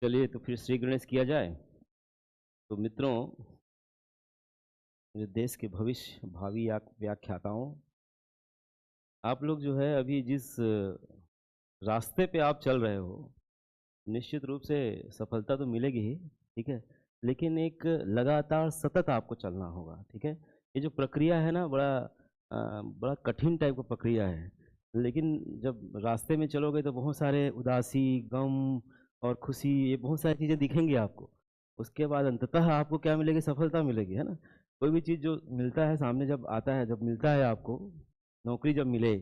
चलिए तो फिर श्री गणेश किया जाए। तो मित्रों, मेरे देश के भविष्य भावी व्याख्याताओं, आप लोग जो है अभी जिस रास्ते पे आप चल रहे हो, निश्चित रूप से सफलता तो मिलेगी ही, ठीक है। लेकिन एक लगातार सतत आपको चलना होगा, ठीक है। ये जो प्रक्रिया है ना, बड़ा कठिन टाइप का प्रक्रिया है। लेकिन जब रास्ते में चलोगे तो बहुत सारे उदासी, गम और खुशी, ये बहुत सारी चीज़ें दिखेंगी आपको। उसके बाद अंततः आपको क्या मिलेगी? सफलता मिलेगी, है ना। कोई भी चीज़ जो मिलता है सामने, जब आता है, जब मिलता है आपको, नौकरी जब मिले,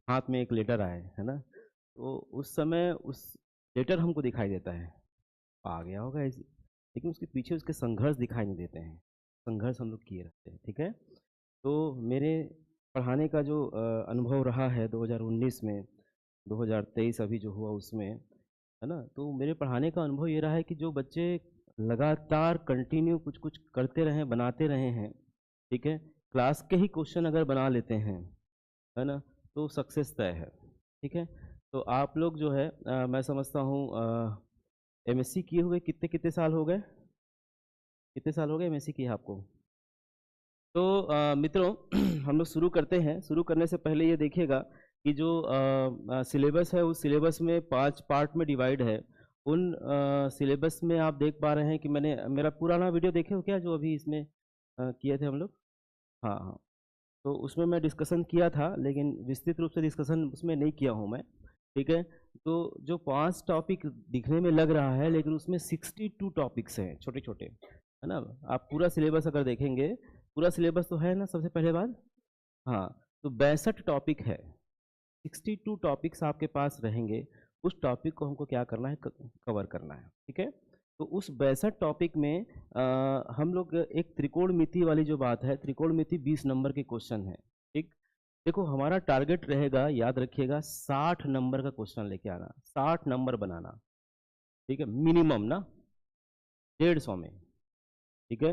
हाथ में एक लेटर आए, है ना, तो उस समय उस लेटर हमको दिखाई देता है, आ गया होगा ऐसे, लेकिन उसके पीछे उसके संघर्ष दिखाई नहीं देते हैं। संघर्ष हम लोग किए रहते हैं, ठीक है। तो मेरे पढ़ाने का जो अनुभव रहा है 2019 में, 2023 अभी जो हुआ उसमें, है ना, तो मेरे पढ़ाने का अनुभव ये रहा है कि जो बच्चे लगातार कंटिन्यू कुछ कुछ करते रहे, बनाते रहे हैं, ठीक है, क्लास के ही क्वेश्चन अगर बना लेते हैं, है ना, तो सक्सेस तय है, ठीक है। तो आप लोग जो है मैं समझता हूँ एमएससी किए हुए कितने कितने साल हो गए? कितने साल हो गए एमएससी किए आपको? तो मित्रों हम लोग शुरू करते हैं। शुरू करने से पहले ये देखिएगा कि जो सिलेबस है, उस सिलेबस में 5 पार्ट में डिवाइड है। उन सिलेबस में आप देख पा रहे हैं कि मैंने मेरा पुराना वीडियो देखे हो क्या, जो अभी इसमें किए थे हम लोग? हाँ हाँ। तो उसमें मैं डिस्कशन किया था, लेकिन विस्तृत रूप से डिस्कशन उसमें नहीं किया हूँ मैं, ठीक है। तो जो 5 टॉपिक दिखने में लग रहा है, लेकिन उसमें 62 टॉपिक्स हैं, छोटे छोटे, है ना। आप पूरा सिलेबस अगर देखेंगे, पूरा सिलेबस तो है ना, सबसे पहले बात, हाँ, तो 62 टॉपिक है, 62 टॉपिक्स आपके पास रहेंगे। उस टॉपिक को हमको क्या करना है? कवर करना है, ठीक है। तो उस 62 टॉपिक में हम लोग एक त्रिकोणमिति वाली जो बात है, त्रिकोणमिति 20 नंबर के क्वेश्चन है, ठीक। देखो, हमारा टारगेट रहेगा, याद रखिएगा, 60 नंबर का क्वेश्चन लेके आना, 60 नंबर बनाना, ठीक है, मिनिमम ना, 150 में, ठीक है।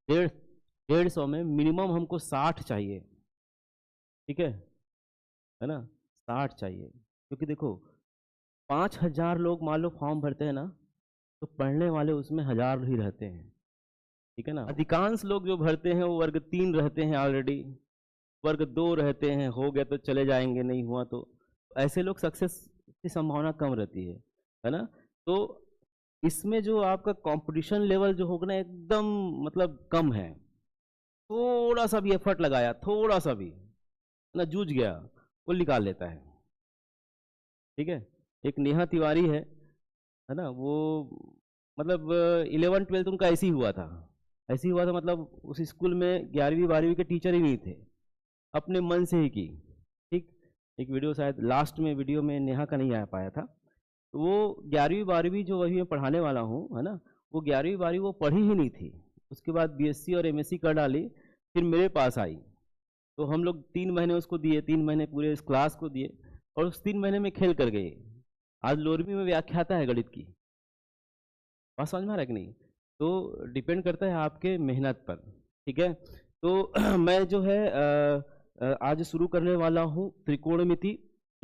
150 में मिनिमम हमको 60 चाहिए, ठीक है ना, 60 चाहिए। क्योंकि देखो, 5000 लोग मान लो फॉर्म भरते हैं ना, तो पढ़ने वाले उसमें 1000 ही रहते हैं, ठीक है ना। अधिकांश लोग जो भरते हैं वो वर्ग 3 रहते हैं ऑलरेडी, वर्ग 2 रहते हैं, हो गया तो चले जाएंगे, नहीं हुआ तो ऐसे लोग सक्सेस की संभावना कम रहती है ना। तो इसमें जो आपका कंपटीशन लेवल जो होगा ना, एकदम मतलब कम है। थोड़ा सा भी एफर्ट लगाया, थोड़ा सा भी ना, जूझ गया, वो निकाल लेता है, ठीक है। एक नेहा तिवारी है ना, वो मतलब 11वीं 12वीं उनका ऐसे ही हुआ था, ऐसे ही हुआ था, मतलब उस स्कूल में 11वीं 12वीं के टीचर ही नहीं थे, अपने मन से ही की, ठीक। एक वीडियो शायद लास्ट में, वीडियो में नेहा का नहीं आ पाया था, तो वो 11वीं 12वीं जो वही मैं पढ़ाने वाला हूँ, है ना, वो 11वीं 12वीं वो पढ़ी ही नहीं थी। उसके बाद बीएससी और एमएससी कर डाली, फिर मेरे पास आई। तो हम लोग 3 महीने उसको दिए, 3 महीने पूरे इस क्लास को दिए, और उस 3 महीने में खेल कर गए। आज लोरमी में व्याख्याता है गणित की, बात समझ में आ रहा है कि नहीं? तो डिपेंड करता है आपके मेहनत पर, ठीक है। तो मैं जो है आज शुरू करने वाला हूँ त्रिकोणमिति,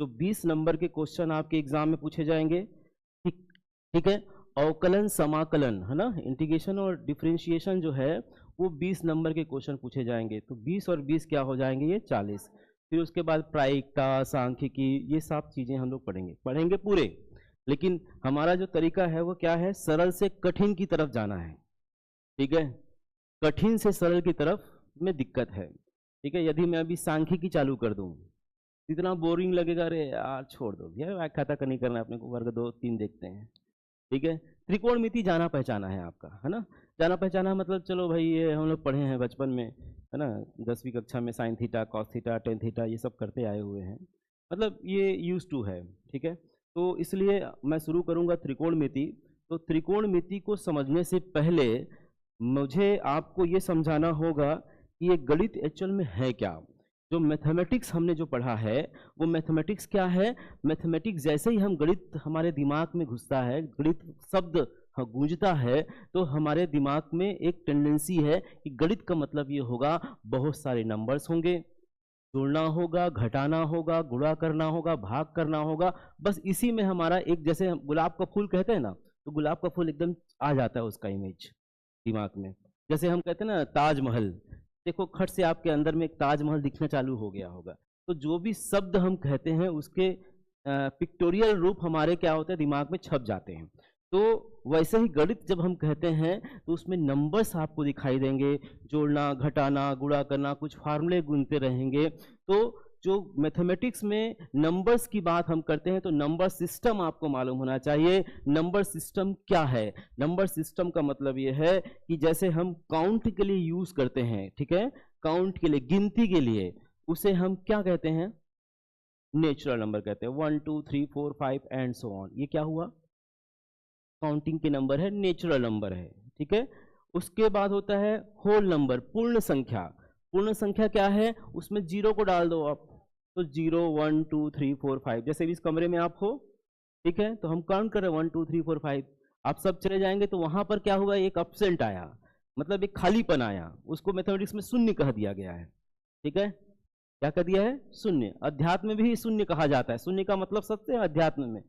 जो 20 नंबर के क्वेश्चन आपके एग्जाम में पूछे जाएंगे, ठीक, ठीक है। अवकलन समाकलन, है ना, इंटीग्रेशन और डिफरेंशिएशन जो है, वो 20 नंबर के क्वेश्चन पूछे जाएंगे। तो 20 और 20 क्या हो जाएंगे? ये 40। फिर उसके बाद प्रायिकता, सांख्यिकी, ये सब चीज़ें हम लोग पढ़ेंगे पूरे। लेकिन हमारा जो तरीका है वो क्या है? सरल से कठिन की तरफ जाना है, ठीक है। कठिन से सरल की तरफ में दिक्कत है, ठीक है। यदि मैं अभी सांख्यिकी चालू कर दूं, इतना बोरिंग लगेगा, अरे यार छोड़ दो भैया, व्याख्याता का नहीं करना है अपने को, वर्ग 2 3 देखते हैं, ठीक है। त्रिकोणमिति जाना पहचाना है आपका, है ना। जाना पहचाना मतलब, चलो भाई ये हम लोग पढ़े हैं बचपन में, है ना, 10वीं कक्षा में sign theta, cos theta, tan theta, ये सब करते आए हुए हैं, मतलब ये यूज टू है, ठीक है। तो इसलिए मैं शुरू करूंगा त्रिकोणमिति। तो त्रिकोणमिति को समझने से पहले मुझे आपको ये समझाना होगा कि ये गणित एक्चुअल में है क्या। जो मैथमेटिक्स हमने जो पढ़ा है, वो मैथमेटिक्स क्या है? मैथमेटिक्स जैसे ही हम गणित हमारे दिमाग में घुसता है, गणित शब्द गूंजता है, तो हमारे दिमाग में एक टेंडेंसी है कि गणित का मतलब ये होगा, बहुत सारे नंबर्स होंगे, जोड़ना होगा, घटाना होगा, गुणा करना होगा, भाग करना होगा। बस इसी में हमारा एक, जैसे गुलाब का फूल कहते हैं ना, तो गुलाब का फूल एकदम आ जाता है उसका इमेज दिमाग में। जैसे हम कहते हैं ना ताजमहल, देखो खट से आपके अंदर में एक ताजमहल दिखना चालू हो गया होगा। तो जो भी शब्द हम कहते हैं उसके पिक्टोरियल रूप हमारे क्या होते हैं, दिमाग में छप जाते हैं। तो वैसे ही गणित जब हम कहते हैं तो उसमें नंबर्स आपको दिखाई देंगे, जोड़ना, घटाना, गुणा करना, कुछ फार्मूले गुनते रहेंगे। तो जो मैथमेटिक्स में नंबर्स की बात हम करते हैं तो नंबर सिस्टम आपको मालूम होना चाहिए। नंबर सिस्टम क्या है? नंबर सिस्टम का मतलब ये है कि जैसे हम काउंट के लिए यूज करते हैं, ठीक है, काउंट के लिए, गिनती के लिए, उसे हम क्या कहते हैं? नेचुरल नंबर कहते हैं। 1 2 3 4 5 एंड सो ऑन, ये क्या हुआ? काउंटिंग के नंबर है, नेचुरल नंबर है, ठीक है। उसके बाद होता है होल नंबर, पूर्ण संख्या। पूर्ण संख्या क्या है? उसमें जीरो को डाल दो आप, तो 0 1 2 3 4 5, जैसे इस कमरे में आप हो, ठीक है, तो हम काउंट कर रहे हैं 1 2 3 4 5। आप सब चले जाएंगे तो वहां पर क्या हुआ? एक एब्सेंट आया, मतलब एक खालीपन आया, उसको मैथमेटिक्स में शून्य कह दिया गया है, ठीक है। क्या कह दिया है? शून्य। अध्यात्म में भी शून्य कहा जाता है। शून्य का मतलब सत्य है अध्यात्म में।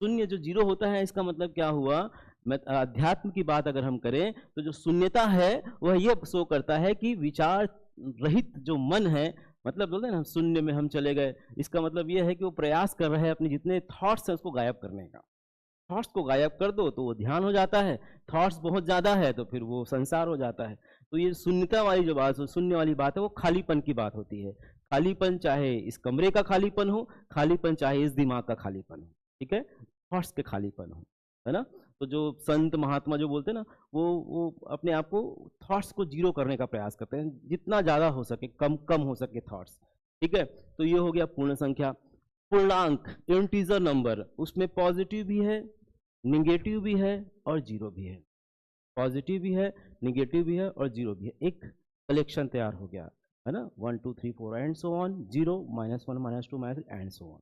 शून्य जो जीरो होता है, इसका मतलब क्या हुआ? अध्यात्म की बात अगर हम करें तो जो शून्यता है वह यह शो करता है कि विचार रहित जो मन है, मतलब बोलते हैं ना शून्य में हम चले गए, इसका मतलब यह है कि वो प्रयास कर रहे हैं अपने जितने थॉट्स हैं उसको गायब करने का। थॉट्स को गायब कर दो तो वो ध्यान हो जाता है, थॉट्स बहुत ज़्यादा है तो फिर वो संसार हो जाता है। तो ये शून्यता वाली जो बात, शून्य वाली बात है, वो खालीपन की बात होती है। खालीपन चाहे इस कमरे का खालीपन हो, खालीपन चाहे इस दिमाग का खालीपन हो, ठीक है, थॉट्स के खालीपन हो, है ना। तो जो संत महात्मा जो बोलते हैं ना, वो अपने आप को थॉट्स को जीरो करने का प्रयास करते हैं, जितना ज़्यादा हो सके, कम कम हो सके थॉट्स, ठीक है। तो ये हो गया पूर्ण संख्या। पूर्णांक, इंटीजर नंबर, उसमें पॉजिटिव भी है, निगेटिव भी है और जीरो भी है। पॉजिटिव भी है, निगेटिव भी है और जीरो भी है। एक कलेक्शन तैयार हो गया, है ना, 1 2 3 4 and so on, 0 -1 -2 -3 and so on,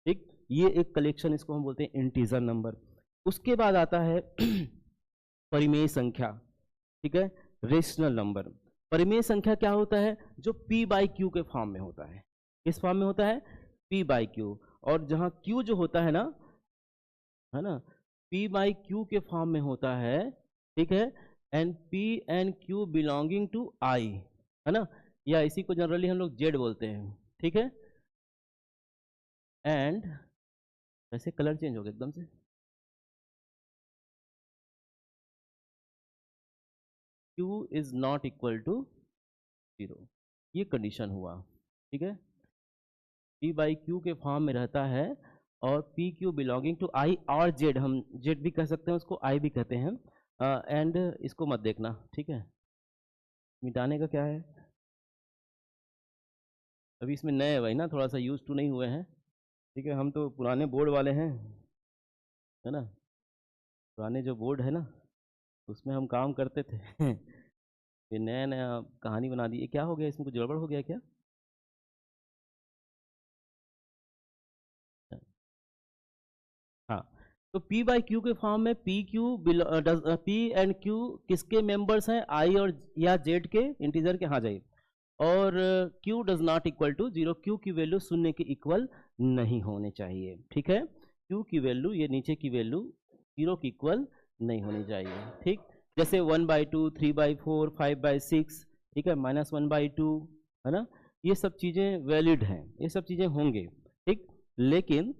ठीक। ये एक कलेक्शन, इसको हम बोलते हैं इंटीजर नंबर। उसके बाद आता है परिमेय संख्या, ठीक है, रेशनल नंबर। परिमेय संख्या क्या होता है? जो p/q के फॉर्म में होता है। किस फॉर्म में होता है? p/q। और जहां q जो होता है ना, p/q के फॉर्म में होता है, ठीक है, and p and q belonging to i, है ना, या इसी को जनरली हम लोग z बोलते हैं, ठीक है। एंड वैसे कलर चेंज हो गया एकदम से, q is not equal to 0, ये कंडीशन हुआ, ठीक है। p/q के फॉर्म में रहता है और pq बिलोंगिंग टू i और z, हम z भी कह सकते हैं, उसको i भी कहते हैं। एंड इसको मत देखना, ठीक है, मिटाने का क्या है, अभी इसमें नए है भाई ना, थोड़ा सा यूज टू नहीं हुए हैं, ठीक है। हम तो पुराने बोर्ड वाले हैं, है ना, पुराने जो बोर्ड है ना उसमें हम काम करते थे फिर नया नया कहानी बना दी। ये क्या हो गया, इसमें कुछ गड़बड़ हो गया क्या? हाँ, तो p/q के फॉर्म में p एंड q किसके मेंबर्स हैं? i और या z के, इंटीजर के, हाँ जाइए। और q does not equal to 0, q की वैल्यू शून्य के इक्वल नहीं होने चाहिए, ठीक है। q की वैल्यू, ये नीचे की वैल्यू 0 की इक्वल नहीं होनी चाहिए, ठीक। जैसे 1/2, 3/4, 5/6, ठीक है, -1/2, है ना, ये सब चीज़ें वैलिड हैं, ये सब चीज़ें होंगे, ठीक। लेकिन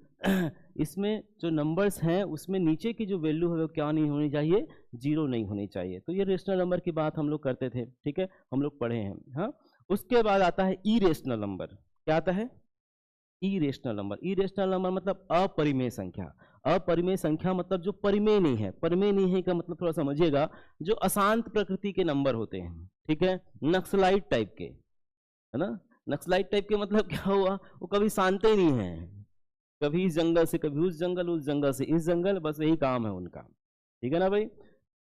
इसमें जो नंबर्स हैं उसमें नीचे की जो वैल्यू है वो क्या नहीं होनी चाहिए? 0 नहीं होनी चाहिए। तो ये रेशनल नंबर की बात हम लोग करते थे, ठीक है, हम लोग पढ़े हैं, हाँ। उसके बाद आता है इरेशनल नंबर। क्या आता है? Irrational number. इरेशनल नंबर मतलब अपरिमेय संख्या। अपरिमेय संख्या मतलब जो परिमेय नहीं है। परिमेय नहीं है का मतलब थोड़ा समझिएगा, जो अशांत प्रकृति के नंबर होते हैं, ठीक है, नक्सलाइट टाइप के, है ना। नक्सलाइट टाइप के मतलब क्या हुआ? वो कभी शांत ही नहीं है, कभी इस जंगल से कभी उस जंगल, उस जंगल से इस जंगल, बस यही काम है उनका, ठीक है ना भाई।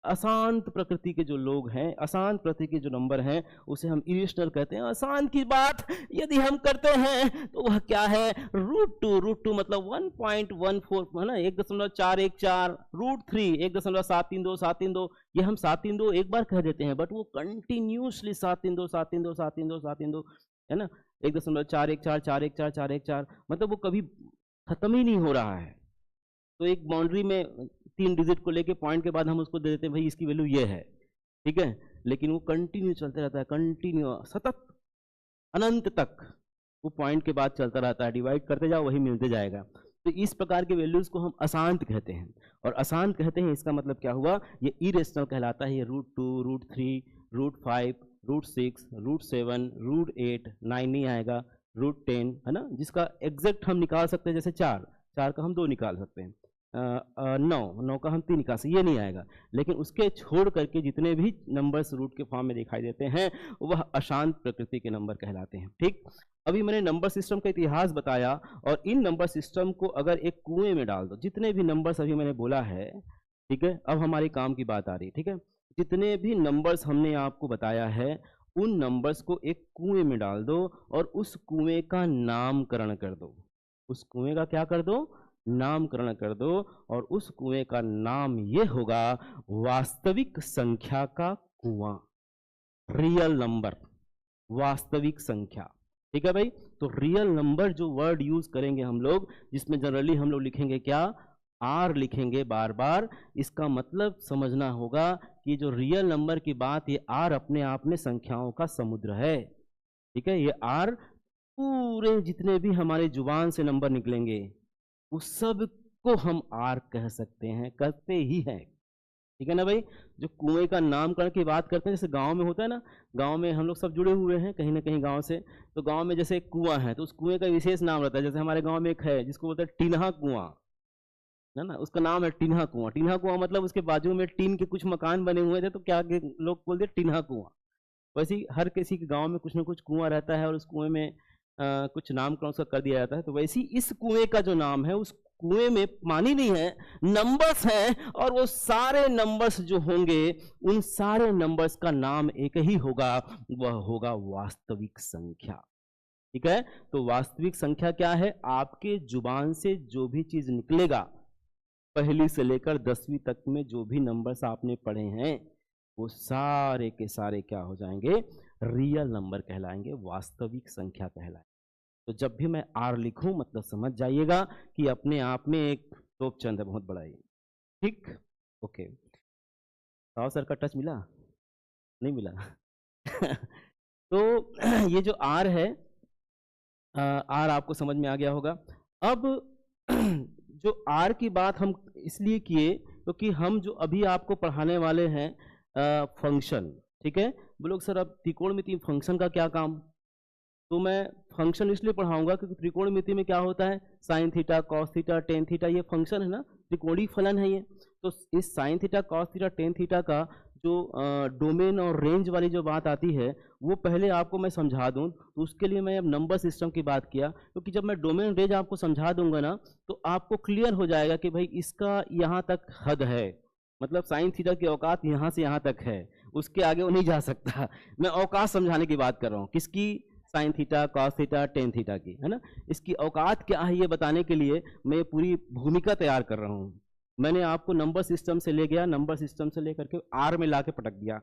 अशांत प्रकृति के जो लोग हैं, अशांत प्रकृति के जो नंबर हैं, उसे हम इरेशनल कहते हैं। अशांत की बात यदि हम करते हैं तो वह क्या है? √2 मतलब 1.14, है ना, 1.414, √3 1.732, ये हम 732 एक बार कह देते हैं, बट वो कंटिन्यूसली 732 732 732 732, है ना, 1.414 414 414, मतलब वो कभी खत्म ही नहीं हो रहा है। तो एक बाउंड्री में 3 डिजिट को लेके पॉइंट के बाद हम उसको दे देते हैं भाई इसकी वैल्यू ये है, ठीक है, लेकिन वो कंटिन्यू चलते रहता है, कंटिन्यू सतत अनंत तक वो पॉइंट के बाद चलता रहता है, डिवाइड करते जाओ वही मिलते जाएगा। तो इस प्रकार के वैल्यूज को हम अशांत कहते हैं, और अशांत कहते हैं इसका मतलब क्या हुआ, ये इरेशनल कहलाता है। ये √2, √3, √5, √6, √7, √8, 9 नहीं आएगा, √10 है ना, जिसका एग्जैक्ट हम निकाल सकते हैं, जैसे 4 का हम 2 निकाल सकते हैं, 9 का हम 3 निकाल सकते, ये नहीं आएगा। लेकिन उसके छोड़ करके जितने भी नंबर्स रूट के फॉर्म में दिखाई देते हैं वह अशांत प्रकृति के नंबर कहलाते हैं। ठीक, अभी मैंने नंबर सिस्टम का इतिहास बताया, और इन नंबर सिस्टम को अगर एक कुएं में डाल दो, जितने भी नंबर्स अभी मैंने बोला है, ठीक है, अब हमारे काम की बात आ रही है, ठीक है, जितने भी नंबर्स हमने आपको बताया है उन नंबर्स को एक कुएं में डाल दो और उस कुएं का नामकरण कर दो। उस कुएं का क्या कर दो, नामकरण कर दो, और उस कुएं का नाम ये होगा वास्तविक संख्या का कुआं, रियल नंबर, वास्तविक संख्या। ठीक है भाई, तो रियल नंबर जो वर्ड यूज करेंगे हम लोग, जिसमें जनरली हम लोग लिखेंगे क्या, आर लिखेंगे बार बार। इसका मतलब समझना होगा कि जो रियल नंबर की बात, ये आर अपने आप में संख्याओं का समुद्र है। ठीक है, ये आर पूरे जितने भी हमारे जुबान से नंबर निकलेंगे उस सब को हम आर कह सकते हैं, कहते ही हैं। ठीक है ना भाई, जो कुएं का नामकरण की बात करते हैं, जैसे गांव में होता है ना, गांव में हम लोग सब जुड़े हुए हैं कहीं ना कहीं गांव से, तो गांव में जैसे एक कुआं है तो उस कुएं का विशेष नाम रहता है। जैसे हमारे गांव में एक है जिसको बोलते हैं टिन्हा कुआं, है ना, उसका नाम है टिन्हा कुआं। टिन्हा कुआं मतलब उसके बाजू में टीन के कुछ मकान बने हुए थे तो क्या लोग बोलते टिन्हा कुआं। वैसे ही हर किसी के गांव में कुछ ना कुछ कुआं रहता है और उस कुएं में कुछ नामकरण उसका कर दिया जाता है। तो वैसे ही इस कुएं का जो नाम है, उस कुएं में पानी नहीं है, नंबर्स हैं, और वो सारे नंबर्स जो होंगे उन सारे नंबर्स का नाम एक ही होगा, वह होगा वास्तविक संख्या। ठीक है, तो वास्तविक संख्या क्या है, आपके जुबान से जो भी चीज निकलेगा, पहली से लेकर 10वीं तक में जो भी नंबर्स आपने पढ़े हैं वो सारे के सारे क्या हो जाएंगे, रियल नंबर कहलाएंगे, वास्तविक संख्या कहलाएंगे। तो जब भी मैं आर लिखूं मतलब समझ जाइएगा कि अपने आप में एक टोपचंद है बहुत बड़ा ही। ठीक, ओके, राव सर का टच मिला, नहीं मिला? तो ये जो आर है, आर आपको समझ में आ गया होगा। अब जो आर की बात हम इसलिए किए क्योंकि हम जो अभी आपको पढ़ाने वाले हैं फंक्शन, ठीक है, बोलो सर अब त्रिकोणमिति फंक्शन का क्या काम, तो मैं फंक्शन इसलिए पढ़ाऊंगा क्योंकि त्रिकोणमिति में क्या होता है, sign theta, cos theta, tan theta, ये फंक्शन है ना, त्रिकोणीय फलन है ये। तो इस sign theta, cos theta, tan theta का जो डोमेन और रेंज वाली जो बात आती है वो पहले आपको मैं समझा दूं, तो उसके लिए मैं अब नंबर सिस्टम की बात किया, क्योंकि जब मैं डोमेन रेंज आपको समझा दूंगा ना तो आपको क्लियर हो जाएगा कि भाई इसका यहाँ तक हद है, मतलब साइन थीटा की औकात यहाँ से यहाँ तक है, उसके आगे वो नहीं जा सकता। मैं औकात समझाने की बात कर रहा हूँ, किसकी, sign theta, cos theta, tan theta की, है ना। इसकी औकात क्या है ये बताने के लिए मैं पूरी भूमिका तैयार कर रहा हूँ। मैंने आपको नंबर सिस्टम से ले गया, नंबर सिस्टम से लेकर के आर में लाके पटक दिया।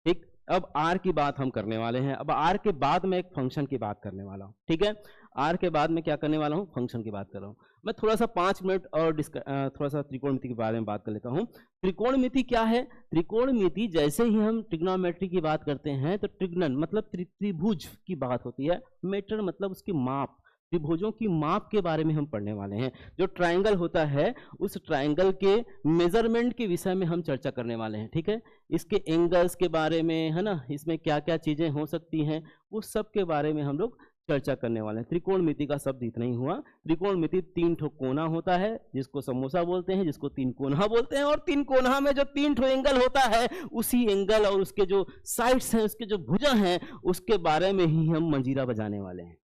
ठीक, अब आर की बात हम करने वाले हैं। अब आर के बाद मैं एक फंक्शन की बात करने वाला हूँ। ठीक है, आर के बाद मैं क्या करने वाला हूँ, फंक्शन की बात कर रहा हूँ। मैं थोड़ा सा 5 मिनट और थोड़ा सा त्रिकोणमिति के बारे में बात कर लेता हूँ। त्रिकोणमिति क्या है, त्रिकोणमिति जैसे ही हम ट्रिग्नोमेट्री की बात करते हैं तो ट्रिग्नन मतलब त्रिभुज की बात होती है, मेटर मतलब उसकी माप, त्रिभुजों की माप के बारे में हम पढ़ने वाले हैं। जो ट्रायंगल होता है उस ट्रायंगल के मेजरमेंट के विषय में हम चर्चा करने वाले हैं। ठीक है, इसके एंगल्स के बारे में, है ना, इसमें क्या क्या चीजें हो सकती हैं उस सब के बारे में हम लोग चर्चा करने वाले हैं। त्रिकोणमिति का शब्द इतना ही हुआ। त्रिकोणमिति 3 ठो कोना होता है जिसको समोसा बोलते हैं, जिसको 3 कोना बोलते हैं, और 3 कोना में जो 3 ठो एंगल होता है उसी एंगल और उसके जो साइड्स हैं, उसके जो भुजा हैं, उसके बारे में ही हम मंजीरा बजाने वाले हैं।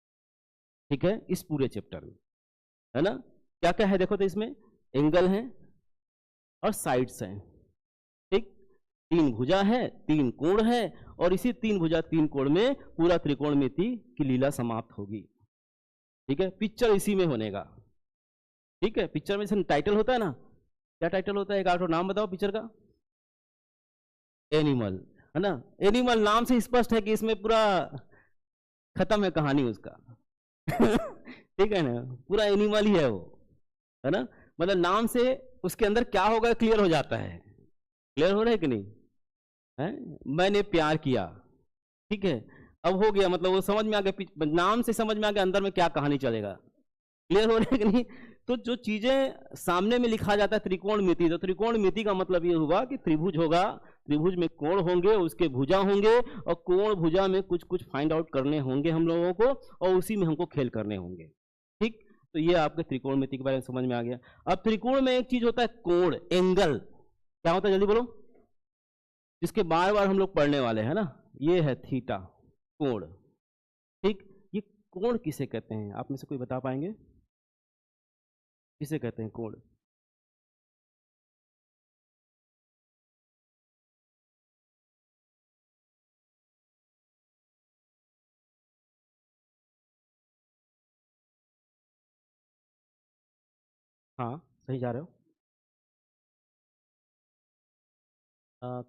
ठीक है, इस पूरे चैप्टर में, है ना, क्या क्या है देखो तो इसमें एंगल हैं और साइड्स हैं। ठीक, 3 भुजा है, 3 कोण है, और इसी 3 भुजा 3 कोण में पूरा त्रिकोणमिति की लीला समाप्त होगी। ठीक है, पिक्चर इसी में होनेगा। ठीक है, पिक्चर में जैसे टाइटल होता है ना, क्या टाइटल होता है, एक आठो नाम बताओ पिक्चर का, एनिमल, है ना। एनिमल नाम से स्पष्ट है कि इसमें पूरा खत्म है कहानी उसका। ठीक है ना, पूरा एनिमल ही है वो, है ना, मतलब नाम से उसके अंदर क्या होगा क्लियर हो जाता है। क्लियर हो रहा है कि नहीं है? मैंने प्यार किया, ठीक है, अब हो गया, मतलब वो समझ में आ गया, नाम से समझ में आ गया अंदर में क्या कहानी चलेगा। क्लियर हो रहा है कि नहीं? तो जो चीजें सामने में लिखा जाता है त्रिकोणमिति, तो त्रिकोणमिति का मतलब ये हुआ कि त्रिभुज होगा, त्रिभुज में कोण होंगे, उसके भुजा होंगे, और कोण भुजा में कुछ कुछ फाइंड आउट करने होंगे हम लोगों को, और उसी में हमको खेल करने होंगे। ठीक, तो ये आपके त्रिकोणमिति के बारे में समझ में आ गया। अब त्रिकोण में एक चीज होता है कोण, एंगल। क्या होता है जल्दी बोलो, जिसके बार बार हम लोग पढ़ने वाले हैं ना, ये है थीटा, कोण। ठीक, ये कोण किसे कहते हैं, आप में से कोई बता पाएंगे किसे कहते हैं कोण? हाँ, सही जा रहे हो।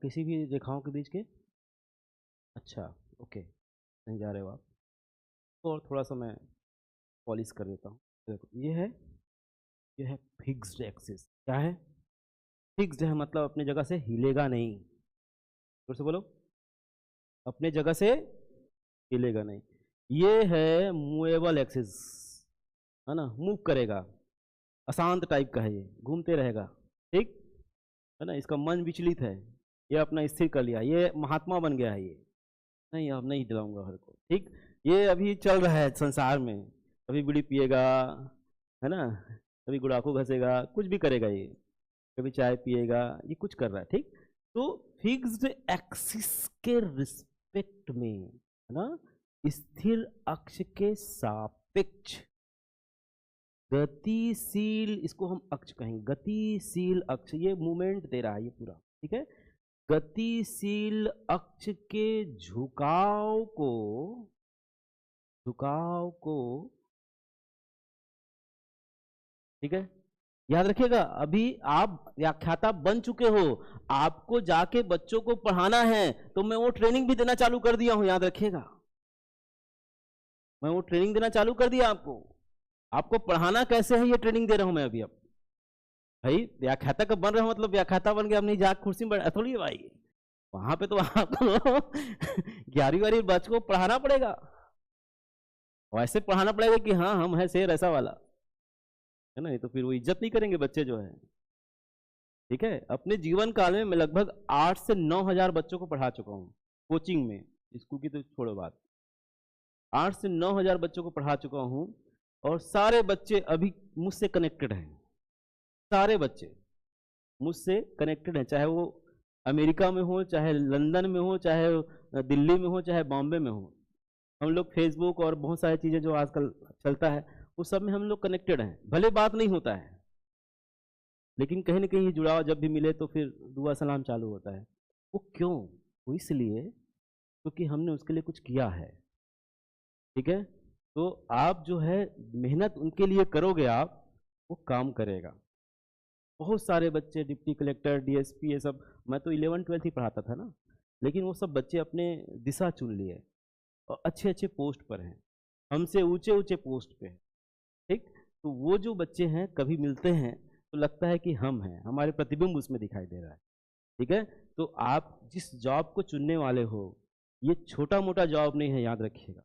किसी भी रेखाओं के बीच के, अच्छा, ओके, सही जा रहे हो आप। तो और थोड़ा सा मैं पॉलिश कर देता हूँ। देखो ये है फिक्स्ड एक्सिस। क्या है? फिक्स्ड है, मतलब अपनी जगह से हिलेगा नहीं। फिर से बोलो, अपने जगह से हिलेगा नहीं। ये है मूवेबल एक्सिस, है ना, मूव करेगा, अशांत टाइप का है, ये घूमते रहेगा। ठीक है ना, इसका मन विचलित है, ये अपना स्थिर कर लिया, ये महात्मा बन गया है, ये नहीं अब नहीं दिलाऊंगा हर को। ठीक, ये अभी चल रहा है संसार में, कभी बीड़ी पिएगा, है ना, कभी गुड़ाखू घसेगा, कुछ भी करेगा ये, कभी चाय पिएगा, ये कुछ कर रहा है। ठीक, तो फिक्स्ड एक्सिस के रिस्पेक्ट में, है ना, स्थिर अक्ष के सापेक्ष गतिशील, इसको हम अक्ष कहेंगे, गतिशील अक्ष, ये मूवमेंट दे रहा है ये पूरा। ठीक है, गतिशील अक्ष के झुकाव को, ठीक है, याद रखिएगा। अभी आप व्याख्याता बन चुके हो, आपको जाके बच्चों को पढ़ाना है, तो मैं वो ट्रेनिंग भी देना चालू कर दिया हूं, याद रखिएगा, मैं वो ट्रेनिंग देना चालू कर दिया आपको पढ़ाना कैसे है, ये ट्रेनिंग दे रहा हूं मैं अभी। अब भाई व्याख्याता कब बन रहे हो, मतलब व्याख्याता बन गया, अब नहीं जाके कुर्सी में बैठा थोड़ी है भाई, वहां पे तो आपको 11वीं बच्चों को पढ़ाना पड़ेगा, वैसे पढ़ाना पड़ेगा कि हाँ हम है शेर ऐसा वाला, है ना, नहीं तो फिर वो इज्जत नहीं करेंगे बच्चे जो है। ठीक है, अपने जीवन काल में मैं लगभग 8 से 9 हजार बच्चों को पढ़ा चुका हूँ कोचिंग में, स्कूल की तो छोड़ो बात, 8 से 9 हजार बच्चों को पढ़ा चुका हूँ, और सारे बच्चे अभी मुझसे कनेक्टेड हैं, सारे बच्चे मुझसे कनेक्टेड हैं, चाहे वो अमेरिका में हो, चाहे लंदन में हो, चाहे दिल्ली में हो, चाहे बॉम्बे में हो। हम लोग फेसबुक और बहुत सारी चीज़ें जो आजकल चलता है उस सब में हम लोग कनेक्टेड हैं, भले बात नहीं होता है, लेकिन कहीं ना कहीं जुड़ाव जब भी मिले तो फिर दुआ सलाम चालू होता है। वो क्यों? वो इसलिए क्योंकि हमने उसके लिए कुछ किया है। ठीक है, तो आप जो है मेहनत उनके लिए करोगे, आप वो काम करेगा। बहुत सारे बच्चे डिप्टी कलेक्टर, डीएसपी, ये सब, मैं तो 11वीं 12वीं ही पढ़ाता था ना, लेकिन वो सब बच्चे अपने दिशा चुन लिए और अच्छे अच्छे पोस्ट पर हैं, हमसे ऊंचे ऊंचे पोस्ट पे हैं। ठीक, तो वो जो बच्चे हैं कभी मिलते हैं तो लगता है कि हम हैं, हमारे प्रतिबिंब उसमें दिखाई दे रहा है। ठीक है, तो आप जिस जॉब को चुनने वाले हो, ये छोटा मोटा जॉब नहीं है, याद रखिएगा।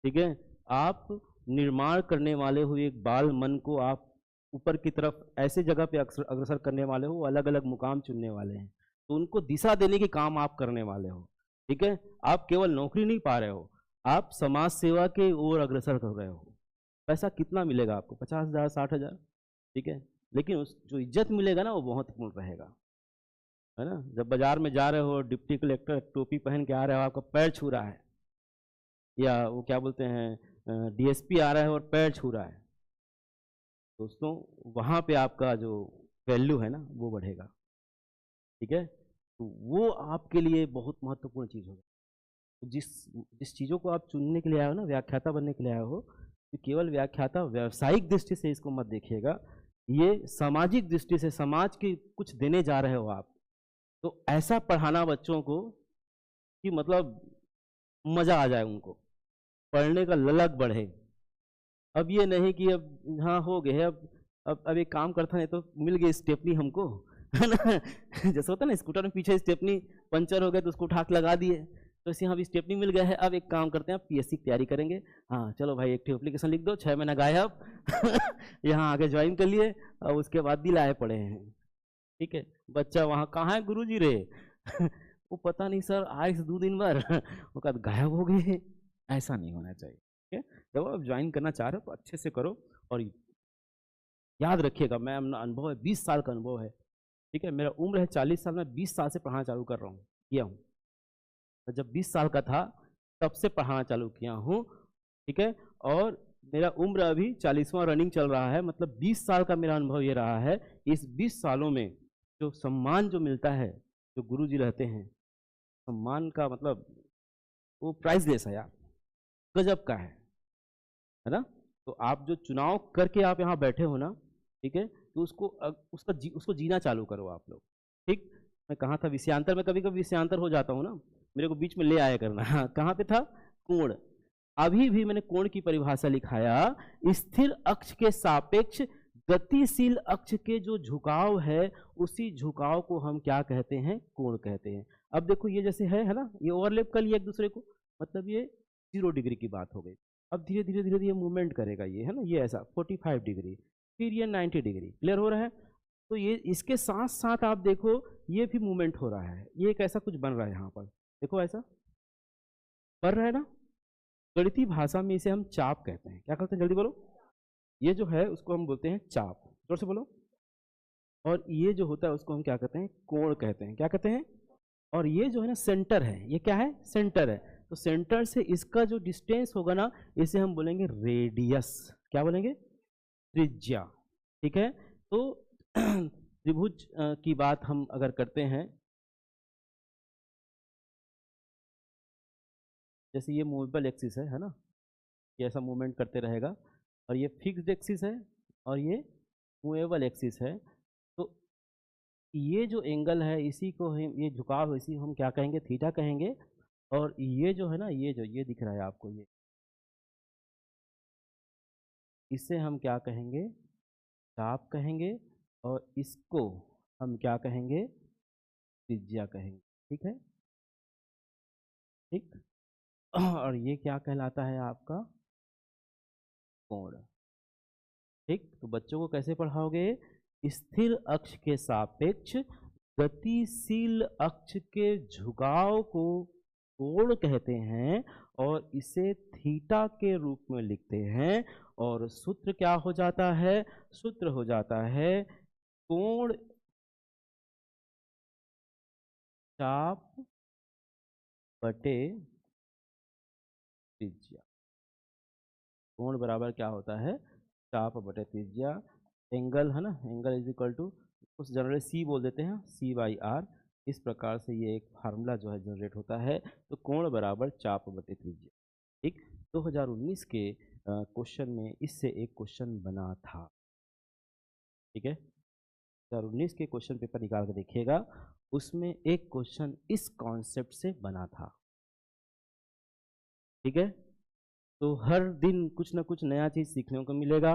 ठीक है, आप निर्माण करने वाले हो एक बाल मन को, आप ऊपर की तरफ ऐसे जगह पे अग्रसर करने वाले हो, अलग अलग मुकाम चुनने वाले हैं, तो उनको दिशा देने के काम आप करने वाले हो। ठीक है, आप केवल नौकरी नहीं पा रहे हो, आप समाज सेवा के ओर अग्रसर कर रहे हो। पैसा कितना मिलेगा आपको? 50,000, 60,000, ठीक है, लेकिन उस जो इज्जत मिलेगा ना वो महत्वपूर्ण रहेगा, है ना। जब बाजार में जा रहे हो, डिप्टी कलेक्टर टोपी पहन के आ रहे हो, आपका पैर छू रहा है, या वो क्या बोलते हैं डीएसपी आ रहा है और पैर छू रहा है, दोस्तों वहाँ पे आपका जो वैल्यू है ना वो बढ़ेगा। ठीक है, तो वो आपके लिए बहुत महत्वपूर्ण चीज़ होगा। तो जिस जिस चीज़ों को आप चुनने के लिए आए हो ना, व्याख्याता बनने के लिए आए हो, तो केवल व्याख्याता व्यावसायिक दृष्टि से इसको मत देखिएगा, ये सामाजिक दृष्टि से समाज की कुछ देने जा रहे हो आप। तो ऐसा पढ़ाना बच्चों को कि मतलब मज़ा आ जाए, उनको पढ़ने का ललक बढ़े। अब ये नहीं कि अब हाँ हो गए, अब अब एक काम करता नहीं तो मिल गई स्टेपनी हमको, है ना। जैसे होता है ना स्कूटर में पीछे स्टेपनी पंचर हो गया तो उसको उठा के लगा दिए, तो इसे यहाँ भी स्टेपनी मिल गया है। अब एक काम करते हैं, पीएससी की तैयारी करेंगे। हाँ चलो भाई, एक एप्लीकेशन लिख दो, 6 महीना गायब। यहाँ आके ज्वाइन कर लिए और उसके बाद भी लाए पड़े हैं। ठीक है, बच्चा वहाँ कहाँ है गुरुजी रे? वो पता नहीं सर, आए 2 दिन भर वो कद गायब हो गए। ऐसा नहीं होना चाहिए। ठीक है, जब आप ज्वाइन करना चाह रहे हो तो अच्छे से करो। और याद रखिएगा, मैं अनुभव है, 20 साल का अनुभव है। ठीक है, मेरा उम्र है 40 साल, मैं 20 साल से पढ़ाना चालू कर रहा हूँ, किया हूँ। तो जब 20 साल का था तब से पढ़ाना चालू किया हूँ। ठीक है, और मेरा उम्र अभी 40वां रनिंग चल रहा है, मतलब 20 साल का मेरा अनुभव ये रहा है। इस 20 सालों में जो सम्मान जो मिलता है, जो गुरुजी रहते हैं, सम्मान का मतलब वो प्राइसलेस है यार, गजब का है ना। तो आप जो चुनाव करके आप यहाँ बैठे हो ना, ठीक है, तो उसको जीना चालू करो आप लोग। ठीक, मैं कहाँ था, विषयांतर में कभी कभी विषयांतर हो जाता हूँ ना, मेरे को बीच में ले आया करना। हाँ, कहाँ पे था, कोण। अभी भी मैंने कोण की परिभाषा लिखाया, स्थिर अक्ष के सापेक्ष गतिशील अक्ष के जो झुकाव है, उसी झुकाव को हम क्या कहते हैं, कोण कहते हैं। अब देखो ये जैसे है ना, ये ओवरलैप कर लिया एक दूसरे को, मतलब ये 0 डिग्री की बात हो गई। अब धीरे धीरे धीरे धीरे मूवमेंट करेगा ये, है ना, ये ऐसा 45 डिग्री, फिर ये 90 डिग्री। क्लियर हो रहा है? तो ये इसके साथ साथ आप देखो ये भी मूवमेंट हो रहा है, ये एक ऐसा कुछ बन रहा है यहाँ पर, देखो ऐसा बन रहा है ना। गणितीय भाषा में इसे हम चाप कहते हैं। क्या कहते हैं, जल्दी बोलो। ये जो है उसको हम बोलते हैं चाप, जोर से बोलो। और ये जो होता है उसको हम क्या कहते हैं, कोण कहते हैं। क्या कहते हैं? और ये जो है ना सेंटर है, ये क्या है, सेंटर है। तो सेंटर से इसका जो डिस्टेंस होगा ना, इसे हम बोलेंगे रेडियस। क्या बोलेंगे? त्रिज्या। ठीक है, तो त्रिभुज की बात हम अगर करते हैं, जैसे ये मूवेबल एक्सिस है ना, ये ऐसा मूवमेंट करते रहेगा, और ये फिक्स्ड एक्सिस है और ये मूवेबल एक्सिस है। तो ये जो एंगल है इसी को हम, ये झुकाव इसी को हम क्या कहेंगे, थीटा कहेंगे। और ये जो है ना, ये जो ये दिख रहा है आपको, ये इसे हम क्या कहेंगे, चाप कहेंगे। और इसको हम क्या कहेंगे, त्रिज्या कहेंगे। ठीक है, ठीक। और ये क्या कहलाता है आपका, कोण। ठीक, तो बच्चों को कैसे पढ़ाओगे, स्थिर अक्ष के सापेक्ष गतिशील अक्ष के झुकाव को कोण कहते हैं, और इसे थीटा के रूप में लिखते हैं। और सूत्र क्या हो जाता है, सूत्र हो जाता है कोण चाप बटे त्रिज्या। कोण बराबर क्या होता है, चाप बटे त्रिज्या। एंगल है ना, एंगल इज इक्वल टू, उस जनरली सी बोल देते हैं, C/R। इस प्रकार से ये एक फार्मूला जो है जनरेट होता है। तो कोण बराबर चाप बटे त्रिज्या। ठीक, 2019 के क्वेश्चन में इससे एक क्वेश्चन बना था। ठीक है, 2019 के क्वेश्चन पेपर निकाल कर देखिएगा, उसमें एक क्वेश्चन इस कॉन्सेप्ट से बना था। ठीक है, तो हर दिन कुछ ना कुछ नया चीज़ सीखने को मिलेगा।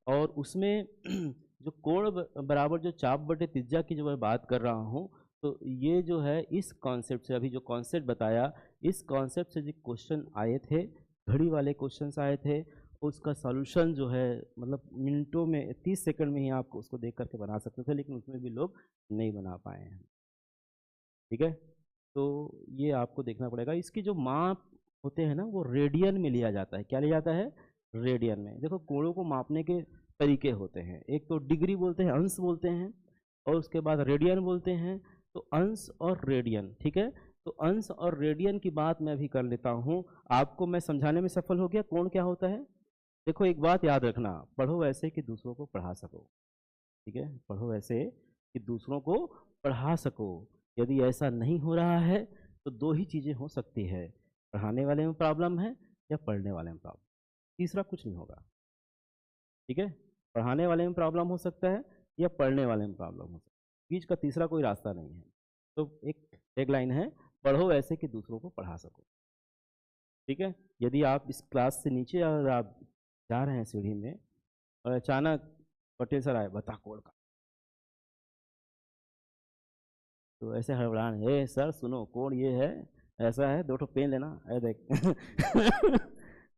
और उसमें जो कोण बराबर जो चाप बटे त्रिज्या की जो मैं बात कर रहा हूँ, तो ये जो है इस कॉन्सेप्ट से, अभी जो कॉन्सेप्ट बताया, इस कॉन्सेप्ट से जो क्वेश्चन आए थे, घड़ी वाले क्वेश्चंस आए थे, उसका सॉल्यूशन जो है मतलब मिनटों में, 30 सेकंड में ही आप उसको देख करके बना सकते थे, लेकिन उसमें भी लोग नहीं बना पाए हैं। ठीक है, तो ये आपको देखना पड़ेगा। इसकी जो माप होते हैं ना, वो रेडियन में लिया जाता है। क्या लिया जाता है, रेडियन में। देखो कोणों को मापने के तरीके होते हैं, एक तो डिग्री बोलते हैं, अंश बोलते हैं, और उसके बाद रेडियन बोलते हैं। तो अंश और रेडियन, ठीक है, तो अंश और रेडियन की बात मैं भी कर लेता हूँ, आपको मैं समझाने में सफल हो गया कोण क्या होता है। देखो एक बात याद रखना, पढ़ो ऐसे कि दूसरों को पढ़ा सको। ठीक है, पढ़ो ऐसे कि दूसरों को पढ़ा सको। यदि ऐसा नहीं हो रहा है तो 2 ही चीज़ें हो सकती है, पढ़ाने वाले में प्रॉब्लम है या पढ़ने वाले में प्रॉब्लम, तीसरा कुछ नहीं होगा। ठीक है, पढ़ाने वाले में प्रॉब्लम हो सकता है या पढ़ने वाले में प्रॉब्लम हो सकता है, बीच का तीसरा कोई रास्ता नहीं है। तो एक टैगलाइन है, पढ़ो ऐसे कि दूसरों को पढ़ा सको। ठीक है, यदि आप इस क्लास से नीचे अगर आप जा रहे हैं सीढ़ी में और अचानक पटेल सर आए, बता कोण का। तो ऐसे हड़बड़ाने, हे सर सुनो कोण ये है, ऐसा है, 2 ठो पेन लेना है देख।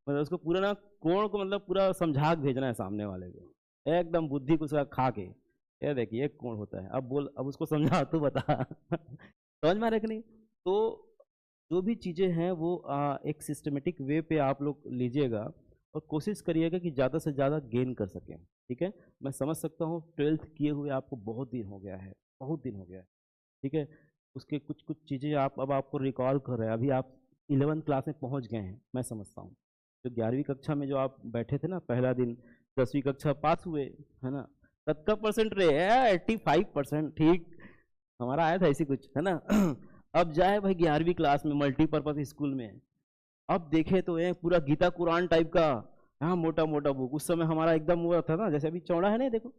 मतलब उसको पूरा ना कोण को मतलब पूरा समझा के भेजना है सामने वाले को, एकदम बुद्धि को उसका खा के, ये देखिए ये कोण होता है, अब बोल, अब उसको समझा तू बता। समझ में आ रहा है कि नहीं। तो जो भी चीज़ें हैं वो एक सिस्टमेटिक वे पे आप लोग लीजिएगा और कोशिश करिएगा कि ज़्यादा से ज़्यादा गेन कर सकें। ठीक है, मैं समझ सकता हूँ 12th किए हुए आपको बहुत दिन हो गया है, बहुत दिन हो गया है। ठीक है, उसके कुछ कुछ चीज़ें आप अब आपको रिकॉल कर रहे हैं, अभी आप 11th क्लास में पहुँच गए हैं, मैं समझता हूँ। तो 11वीं कक्षा में जो आप बैठे थे ना पहला दिन, 10वीं कक्षा पास हुए, है ना, तब का परसेंट रहे 85%, ठीक हमारा आया था ऐसी कुछ, है ना। अब जाए भाई 11वीं क्लास में मल्टीपर्पज स्कूल में, अब देखे तो ये पूरा गीता कुरान टाइप का, हाँ मोटा मोटा बुक, उस समय हमारा एकदम हुआ था ना, जैसे अभी चौड़ा है ना देखो,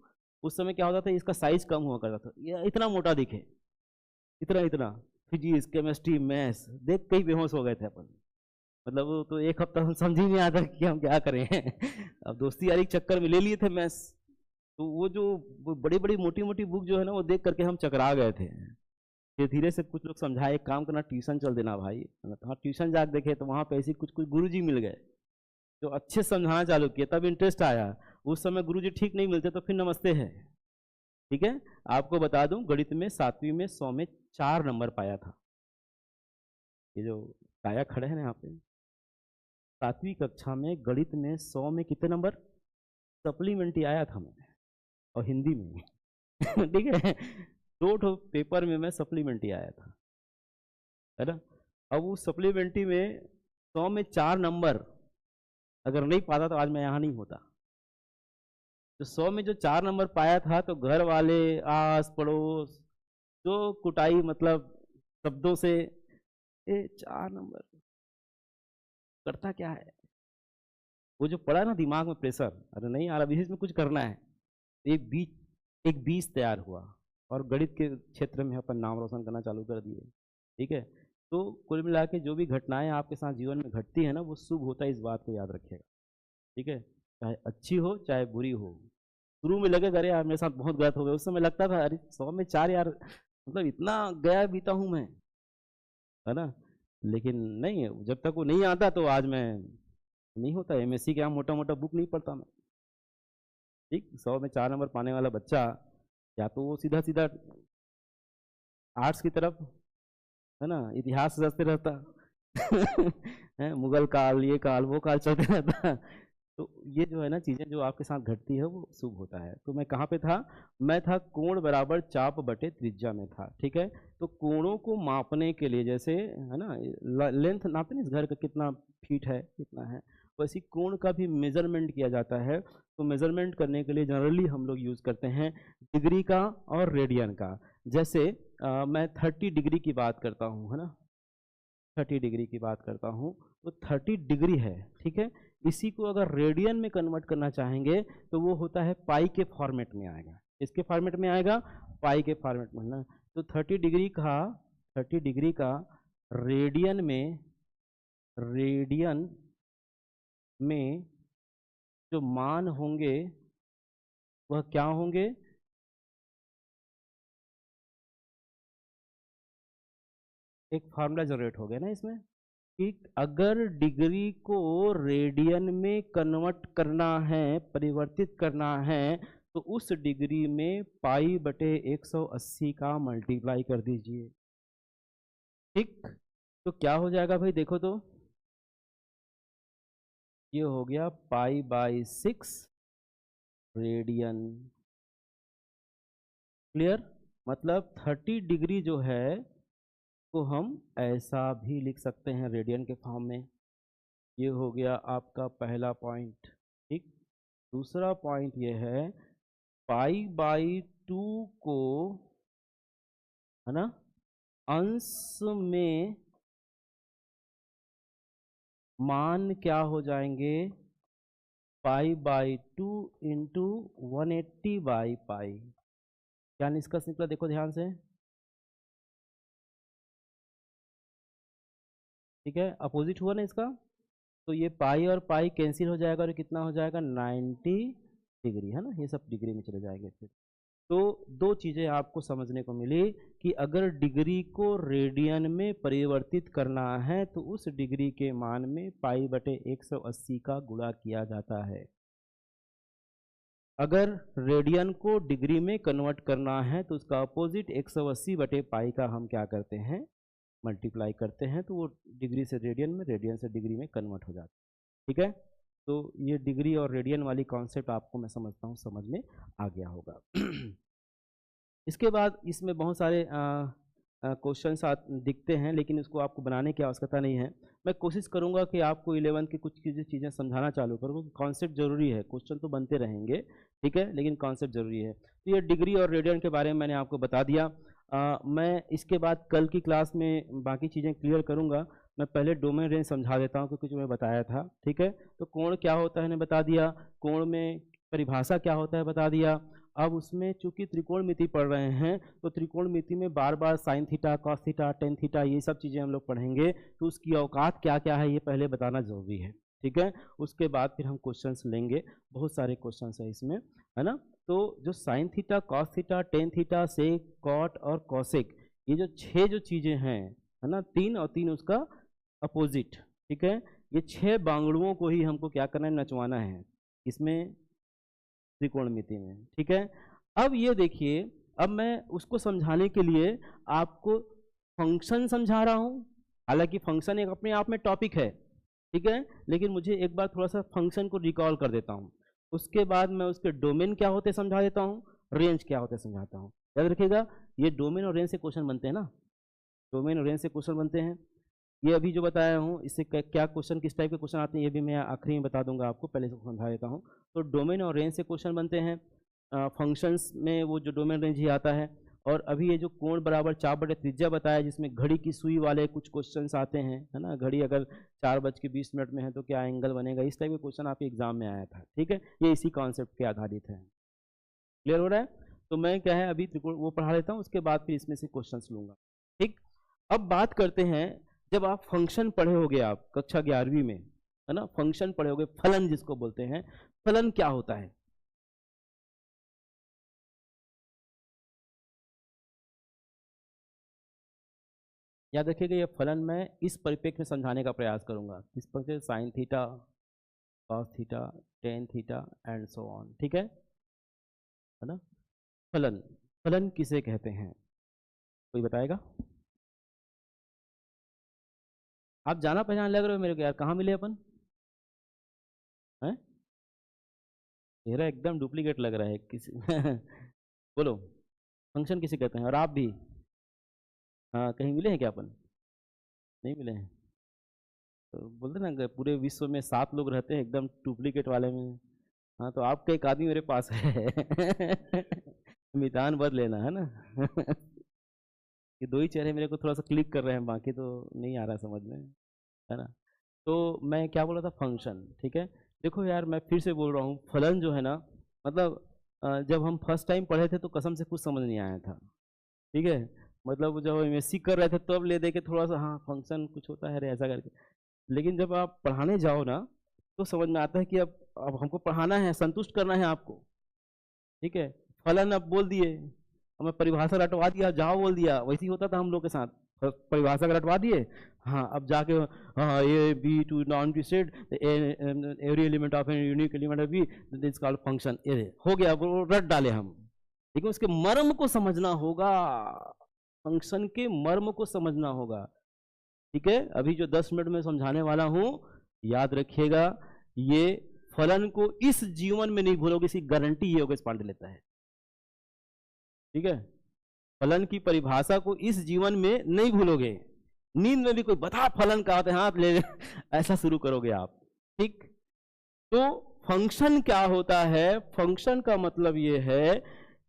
उस समय क्या होता था इसका साइज कम हुआ करता था, ये इतना मोटा दिखे, इतना इतना, फिजिक्स केमिस्ट्री मैथ्स देख के ही बेहोश हो गए थे अपन। मतलब वो तो एक हफ्ता हम समझ ही नहीं आता कि हम क्या करें। अब दोस्ती यारी के चक्कर में ले लिए थे मैथ्स, तो वो जो वो बड़ी बड़ी मोटी मोटी बुक जो है ना वो देख करके हम चकरा गए थे। फिर धीरे से कुछ लोग समझाए, एक काम करना ट्यूशन चल देना भाई, हाँ ट्यूशन जाके देखे तो वहाँ पे ऐसे कुछ कुछ गुरुजी मिल गए जो अच्छे से समझाना चालू किए, तब इंटरेस्ट आया। उस समय गुरुजी ठीक नहीं मिलते तो फिर नमस्ते है। ठीक है, आपको बता दूं गणित में 7वीं में 100 में 4 नंबर पाया था, ये जो काया खड़े हैं ना यहाँ पे, 7वीं कक्षा में गणित में 100 में कितने नंबर, सप्लीमेंट्री आया था मैं, और हिंदी में। ठीक है, 2 ठो पेपर में मैं सप्लीमेंट्री आया था, है ना। अब उस सप्लीमेंट्री में 100 में 4 नंबर अगर नहीं पाता तो आज मैं यहाँ नहीं होता। तो 100 में जो 4 नंबर पाया था तो घर वाले, आस पड़ोस, जो कुटाई मतलब शब्दों से, ये 4 नंबर करता क्या है, वो जो पड़ा ना दिमाग में प्रेशर, अरे नहीं यार अभी इसमें कुछ करना है। एक बीज, एक बीज तैयार हुआ और गणित के क्षेत्र में अपन नाम रोशन करना चालू कर दिए। ठीक है, तो कुल मिला के जो भी घटनाएं आपके साथ जीवन में घटती है ना वो शुभ होता है, इस बात को याद रखिएगा। ठीक है, चाहे अच्छी हो चाहे बुरी हो। शुरू में लगेगा अरे यार मेरे साथ बहुत गलत हो गया, उस समय लगता था अरे 100 में 4 यार, मतलब इतना गया बीता हूं मैं, है ना। लेकिन नहीं, जब तक वो नहीं आता तो आज मैं नहीं होता। एमएससी के यहाँ मोटा मोटा बुक नहीं पढ़ता मैं। ठीक, 100 में 4 नंबर पाने वाला बच्चा या तो वो सीधा सीधा आर्ट्स की तरफ, है ना, इतिहास रचते रहता। है, मुगल काल, ये काल वो काल चलते रहता। तो ये जो है ना चीजें जो आपके साथ घटती है वो शुभ होता है। तो मैं कहाँ पे था, मैं था कोण बराबर चाप बटे त्रिज्या में था। ठीक है, तो कोणों को मापने के लिए जैसे है ना लेंथ नापते ना इस घर का कितना फीट है कितना है, वैसी कोण का भी मेजरमेंट किया जाता है। तो मेजरमेंट करने के लिए जनरली हम लोग यूज करते हैं डिग्री का और रेडियन का। जैसे मैं 30 डिग्री की बात करता हूँ, है ना, 30 डिग्री की बात करता हूँ, तो 30 डिग्री है। ठीक है, इसी को अगर रेडियन में कन्वर्ट करना चाहेंगे तो वो होता है पाई के फॉर्मेट में आएगा। इसके फॉर्मेट में आएगा, पाई के फॉर्मेट में ना। तो 30 डिग्री का रेडियन में, रेडियन में जो मान होंगे वह क्या होंगे, एक फार्मूला जनरेट हो गया ना इसमें कि अगर डिग्री को रेडियन में कन्वर्ट करना है, परिवर्तित करना है, तो उस डिग्री में पाई बटे 180 का मल्टीप्लाई कर दीजिए। ठीक, तो क्या हो जाएगा भाई देखो तो, ये हो गया पाई बाई 6 रेडियन। क्लियर, मतलब 30 डिग्री जो है तो हम ऐसा भी लिख सकते हैं रेडियन के फॉर्म में। ये हो गया आपका पहला पॉइंट। ठीक, दूसरा पॉइंट ये है पाई बाई 2 को, है ना, अंश में मान क्या हो जाएंगे, pi by 2 into 180 by pi. क्या निष्कर्ष निकला देखो ध्यान से। ठीक है, अपोजिट हुआ ना इसका, तो ये पाई और पाई कैंसिल हो जाएगा और कितना हो जाएगा 90 डिग्री, है ना, ये सब डिग्री में चले जाएंगे फिर। तो दो चीज़ें आपको समझने को मिली कि अगर डिग्री को रेडियन में परिवर्तित करना है तो उस डिग्री के मान में पाई बटे 180 का गुणा किया जाता है। अगर रेडियन को डिग्री में कन्वर्ट करना है तो उसका अपोजिट 180 बटे पाई का हम क्या करते हैं, मल्टीप्लाई करते हैं, तो वो डिग्री से रेडियन में, रेडियन से डिग्री में कन्वर्ट हो जाता है। ठीक है, तो ये डिग्री और रेडियन वाली कॉन्सेप्ट आपको मैं समझता हूँ समझ में आ गया होगा। इसके बाद इसमें बहुत सारे क्वेश्चंस दिखते हैं, लेकिन इसको आपको बनाने की आवश्यकता नहीं है। मैं कोशिश करूंगा कि आपको 11 की कुछ चीज़ें समझाना चालू करूँ। कॉन्सेप्ट जरूरी है, क्वेश्चन तो बनते रहेंगे, ठीक है, लेकिन कॉन्सेप्ट जरूरी है। तो ये डिग्री और रेडियन के बारे में मैंने आपको बता दिया। मैं इसके बाद कल की क्लास में बाकी चीज़ें क्लियर करूँगा। मैं पहले डोमेन रेंज समझा देता हूँ क्योंकि जो मैं बताया था, ठीक है। तो कोण क्या होता है ने बता दिया, कोण में परिभाषा क्या होता है बता दिया। अब उसमें चूंकि त्रिकोणमिति पढ़ रहे हैं तो त्रिकोणमिति में बार बार sine theta, cos theta, tan theta ये सब चीज़ें हम लोग पढ़ेंगे, तो उसकी औकात क्या क्या है ये पहले बताना जरूरी है, ठीक है। उसके बाद फिर हम क्वेश्चंस लेंगे, बहुत सारे क्वेश्चंस है इसमें, है ना। तो जो sine theta, cos theta, tan theta, sec, cot और कॉसेक, ये जो 6 जो चीज़ें हैं, है ना, 3 और 3 उसका अपोजिट, ठीक है। ये 6 बांगड़ुओं को ही हमको क्या करना है, नचवाना है इसमें त्रिकोणमिति में, ठीक है। अब ये देखिए, अब मैं उसको समझाने के लिए आपको फंक्शन समझा रहा हूँ। हालांकि फंक्शन एक अपने आप में टॉपिक है, ठीक है, लेकिन मुझे एक बार थोड़ा सा फंक्शन को रिकॉल कर देता हूँ। उसके बाद मैं उसके डोमेन क्या होते समझा देता हूँ, रेंज क्या होते समझाता हूँ। याद रखिएगा, ये डोमेन और रेंज से क्वेश्चन बनते हैं ना, डोमेन और रेंज से क्वेश्चन बनते हैं। ये अभी जो बताया हूँ इससे क्या क्वेश्चन, किस टाइप के क्वेश्चन आते हैं, ये भी मैं आखिरी में बता दूंगा आपको, पहले से समझा देता हूँ। तो डोमेन और रेंज से क्वेश्चन बनते हैं। फंक्शंस में वो जो डोमेन रेंज ही आता है। और अभी ये जो कोण बराबर 4 बटे त्रिज्या बताया, जिसमें घड़ी की सुई वाले कुछ क्वेश्चंस आते हैं, है ना, घड़ी अगर 4:20 में है तो क्या एंगल बनेगा, इस टाइप के क्वेश्चन आपके एग्जाम में आया था, ठीक है। ये इसी कॉन्सेप्ट पे आधारित है। क्लियर हो रहा है? तो मैं क्या है अभी त्रिकोण वो पढ़ा लेता हूँ, उसके बाद फिर इसमें से क्वेश्चंस लूंगा, ठीक। अब बात करते हैं, जब आप फंक्शन पढ़े होगे, आप कक्षा 11वीं में, है ना, फंक्शन पढ़े होगे, फलन जिसको बोलते हैं, फलन क्या होता है? याद रखिएगा, ये फलन मैं इस परिप्रेक्ष्य में समझाने का प्रयास करूंगा। किस परिप्रेक्ष्य? Sign theta, cos theta, tan theta and so on, ठीक है ना। फलन, फलन किसे कहते हैं, कोई बताएगा? आप जाना पहचान लग रहे हो मेरे को यार, कहाँ मिले अपन हैं? चेहरा एकदम डुप्लीकेट लग रहा है किसी बोलो, फंक्शन किसे कहते हैं? और आप भी, हाँ, कहीं मिले हैं क्या अपन? नहीं मिले हैं? तो बोलते ना पूरे विश्व में 7 लोग रहते हैं एकदम डुप्लीकेट वाले में। हाँ, तो आपका एक आदमी मेरे पास है मितान बद लेना, है ना ये 2 ही चेहरे मेरे को थोड़ा सा क्लिक कर रहे हैं, बाकी तो नहीं आ रहा समझ में, है ना। तो मैं क्या बोल रहा था, फंक्शन, ठीक है। देखो यार, मैं फिर से बोल रहा हूँ, फलन जो है ना, मतलब जब हम फर्स्ट टाइम पढ़े थे तो कसम से कुछ समझ नहीं आया था, ठीक है। मतलब जब एमएससी कर रहे थे तब ले दे के थोड़ा सा, हाँ फंक्शन कुछ होता है रे ऐसा करके। लेकिन जब आप पढ़ाने जाओ ना तो समझ में आता है कि अब हमको पढ़ाना है, संतुष्ट करना है आपको, ठीक है। फलन अब बोल दिए, हमें परिभाषा रटवा दिया, जाओ बोल दिया, वैसे ही होता था हम लोग के साथ, परिभाषा रटवा दिए, हाँ अब जाके, हाँ A B to non B set every element of an unique element of B this called function, हो गया, वो रट डाले हम। लेकिन उसके मर्म को समझना होगा, फंक्शन के मर्म को समझना होगा, ठीक है। अभी जो 10 मिनट में समझाने वाला हूं, याद रखिएगा, ये फलन को इस जीवन में नहीं भूलोगे, इसकी गारंटी ये योगेश पांडे लेता है, ठीक है। फलन की परिभाषा को इस जीवन में नहीं भूलोगे, नींद में भी कोई बता फलन का होता है, हाथ ले ऐसा शुरू करोगे आप, ठीक। तो फंक्शन क्या होता है? फंक्शन का मतलब ये है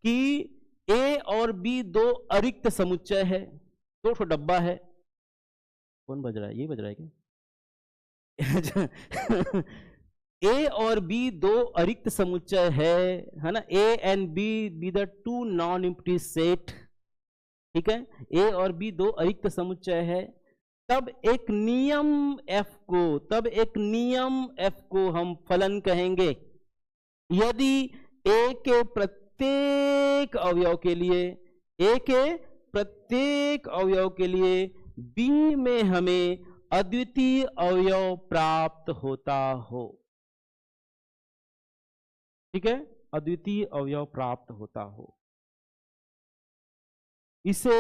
कि ए और बी 2 अरिक्त समुच्चय है, 2 ठो डब्बा है। कौन बज रहा है? ये बज रहा है क्या? ए और बी 2 अरिक्त समुच्चय है ना। A and B be the 2 non empty set, ठीक है। ए और बी 2 अरिक्त समुच्चय है, तब एक नियम f को हम फलन कहेंगे, यदि ए के प्रत्येक अवयव के लिए, ए के प्रत्येक अवयव के लिए बी में हमें अद्वितीय अवयव प्राप्त होता हो। ठीक है, अद्वितीय अवयव प्राप्त होता हो, इसे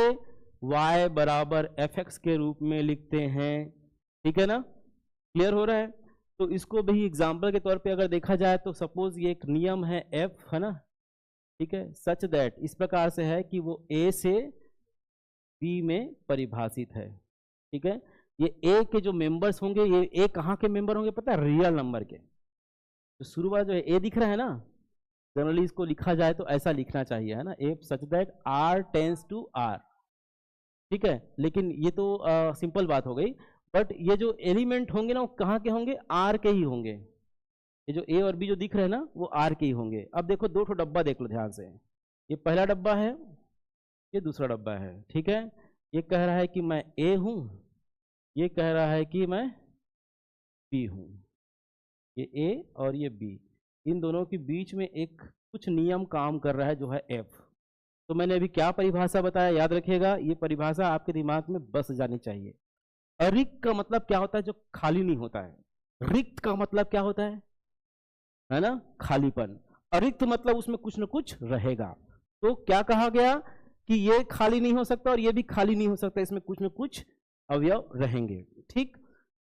y बराबर fx के रूप में लिखते हैं। ठीक है ना, क्लियर हो रहा है? तो इसको भी एग्जाम्पल के तौर पे अगर देखा जाए तो सपोज ये एक नियम है f, है ना, ठीक है, सच दैट इस प्रकार से है कि वो a से b में परिभाषित है। ठीक है, ये a के जो मेंबर्स होंगे, ये a कहाँ के मेंबर होंगे पता है? रियल नंबर के। तो शुरू वाला जो है a दिख रहा है ना, जनरली इसको लिखा जाए तो ऐसा लिखना चाहिए, है ना, f such that r tends to r। ठीक है, लेकिन ये तो सिंपल बात हो गई, बट ये जो एलिमेंट होंगे ना वो कहाँ के होंगे? आर के ही होंगे। ये जो ए और बी जो दिख रहे हैं ना वो आर के ही होंगे। अब देखो दो ठो डब्बा देख लो ध्यान से, ये पहला डब्बा है, ये दूसरा डब्बा है। ठीक है, ये कह रहा है कि मैं ए हूं, ये कह रहा है कि मैं बी हूं। ये ए और ये बी, इन दोनों के बीच में एक कुछ नियम काम कर रहा है जो है एफ। तो मैंने अभी क्या परिभाषा बताया, याद रखिएगा, ये परिभाषा आपके दिमाग में बस जानी चाहिए। अरिक्त का मतलब क्या होता है? जो खाली नहीं होता है। रिक्त का मतलब क्या होता है ना, खालीपन। अरिक्त मतलब उसमें कुछ न कुछ रहेगा। तो क्या कहा गया कि ये खाली नहीं हो सकता और ये भी खाली नहीं हो सकता, इसमें कुछ न कुछ अवयव रहेंगे। ठीक,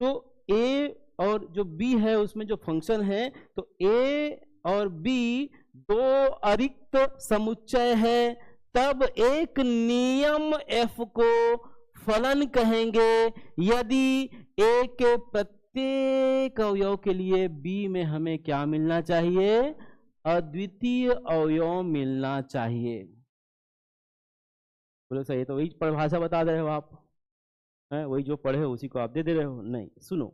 तो ए और जो बी है उसमें जो फंक्शन है, तो ए और बी दो अरिक्त समुच्चय है, तब एक नियम एफ को फलन कहेंगे यदि ए के प्रत्येक अवयव के लिए बी में हमें क्या मिलना चाहिए? अद्वितीय अवयव मिलना चाहिए। बोले सही, तो वही परिभाषा बता दे रहे हो आप, है वही जो पढ़े हो उसी को आप दे दे रहे हो। नहीं सुनो,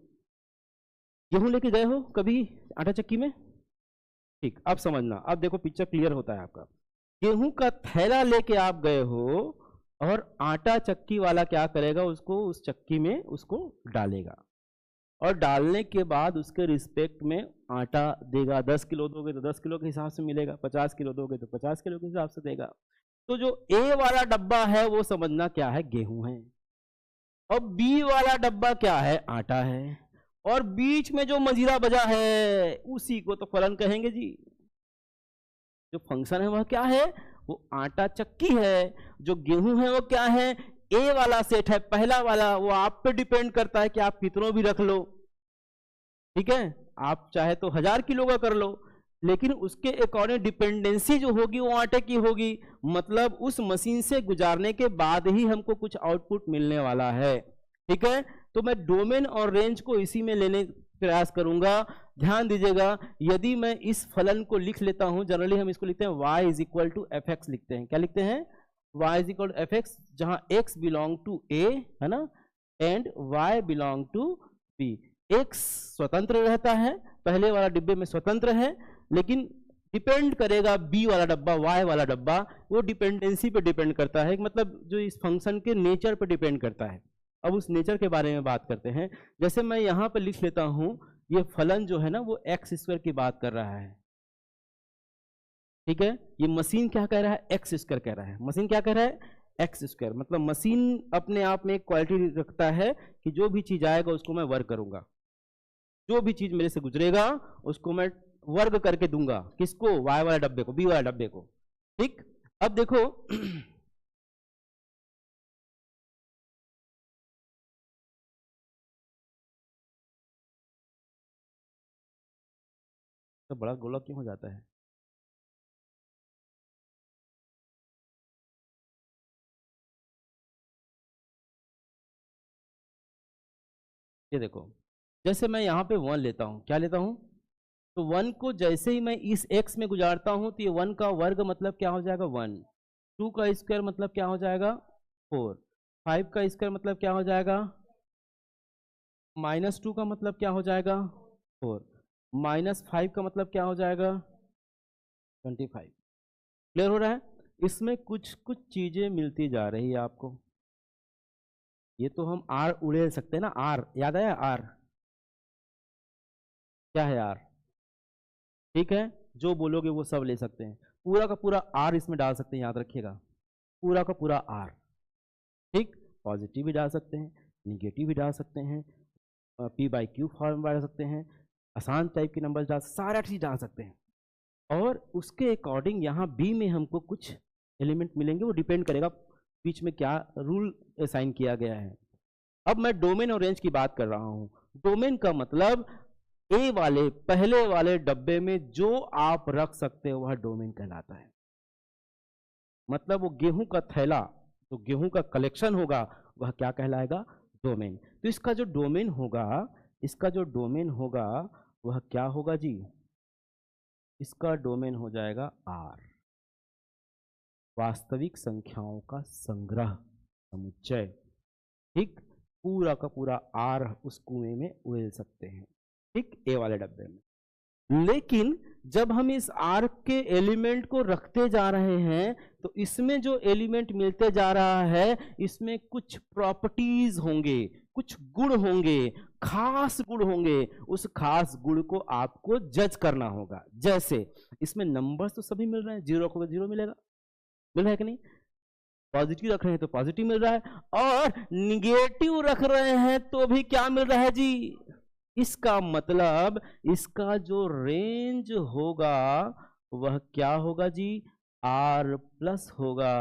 गेहूं लेके गए हो कभी आटा चक्की में? ठीक, अब समझना, अब देखो पिक्चर क्लियर होता है आपका। गेहूं का थैला लेके आप गए हो और आटा चक्की वाला क्या करेगा? उसको उस चक्की में उसको डालेगा और डालने के बाद उसके रिस्पेक्ट में आटा देगा। 10 किलो दोगे तो 10 किलो के हिसाब से मिलेगा, 50 किलो दोगे तो 50 किलो के हिसाब से देगा। तो जो ए वाला डब्बा है वो समझना क्या है? गेहूं है। और बी वाला डब्बा क्या है? आटा है। और बीच में जो मजीरा बजा है उसी को तो फलन कहेंगे जी। जो फंक्शन है वह क्या है? वो आटा चक्की है। जो गेहूं है वो क्या है? ए वाला सेट है, पहला वाला। वो आप पे डिपेंड करता है कि आप कितनों भी रख लो। ठीक है, आप चाहे तो 1000 किलो का कर लो, लेकिन उसके अकॉर्डिंग डिपेंडेंसी जो होगी वो आटे की होगी। मतलब उस मशीन से गुजारने के बाद ही हमको कुछ आउटपुट मिलने वाला है। ठीक है, तो मैं डोमेन और रेंज को इसी में लेने प्रयास करूंगा। ध्यान दीजिएगा, यदि मैं इस फलन को लिख लेता हूं, जनरली हम इसको लिखते हैं y is equal to F X लिखते हैं। क्या लिखते हैं? y is equal to F X, जहां x बिलोंग टू a, है ना, and y belong to b। x स्वतंत्र रहता है, पहले वाला डिब्बे में स्वतंत्र है, लेकिन डिपेंड करेगा बी वाला डब्बा, y वाला डब्बा, वो डिपेंडेंसी पे डिपेंड करता है। मतलब जो इस फंक्शन के नेचर पे डिपेंड करता है। अब उस नेचर के बारे में बात करते हैं। जैसे मैं यहां पर लिख लेता हूं, ये फलन जो है ना वो एक्स स्क्वायर की बात कर रहा है। ठीक है, ये मशीन क्या कह रहा है? एक्स स्क्वायर कह रहा है। मशीन क्या कह रहा है? X square. मतलब मशीन अपने आप में एक क्वालिटी रखता है कि जो भी चीज आएगा उसको मैं वर्ग करूंगा, जो भी चीज मेरे से गुजरेगा उसको मैं वर्ग करके दूंगा। किसको? वाई वाले डब्बे को, बी वाले डब्बे को। ठीक, अब देखो तो बड़ा गोला क्यों हो जाता है? ये देखो, जैसे मैं यहाँ पे 1 लेता हूँ, क्या लेता हूँ? तो 1 को जैसे ही मैं इस x में गुजारता हूँ तो ये 1 का वर्ग मतलब क्या हो जाएगा? 1। 2 का स्क्वायर मतलब क्या हो जाएगा? 4। 5 का स्क्वायर मतलब क्या हो जाएगा? -2 का मतलब क्या हो जाएगा? 4। -5 का मतलब क्या हो जाएगा? 25। क्लियर हो रहा है? इसमें कुछ कुछ चीजें मिलती जा रही है आपको। ये तो हम आर उड़ेल सकते हैं ना, आर याद आया? आर क्या है? आर, ठीक है, जो बोलोगे वो सब ले सकते हैं। पूरा का पूरा आर इसमें डाल सकते हैं, याद रखिएगा, पूरा का पूरा आर। ठीक, पॉजिटिव भी डाल सकते हैं, निगेटिव भी डाल सकते हैं, p/q फॉर्म डाल सकते हैं, आसान टाइप के नंबर डाल, सारा चीज डाल सकते हैं। और उसके अकॉर्डिंग यहाँ बी में हमको कुछ एलिमेंट मिलेंगे, वो डिपेंड करेगा बीच में क्या रूल असाइन किया गया है। अब मैं डोमेन और रेंज की बात कर रहा हूं। डोमेन का मतलब ए वाले पहले वाले डब्बे में जो आप रख सकते हो वह डोमेन कहलाता है। मतलब वो गेहूं का थैला, तो गेहूं का कलेक्शन होगा, वह क्या कहलाएगा? डोमेन। तो इसका जो डोमेन होगा वह क्या होगा जी? इसका डोमेन हो जाएगा आर, वास्तविक संख्याओं का संग्रह, समुच्चय। ठीक, पूरा का पूरा आर उस कुएं में उड़ेल सकते हैं, ठीक, ए वाले डब्बे में। लेकिन जब हम इस आर के एलिमेंट को रखते जा रहे हैं तो इसमें जो एलिमेंट मिलते जा रहा है, इसमें कुछ प्रॉपर्टीज होंगे, कुछ गुण होंगे, खास गुण होंगे। उस खास गुण को आपको जज करना होगा। जैसे इसमें नंबर्स तो सभी मिल रहे हैं, 0 रखोगे 0 मिलेगा, मिल रहा है कि नहीं? पॉजिटिव रख रहे हैं तो पॉजिटिव मिल रहा है, और निगेटिव रख रहे हैं तो भी क्या मिल रहा है जी? इसका मतलब इसका जो रेंज होगा वह क्या होगा जी? आर प्लस होगा।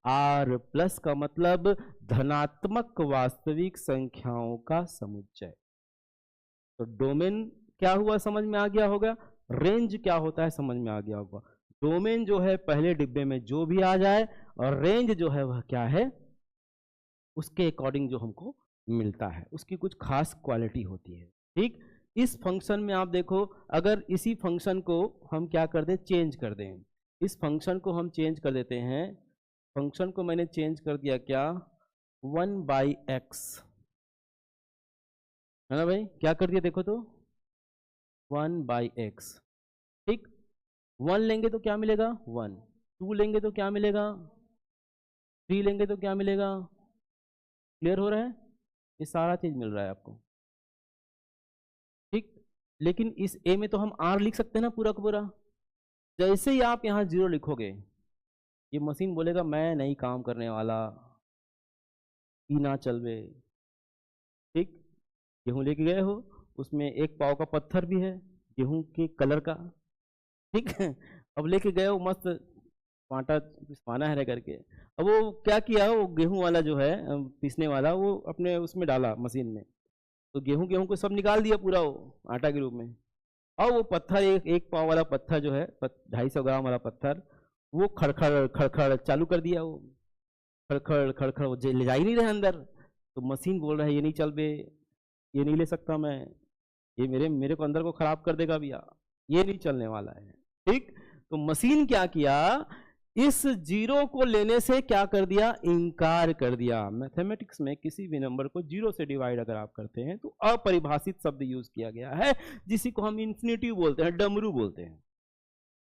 आर प्लस का मतलब धनात्मक वास्तविक संख्याओं का समुच्चय। तो डोमेन क्या हुआ समझ में आ गया होगा, रेंज क्या होता है समझ में आ गया होगा। डोमेन जो है पहले डिब्बे में जो भी आ जाए, और रेंज जो है वह क्या है? उसके अकॉर्डिंग जो हमको मिलता है, उसकी कुछ खास क्वालिटी होती है। ठीक, इस फंक्शन में आप देखो, अगर इसी फंक्शन को हम क्या कर दें? चेंज कर दें। इस फंक्शन को हम चेंज कर देते हैं। फंक्शन को मैंने चेंज कर दिया क्या? 1/x, है ना भाई? क्या कर दिया देखो तो, 1/x। ठीक, 1 लेंगे तो क्या मिलेगा? 1, 2 लेंगे तो क्या मिलेगा? 3 लेंगे तो क्या मिलेगा? क्लियर हो रहा है? ये सारा चीज मिल रहा है आपको। ठीक, लेकिन इस ए में तो हम आर लिख सकते हैं ना पूरा का पूरा। जैसे ही आप यहाँ 0 लिखोगे, ये मशीन बोलेगा मैं नहीं काम करने वाला, ई ना चलवे। ठीक, गेहूं लेके गए हो, उसमें 1 पाव का पत्थर भी है गेहूं के कलर का। ठीक है, अब लेके गए हो, मस्त आटा पिसवाना है करके। अब वो क्या किया, वो गेहूं वाला जो है पीसने वाला, वो अपने उसमें डाला मशीन में, तो गेहूं को सब निकाल दिया पूरा वो आटा के रूप में। और वो पत्थर, एक पाव वाला पत्थर जो है, 250 ग्राम वाला पत्थर, वो खड़खड़ खड़खड़ चालू कर दिया। वो खड़खड़ खड़खड़ वो ले जा ही नहीं रहे अंदर। तो मशीन बोल रहा है ये नहीं चल बे, ये नहीं ले सकता मैं, ये मेरे को अंदर को खराब कर देगा भैया, ये नहीं चलने वाला है। ठीक, तो मशीन क्या किया, इस 0 को लेने से क्या कर दिया? इनकार कर दिया। मैथमेटिक्स में किसी भी नंबर को 0 से डिवाइड अगर आप करते हैं तो अपरिभाषित शब्द यूज किया गया है, जिसी को हम इंफिनिटिव बोलते हैं, डमरू बोलते हैं।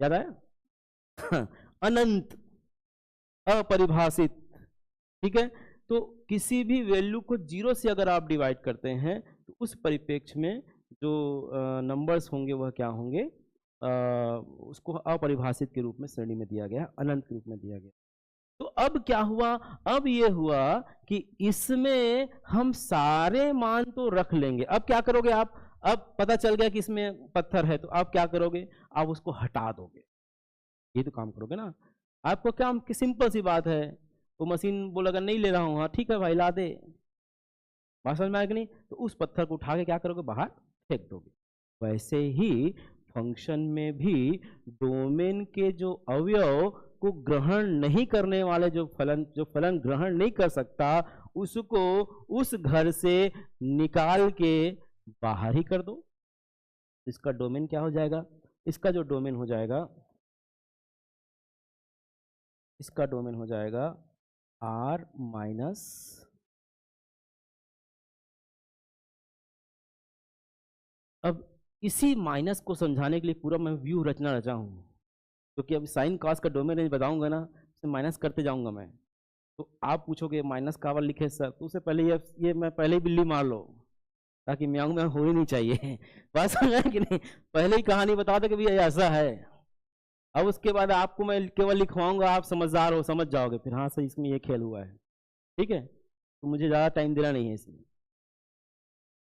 याद आया? अनंत, अपरिभाषित। ठीक है, तो किसी भी वैल्यू को 0 से अगर आप डिवाइड करते हैं तो उस परिप्रेक्ष्य में जो नंबर्स होंगे वह क्या होंगे? उसको अपरिभाषित के रूप में श्रेणी में दिया गया, अनंत के रूप में दिया गया। तो अब क्या हुआ? अब ये हुआ कि इसमें हम सारे मान तो रख लेंगे। अब क्या करोगे आप? अब पता चल गया कि इसमें पत्थर है, तो आप क्या करोगे? आप उसको हटा दोगे। ये तो काम करोगे ना। आपको क्या, सिंपल सी बात है। वो मशीन बोलेगा नहीं ले रहा हूँ, हाँ ठीक है भाई ला दे, बात समझ में आएगी नहीं? तो उस पत्थर को उठा के क्या करोगे? बाहर फेंक दोगे। वैसे ही फंक्शन में भी डोमेन के जो अवयव को ग्रहण नहीं करने वाले, जो फलन ग्रहण नहीं कर सकता, उसको उस घर से निकाल के बाहर ही कर दो। इसका डोमेन क्या हो जाएगा? इसका जो डोमेन हो जाएगा, इसका डोमेन हो जाएगा R माइनस, अब इसी माइनस को समझाने के लिए पूरा मैं व्यू रचना रचा हूँ, क्योंकि अब साइन कॉस का डोमेन रेंज बताऊंगा ना, उसे माइनस करते जाऊंगा मैं। तो आप पूछोगे माइनस का वाला लिखे सर, तो उससे पहले ये मैं पहले ही बिल्ली मार लो, ताकि म्यांग म्यांग हो ही नहीं चाहिए। बात समझ कि नहीं? पहले ही कहानी बता दो कि भैया ऐसा है, अब उसके बाद आपको मैं केवल लिखवाऊंगा, आप समझदार हो, समझ जाओगे फिर, हाँ सही इसमें ये खेल हुआ है, ठीक है। तो मुझे ज़्यादा टाइम देना नहीं है इसमें।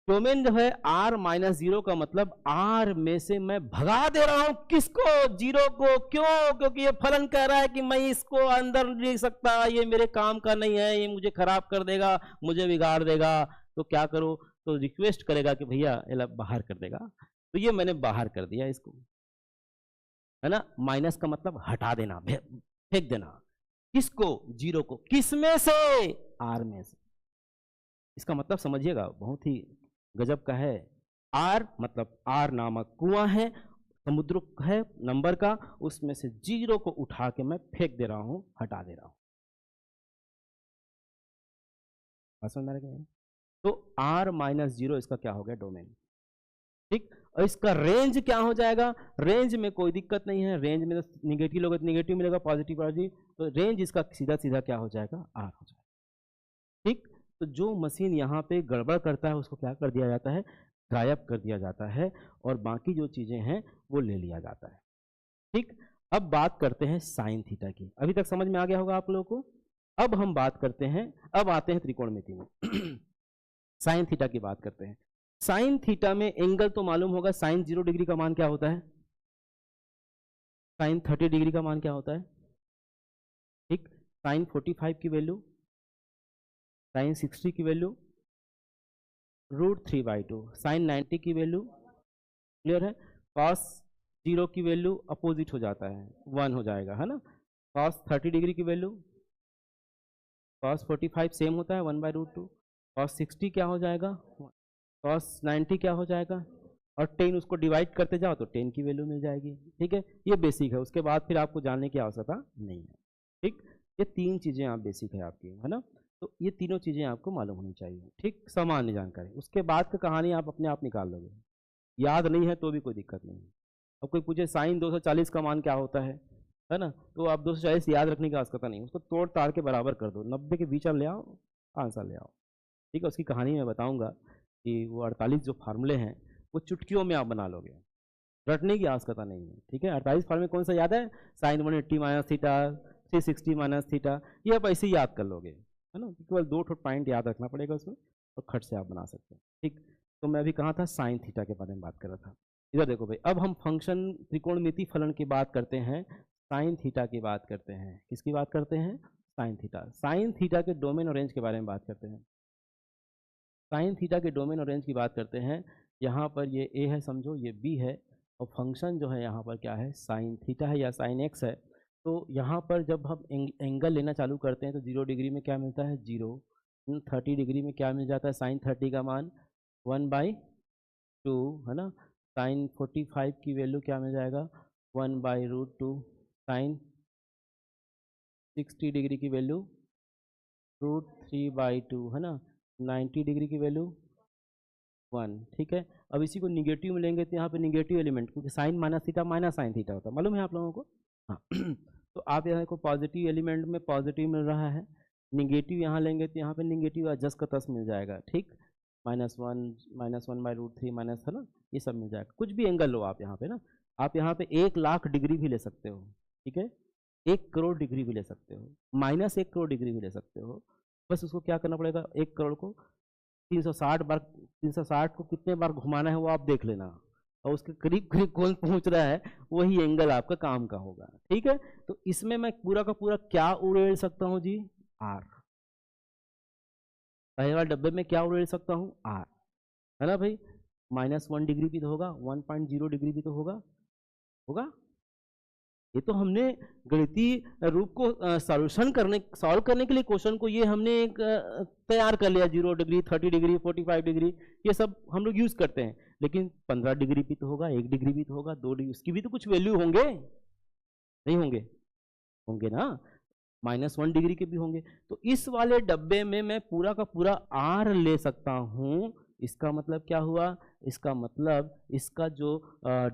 डोमेन जो है r-0 का मतलब r में से मैं भगा दे रहा हूं किसको, 0 को। क्यों? क्योंकि ये फलन कह रहा है कि मैं इसको अंदर नहीं लिख सकता, ये मेरे काम का नहीं है, ये मुझे खराब कर देगा, मुझे बिगाड़ देगा। तो क्या करो, तो रिक्वेस्ट करेगा कि भैया ये बाहर कर देगा। तो ये मैंने बाहर कर दिया इसको, है ना। माइनस का मतलब हटा देना, फेंक देना। किसको? 0 को। किस में से? r में से। इसका मतलब समझिएगा, बहुत ही गजब का है। आर मतलब आर नामक कुआं है, समुद्र है नंबर का, उसमें से 0 को उठा के मैं फेंक दे रहा हूं, हटा दे रहा हूं। समझ में आ गया? तो r-0 इसका क्या हो गया? डोमेन। ठीक। और इसका रेंज क्या हो जाएगा? रेंज में कोई दिक्कत नहीं है, रेंज में तो निगेटिव लोगे तो निगेटिव मिलेगा, पॉजिटिव पॉजिटिव, तो रेंज इसका सीधा सीधा क्या हो जाएगा? r हो जाएगा। ठीक। तो जो मशीन यहाँ पे गड़बड़ करता है उसको क्या कर दिया जाता है? गायब कर दिया जाता है, और बाकी जो चीजें हैं वो ले लिया जाता है। ठीक। अब बात करते हैं साइन थीटा की। अभी तक समझ में आ गया होगा आप लोगों को। अब हम बात करते हैं, अब आते हैं त्रिकोणमिति में। साइन थीटा की बात करते हैं। साइन थीटा में एंगल तो मालूम होगा, साइन 0 डिग्री का मान क्या होता है? साइन 30 डिग्री का मान क्या होता है? ठीक। साइन 45 की वैल्यू, साइन 60 की वैल्यू √3/2, साइन 90 की वैल्यू, क्लियर है। कॉस 0 की वैल्यू अपोजिट हो जाता है, 1 हो जाएगा, है ना। कॉस 30 डिग्री की वैल्यू, कॉस 45 सेम होता है 1/√2। कॉस 60 क्या हो जाएगा? कॉस 90 क्या हो जाएगा? और 10 उसको डिवाइड करते जाओ तो 10 की वैल्यू मिल जाएगी। ठीक है, ये बेसिक है, उसके बाद फिर आपको जानने की आवश्यकता नहीं है। ठीक, ये 3 चीज़ें आप बेसिक है आपकी, है ना। तो ये तीनों चीज़ें आपको मालूम होनी चाहिए। ठीक, सामान्य जानकारी। उसके बाद की कहानी आप अपने आप निकाल लोगे, याद नहीं है तो भी कोई दिक्कत नहीं है। अब कोई पूछे साइन 240 का मान क्या होता है ना, तो आप 240 याद रखने की आवश्यकता नहीं, उसको तोड़ ताड़ के बराबर कर दो, 90 के बीच आप ले आओ, आंसर ले आओ। ठीक है, उसकी कहानी मैं बताऊंगा कि वो 48 जो फार्मूले हैं वो चुटकियों में आप बना लोगे, रटने की आवश्यकता नहीं है। ठीक है, 48 फार्मूले कौन सा याद है? Sine 180 minus theta, 360 minus theta, ये आप ऐसे ही याद कर लोगे, है ना। केवल 2 पॉइंट याद रखना पड़ेगा उसमें, और खट से आप बना सकते हैं। ठीक, तो मैं अभी कहाँ था? साइन थीटा के बारे में बात कर रहा था। इधर देखो भाई, अब हम फंक्शन त्रिकोणमिति फलन की बात करते हैं, साइन थीटा की बात करते हैं। किसकी बात करते हैं? Sine theta. साइन थीटा के डोमेन और रेंज के बारे में बात करते हैं। साइन थीटा के डोमेन और रेंज की बात करते हैं। यहाँ पर ये ए है समझो, ये बी है, और फंक्शन जो है यहाँ पर क्या है? साइन थीटा है या साइन एक्स है। तो यहाँ पर जब हम एंगल लेना चालू करते हैं तो 0 डिग्री में क्या मिलता है? 0। 30 डिग्री में क्या मिल जाता है? साइन 30 का मान 1/2, है ना। साइन 45 की वैल्यू क्या मिल जाएगा? 1/√2। साइन 60 डिग्री की वैल्यू √3/2, है ना। 90 डिग्री की वैल्यू 1। ठीक है, अब इसी को निगेटिव में लेंगे तो यहाँ पे निगेटिव एलिमेंट, क्योंकि sine minus theta minus sine theta होता है, मालूम है आप लोगों को। हाँ तो आप यहाँ को पॉजिटिव एलिमेंट में पॉजिटिव मिल रहा है, निगेटिव यहाँ लेंगे तो यहाँ पे निगेटिव जस का तस मिल जाएगा। ठीक, -1/√3 माइनस, है ना, ये सब मिल जाएगा। कुछ भी एंगल लो आप यहाँ पे ना, आप यहाँ पे 1,00,000 डिग्री भी ले सकते हो। ठीक है, 1 करोड़ डिग्री भी ले सकते हो, -1 करोड़ डिग्री भी ले सकते हो। बस उसको क्या करना पड़ेगा? 1 करोड़ को 360 बार, 360 को कितने बार घुमाना है वो आप देख लेना, और उसके करीब करीब कौन पहुंच रहा है वही एंगल आपका काम का होगा। ठीक है, तो इसमें मैं पूरा का पूरा क्या उड़ेल सकता हूं जी? आर। पहले वाले डब्बे में क्या उड़ेल सकता हूं? आर, है ना भाई। -1 डिग्री भी तो होगा, 1.0 डिग्री भी तो होगा, होगा। ये तो हमने गणितीय रूप को सॉल्व करने के लिए क्वेश्चन को ये हमने एक तैयार कर लिया। 0 डिग्री, 30 डिग्री, 45 डिग्री, ये सब हम लोग यूज करते हैं। लेकिन 15 डिग्री भी तो होगा, 1 डिग्री भी तो होगा, 2 डिग्री, उसकी भी तो कुछ वैल्यू होंगे, नहीं होंगे? होंगे ना, -1 डिग्री के भी होंगे। तो इस वाले डब्बे में मैं पूरा का पूरा आर ले सकता हूं। इसका मतलब क्या हुआ? इसका मतलब इसका जो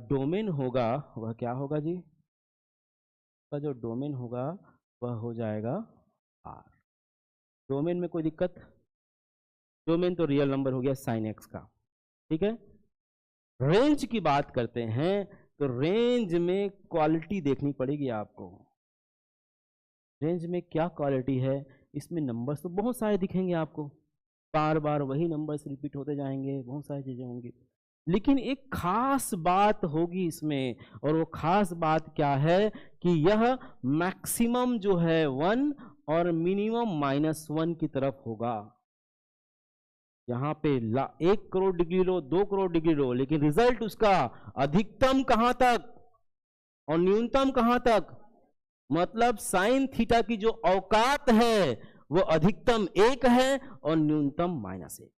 डोमेन होगा वह क्या होगा जी? का जो डोमेन होगा वह हो जाएगा आर। डोमेन में कोई दिक्कत? डोमेन तो रियल नंबर हो गया साइन एक्स का। ठीक है, रेंज की बात करते हैं। तो रेंज में क्वालिटी देखनी पड़ेगी आपको। रेंज में क्या क्वालिटी है, इसमें नंबर्स तो बहुत सारे दिखेंगे आपको, बार बार वही नंबर्स रिपीट होते जाएंगे, बहुत सारी चीज़ें होंगी, लेकिन एक खास बात होगी इसमें, और वो खास बात क्या है कि यह मैक्सिमम जो है 1 और मिनिमम -1 की तरफ होगा। यहाँ पे 1 करोड़ डिग्री लो, 2 करोड़ डिग्री लो, लेकिन रिजल्ट उसका अधिकतम कहाँ तक और न्यूनतम कहाँ तक, मतलब साइन थीटा की जो औकात है वो अधिकतम 1 है और न्यूनतम -1,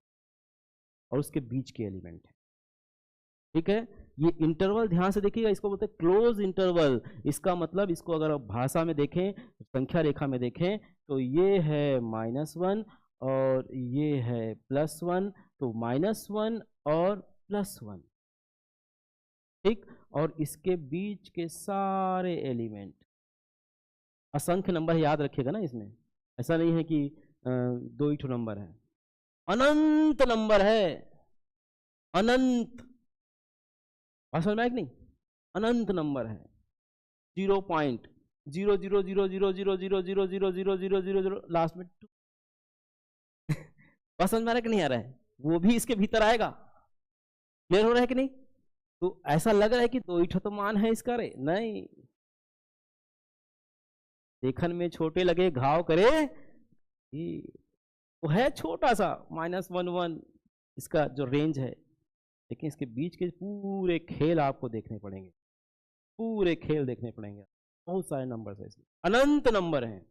और उसके बीच के एलिमेंट है। ठीक है, ये इंटरवल ध्यान से देखिएगा, इसको बोलते हैं क्लोज इंटरवल। इसका मतलब, इसको अगर आप भाषा में देखें, संख्या रेखा में देखें, तो ये है -1 और ये है +1, तो -1 और +1, ठीक, और इसके बीच के सारे एलिमेंट असंख्य नंबर, याद रखिएगा ना, इसमें ऐसा नहीं है कि 2 ही ठो नंबर है, अनंत नंबर है, अनंत, समझ में आया कि नहीं, अनंत नंबर है, 0.0000000000000 लास्ट में समझ में आ रहा है कि नहीं आ रहा है, वो भी इसके भीतर आएगा। क्लियर हो रहा है कि नहीं? तो ऐसा लग रहा है कि 2 ही तो मान है इसका, रे नहीं, देखन में छोटे लगे घाव करे, वो है छोटा सा -1 इसका जो रेंज है, लेकिन इसके बीच के पूरे खेल आपको देखने पड़ेंगे, पूरे खेल देखने पड़ेंगे, बहुत सारे नंबर है इसमें, अनंत नंबर हैं।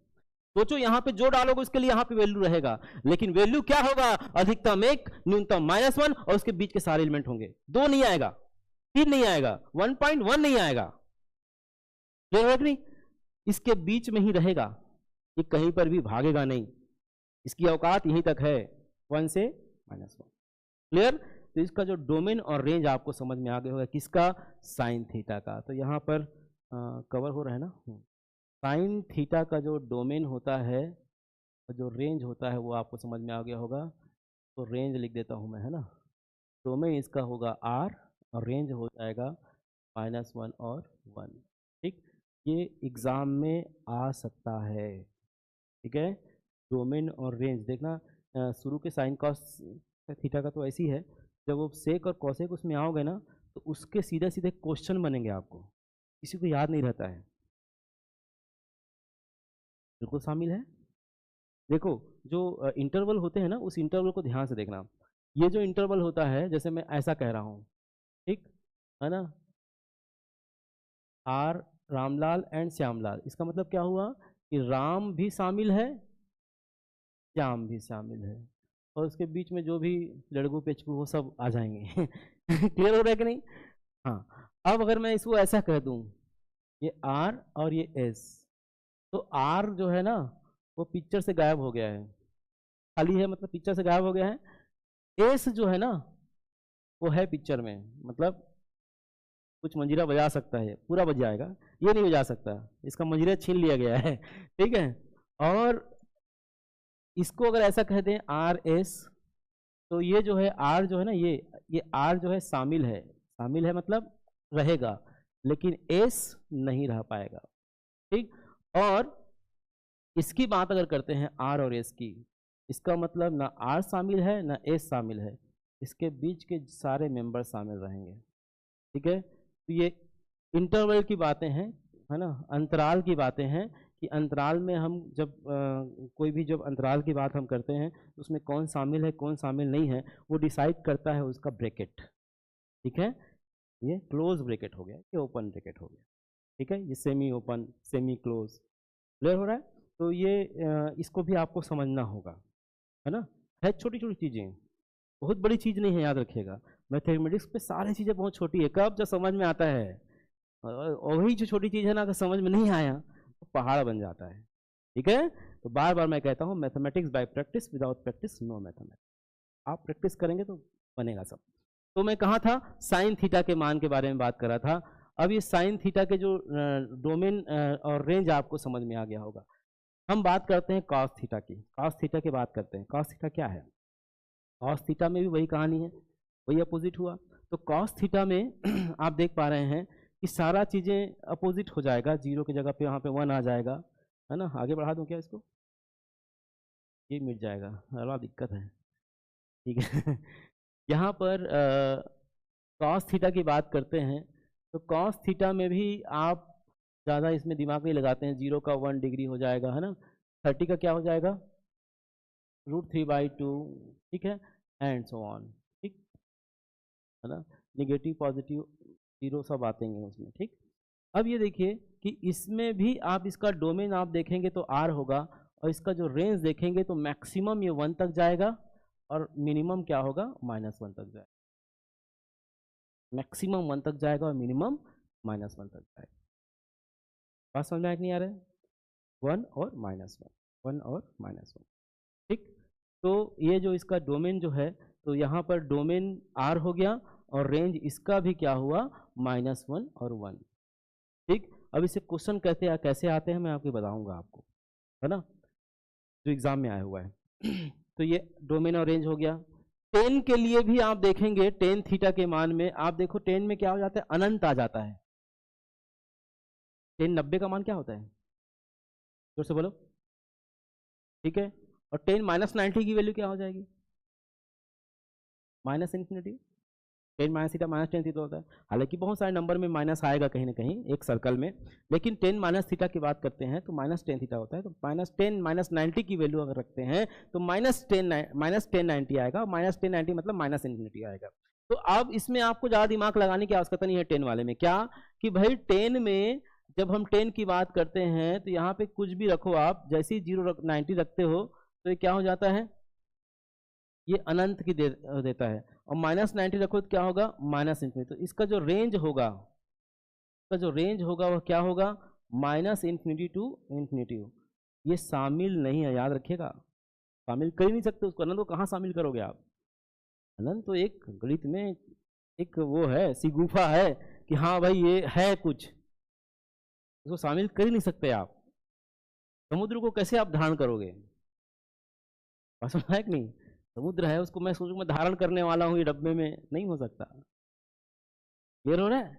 सोचो यहाँ पे जो डालोगे उसके लिए यहाँ पे वैल्यू रहेगा, लेकिन वैल्यू क्या होगा, अधिकतम 1, न्यूनतम -1, और उसके बीच के सारे एलिमेंट होंगे। 2 नहीं आएगा, 3 नहीं आएगा, 1.1 नहीं आएगा, क्लियर है कि नहीं? इसके बीच में ही रहेगा, ये कहीं पर भी भागेगा नहीं, इसकी औकात यहीं तक है, 1 से -1। क्लियर? तो इसका जो डोमेन और रेंज आपको समझ में आ गया होगा, किसका, साइन थीटा का। तो यहाँ पर कवर हो रहा है ना, साइन थीटा का जो डोमेन होता है और जो रेंज होता है वो आपको समझ में आ गया होगा। तो रेंज लिख देता हूँ मैं, है ना, डोमेन इसका होगा r और रेंज हो जाएगा -1 और 1। ठीक, ये एग्ज़ाम में आ सकता है, ठीक है, डोमेन और रेंज देखना। शुरू के साइन कॉस थीटा का तो ऐसी है, जब वो सेक और कॉसेक उसमें आओगे ना, तो उसके सीधे सीधे क्वेश्चन बनेंगे, आपको किसी को याद नहीं रहता है, बिल्कुल शामिल है। देखो, जो इंटरवल होते हैं ना, उस इंटरवल को ध्यान से देखना। ये जो इंटरवल होता है, जैसे मैं ऐसा कह रहा हूँ, ठीक है ना, आर रामलाल एंड श्यामलाल, इसका मतलब क्या हुआ कि राम भी शामिल है, श्याम भी शामिल है, और उसके बीच में जो भी लड़कू पेचकू वो सब आ जाएंगे। क्लियर हो रहा है कि नहीं? हाँ, अब अगर मैं इसको ऐसा कह दूं, ये आर और ये एस, तो आर जो है ना वो पिक्चर से गायब हो गया है, खाली है, मतलब पिक्चर से गायब हो गया है। एस जो है ना वो है पिक्चर में, मतलब कुछ मंजीरा बजा सकता है, पूरा बज जाएगा, ये नहीं बजा सकता, इसका मंजीरा छीन लिया गया है। ठीक है, और इसको अगर ऐसा कह दें आर एस, तो ये जो है आर जो है ना, ये आर जो है शामिल है, शामिल है मतलब रहेगा, लेकिन एस नहीं रह पाएगा। ठीक, और इसकी बात अगर करते हैं आर और एस की, इसका मतलब ना आर शामिल है ना एस शामिल है, इसके बीच के सारे मेंबर शामिल रहेंगे। ठीक है, तो ये इंटरवल की बातें हैं, है ना, अंतराल की बातें हैं, कि अंतराल में हम जब कोई भी जब अंतराल की बात हम करते हैं, तो उसमें कौन शामिल है कौन शामिल नहीं है, वो डिसाइड करता है उसका ब्रैकेट। ठीक है, ये क्लोज ब्रैकेट हो गया, ये ओपन ब्रैकेट हो गया। ठीक है, ये semi open, semi close, clear हो रहा है? तो ये इसको भी आपको समझना होगा, है ना, है छोटी छोटी चीज़ें, बहुत बड़ी चीज़ नहीं है, याद रखिएगा। मैथमेटिक्स पे सारी चीज़ें बहुत छोटी है, कब जब समझ में आता है, और वही जो छोटी चीज़ है ना, अगर समझ में नहीं आया तो पहाड़ बन जाता है। ठीक है, तो बार बार मैं कहता हूँ, mathematics by practice, without practice no mathematics. आप प्रैक्टिस करेंगे तो बनेगा सब। तो मैं कहाँ था, साइन थीटा के मान के बारे में बात कर रहा था। अब ये साइन थीटा के जो डोमेन और रेंज आपको समझ में आ गया होगा। हम बात करते हैं कॉस थीटा की, कॉस थीटा की बात करते हैं। कॉस थीटा क्या है? कॉस थीटा में भी वही कहानी है, वही अपोजिट हुआ। तो कॉस थीटा में आप देख पा रहे हैं कि सारा चीज़ें अपोजिट हो जाएगा, 0 की जगह पे यहाँ पे 1 आ जाएगा, है ना। आगे बढ़ा दूँ क्या इसको, ये मिट जाएगा, बड़ा दिक्कत है, ठीक है। यहाँ पर कॉस थीटा की बात करते हैं, तो कॉस थीटा में भी आप ज़्यादा इसमें दिमाग नहीं लगाते हैं, 0 का 1 डिग्री हो जाएगा, है ना। 30 का क्या हो जाएगा, √3/2, ठीक है, एंड सो ऑन, ठीक है ना। नेगेटिव पॉजिटिव जीरो सब आते हैं उसमें, ठीक। अब ये देखिए कि इसमें भी आप इसका डोमेन आप देखेंगे तो R होगा, और इसका जो रेंज देखेंगे तो मैक्सिमम ये 1 तक जाएगा और मिनिमम क्या होगा, -1 तक जाएगा। मैक्सिमम 1 तक जाएगा और मिनिमम -1 तक जाएगा। बात समझ में नहीं आ रहा है, 1 और -1, 1 और -1, ठीक। तो ये जो इसका डोमेन जो है, तो यहाँ पर डोमेन R हो गया और रेंज इसका भी क्या हुआ, -1 और 1, ठीक। अब इसे क्वेश्चन कैसे आते हैं मैं आपको बताऊंगा आपको, है ना, जो एग्जाम में आया हुआ है। तो ये डोमेन और रेंज हो गया। टेन के लिए भी आप देखेंगे, टेन थीटा के मान में आप देखो, टेन में क्या हो जाता है, अनंत आ जाता है। टेन 90 का मान क्या होता है, जोर से बोलो, ठीक है। और टेन -90 की वैल्यू क्या हो जाएगी, -∞। टेन माइनस थीटा -10 थीटा होता है, हालांकि बहुत सारे नंबर में माइनस आएगा कहीं ना कहीं एक सर्कल में, लेकिन 10 माइनस थीटा की बात करते हैं तो -10 थीटा होता है। तो -10 -90 की वैल्यू अगर रखते हैं तो -1090 आएगा, -1090 मतलब -∞ आएगा। तो अब इसमें आपको ज़्यादा दिमाग लगाने की आवश्यकता नहीं है 10 वाले में, क्या कि भाई 10 में जब हम 10 की बात करते हैं तो यहाँ पे कुछ भी रखो आप, जैसे ही 90 रखते हो तो ये क्या हो जाता है, ये अनंत की देता है, और -90 रखो तो क्या होगा, -∞। तो इसका जो रेंज होगा, वह क्या होगा, -∞ टू ∞। ये शामिल नहीं है, याद रखिएगा, शामिल कर ही नहीं सकते उसको, अनंत को कहाँ शामिल करोगे आप। अनंत तो एक गणित में एक वो है, सिगुफा है कि हाँ भाई ये है कुछ, उसको शामिल कर ही नहीं सकते आप। समुद्र को कैसे आप धारण करोगे, बात समझ है कि नहीं। समुद्र है, उसको मैं सोचूं मैं धारण करने वाला हूँ ये डब्बे में, नहीं हो सकता, क्लियर हो रहा है।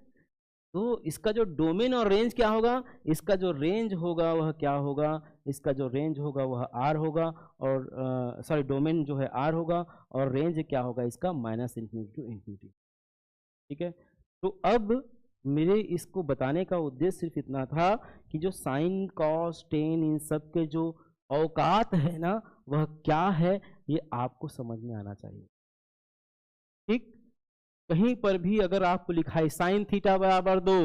तो इसका जो डोमेन और रेंज क्या होगा, इसका जो रेंज होगा वह क्या होगा, इसका जो रेंज होगा वह R होगा, और सॉरी डोमेन जो है R होगा, और रेंज क्या होगा इसका, -∞ टू ∞, ठीक है। तो अब मेरे इसको बताने का उद्देश्य सिर्फ इतना था कि जो साइन कॉस टेन इन सब के जो औकात है ना, वह क्या है, ये आपको समझ में आना चाहिए, ठीक। कहीं पर भी अगर आपको लिखा है साइन थीटा बराबर 2,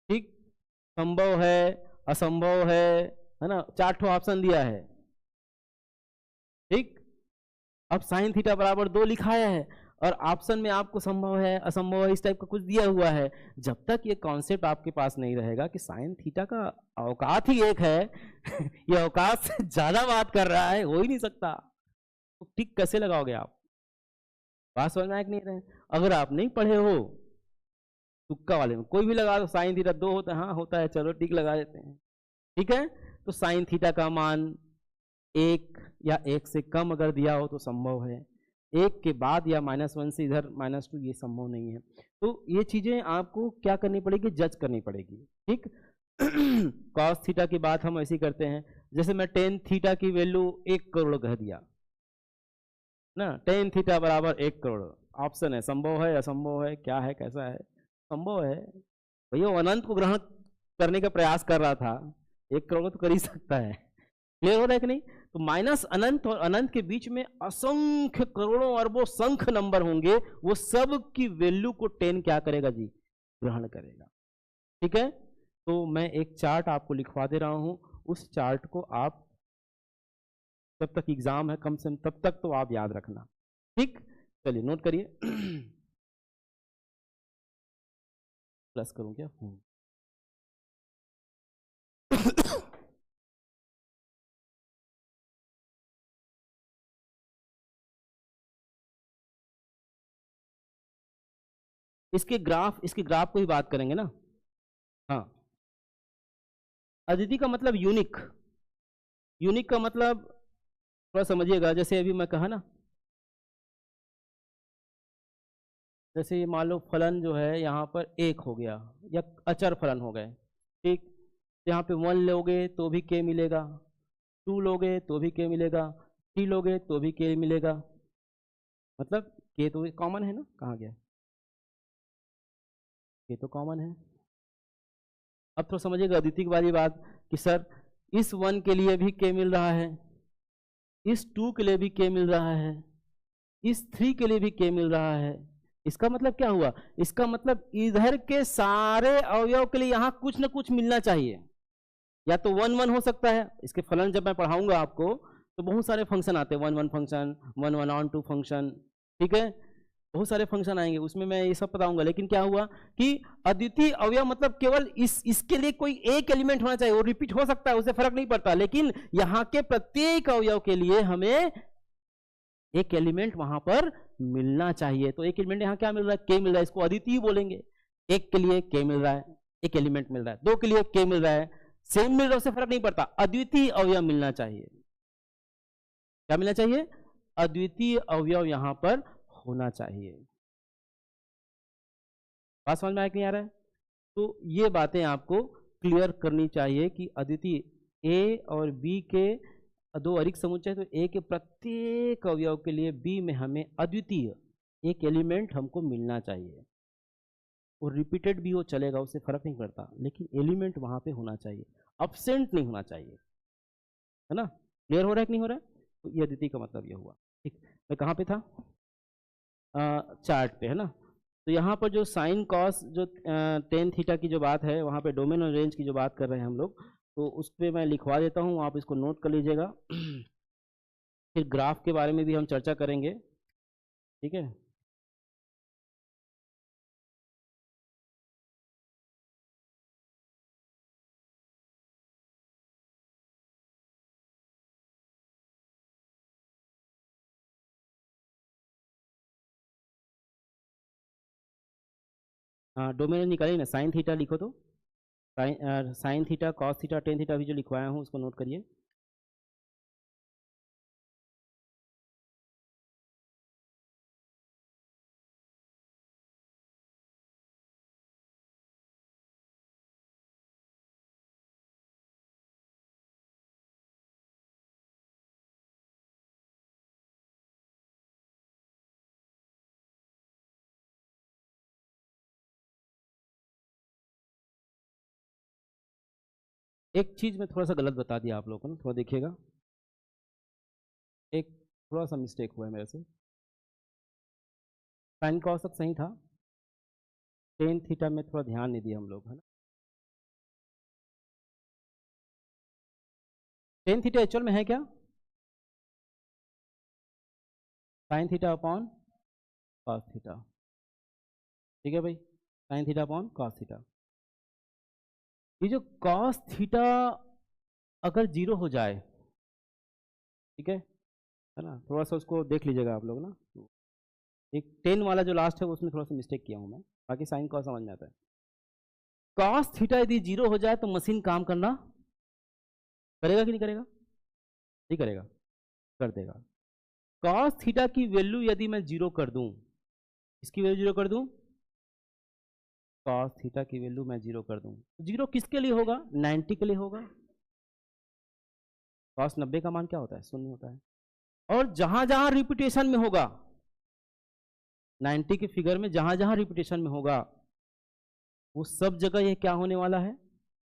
ठीक, संभव है, असंभव है ना, 4 ऑप्शन दिया है, ठीक। अब साइन थीटा बराबर 2 लिखाया है और ऑप्शन में आपको संभव है, असंभव है, इस टाइप का कुछ दिया हुआ है। जब तक ये कॉन्सेप्ट आपके पास नहीं रहेगा कि साइन थीटा का औकात ही एक है ये औकात से ज्यादा बात कर रहा है, हो ही नहीं सकता, तो टिक कैसे लगाओगे आप, बात समझ में आया कि नहीं रहे। अगर आप नहीं पढ़े हो, तुक्का वाले में कोई भी लगा दो, साइन थीटा 2 होता है, हाँ होता है, चलो टिक लगा देते हैं, ठीक है। तो साइन थीटा का मान 1 या 1 से कम अगर दिया हो तो संभव है, 1 के बाद या -1 से इधर -2 ये संभव नहीं है। तो ये चीजें आपको क्या करनी पड़ेगी, जज करनी पड़ेगी, ठीक। कॉस थीटा की बात हम ऐसी करते हैं, जैसे मैं टेन थीटा की वैल्यू 1 करोड़ कह दिया ना, टेन थीटा बराबर 1 करोड़, ऑप्शन है संभव है, असंभव है, क्या है, कैसा है, संभव है भैया, अनंत को ग्रहण करने का प्रयास कर रहा था, 1 करोड़ तो कर ही सकता है, क्लियर हो रहा है कि नहीं। तो माइनस अनंत और अनंत के बीच में असंख्य करोड़ों अरबों संख्य नंबर होंगे, वो सब की वैल्यू को 10 क्या करेगा जी, ग्रहण करेगा, ठीक है। तो मैं एक चार्ट आपको लिखवा दे रहा हूं, उस चार्ट को आप जब तक एग्जाम है कम से कम तब तक तो आप याद रखना, ठीक। चलिए नोट करिए। प्लस करूं क्या, इसके ग्राफ को ही बात करेंगे ना, हाँ। अद्वितीय का मतलब यूनिक, यूनिक का मतलब थोड़ा समझिएगा, जैसे अभी मैं कहा ना, जैसे ये मान लो फलन जो है यहाँ पर 1 हो गया या अचर फलन हो गए, ठीक। यहाँ पे 1 लोगे तो भी k मिलेगा, 2 लोगे तो भी k मिलेगा, 3 लोगे तो भी k मिलेगा, मतलब k तो कॉमन है ना, कहाँ गया, k तो कॉमन है। अब तो समझिएगा अदिति वाली बात कि सर इस 1 के लिए भी k मिल रहा है, इस 2 के लिए भी k मिल रहा है, इस 3 के लिए भी k मिल रहा है। इसका मतलब क्या हुआ, इसका मतलब इधर के सारे अवयव के लिए यहाँ कुछ ना कुछ मिलना चाहिए। या तो 1 1 हो सकता है, इसके फलन जब मैं पढ़ाऊंगा आपको तो बहुत सारे फंक्शन आते हैं, 1 1 फंक्शन, 1 1 ऑन 2 फंक्शन, ठीक है, बहुत सारे फंक्शन आएंगे, उसमें मैं ये सब बताऊंगा। लेकिन क्या हुआ कि अद्वितीय अवयव मतलब केवल इसके लिए कोई एक एलिमेंट होना चाहिए, वो रिपीट हो सकता है, उससे फर्क नहीं पड़ता, लेकिन यहाँ के प्रत्येक अवयव के लिए हमें एक एलिमेंट वहां पर मिलना चाहिए। तो एक एलिमेंट यहाँ क्या मिल रहा है, के मिल रहा है, इसको अद्वितीय बोलेंगे। एक के लिए के मिल रहा है, एक एलिमेंट मिल रहा है, 2 के लिए के मिल रहा है, सेम मिल रहा है, उससे फर्क नहीं पड़ता, अद्वितीय अवयव मिलना चाहिए। क्या मिलना चाहिए, अद्वितीय अवयव यहां पर होना चाहिए। बात समझ में आया कि नहीं आ रहा है? तो ये बातें आपको क्लियर करनी चाहिए कि अद्वितीय ए और बी के 2 अरिक्त समुच्चय, तो ए के प्रत्येक अवयव के लिए बी में हमें अद्वितीय एक एलिमेंट हमको मिलना चाहिए। वो रिपीटेड भी हो चलेगा, उससे फर्क नहीं पड़ता, लेकिन एलिमेंट वहां पे होना चाहिए, अब्सेंट नहीं होना चाहिए, है ना। क्लियर हो रहा है कि नहीं हो रहा है? तो ये अद्वितीय का मतलब ये हुआ, ठीक। मैं कहाँ पे था, चार्ट पे, है ना। तो यहाँ पर जो साइन कॉस जो टेन थीटा की जो बात है, वहाँ पे डोमेन और रेंज की जो बात कर रहे हैं हम लोग, तो उस पर मैं लिखवा देता हूँ, आप इसको नोट कर लीजिएगा। फिर ग्राफ के बारे में भी हम चर्चा करेंगे, ठीक है। हाँ, डोमेन निकालिए ना, साइन थीटा लिखो तो, sign theta, cos theta, tan theta भी जो लिखवाया हूँ उसको नोट करिए। एक चीज में थोड़ा सा गलत बता दिया आप लोगों को ना, थोड़ा देखिएगा, एक थोड़ा सा मिस्टेक हुआ है मेरे से। साइन कॉस तक सही था, टेन थीटा में थोड़ा ध्यान नहीं दिया हम लोग, है ना। टेन थीटा एक्चुअल में है क्या, sine theta upon cos theta, ठीक है भाई, sine theta upon cos theta. ये जो कॉस थीटा अगर 0 हो जाए, ठीक है ना, थोड़ा सा उसको देख लीजिएगा आप लोग ना, एक 10 वाला जो लास्ट है उसमें थोड़ा सा मिस्टेक किया हूं मैं, बाकी साइन कॉस समझ में आता है। कॉस थीटा यदि 0 हो जाए तो मशीन काम करना करेगा कि नहीं करेगा, नहीं करेगा, कर देगा। कॉस थीटा की वैल्यू यदि मैं 0 कर दूं, इसकी वैल्यू 0 कर दूं, कॉस थीटा की वैल्यू मैं 0 कर दूं, 0 किसके लिए होगा, 90 के लिए होगा। कॉस 90 का मान क्या होता है, 0 होता है। और जहां जहां रिपीटेशन में होगा, 90 के फिगर में जहां जहां रिपीटेशन में होगा, वो सब जगह ये क्या होने वाला है,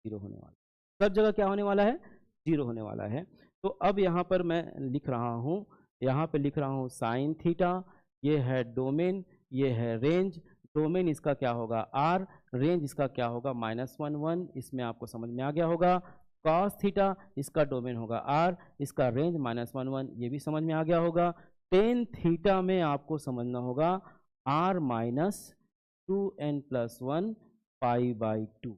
0 होने वाला, सब जगह क्या होने वाला है, 0 होने वाला है। तो अब यहाँ पर मैं लिख रहा हूँ, यहाँ पे लिख रहा हूँ साइन थीटा, ये है डोमेन, ये है रेंज। डोमेन इसका क्या होगा r, रेंज इसका क्या होगा -1 1, इसमें आपको समझ में आ गया होगा। कॉस थीटा इसका डोमेन होगा r, इसका रेंज -1 1, ये भी समझ में आ गया होगा। टेन थीटा में आपको समझना होगा r माइनस 2n+1 π/2,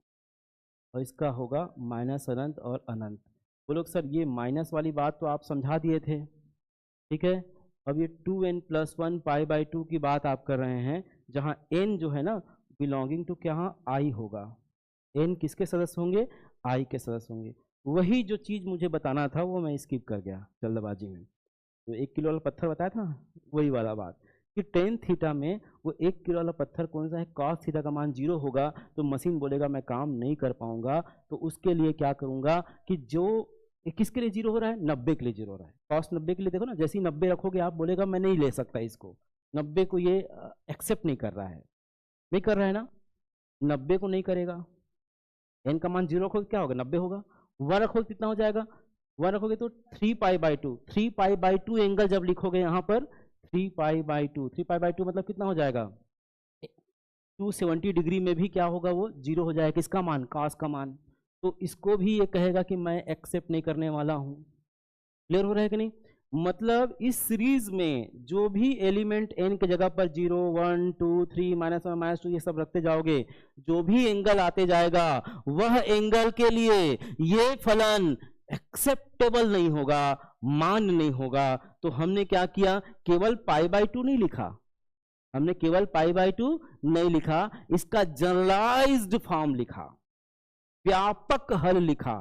और इसका होगा माइनस अनंत और अनंत। वो लोग सर ये माइनस वाली बात तो आप समझा दिए थे, ठीक है। अब ये 2n+1 π/2 की बात आप कर रहे हैं, जहाँ n जो है ना बिलोंगिंग टू क्या i होगा, n किसके सदस्य होंगे, i के सदस्य होंगे। वही जो चीज़ मुझे बताना था वो मैं स्किप कर गया जल्दबाजी में, तो 1 किलो वाला पत्थर बताया था, वही वाला बात कि टेन थीटा में वो 1 किलो वाला पत्थर कौन सा है, कॉस थीटा का मान 0 होगा, तो मशीन बोलेगा मैं काम नहीं कर पाऊंगा। तो उसके लिए क्या करूंगा कि जो किसके लिए 0 हो रहा है, 90 के लिए 0 हो रहा है। कॉस 90 के लिए देखो ना, जैसे ही 90 रखोगे आप बोलेगा मैं नहीं ले सकता इसको, 90 को ये एक्सेप्ट नहीं कर रहा है, नहीं कर रहा है ना, 90 को नहीं करेगा। एन का मान 0 रखोगे क्या होगा, 90 होगा। 1 रखोगे कितना हो जाएगा, 1 रखोगे तो 3π/2, 3π/2 एंगल जब लिखोगे यहाँ पर 3π/2, 3π/2 मतलब कितना हो जाएगा, 270 डिग्री में भी क्या होगा, वो 0 हो जाएगा। किसका मान, कॉस का मान। तो इसको भी ये कहेगा कि मैं एक्सेप्ट नहीं करने वाला हूं। क्लियर हो रहा है कि नहीं। मतलब इस सीरीज में जो भी एलिमेंट एन के जगह पर 0, 1, 2, 3, -1, -2 ये सब रखते जाओगे, जो भी एंगल आते जाएगा वह एंगल के लिए ये फलन एक्सेप्टेबल नहीं होगा, मान नहीं होगा। तो हमने क्या किया, केवल π/2 नहीं लिखा, हमने केवल π/2 नहीं लिखा, इसका जनरलाइज्ड फॉर्म लिखा, व्यापक हल लिखा।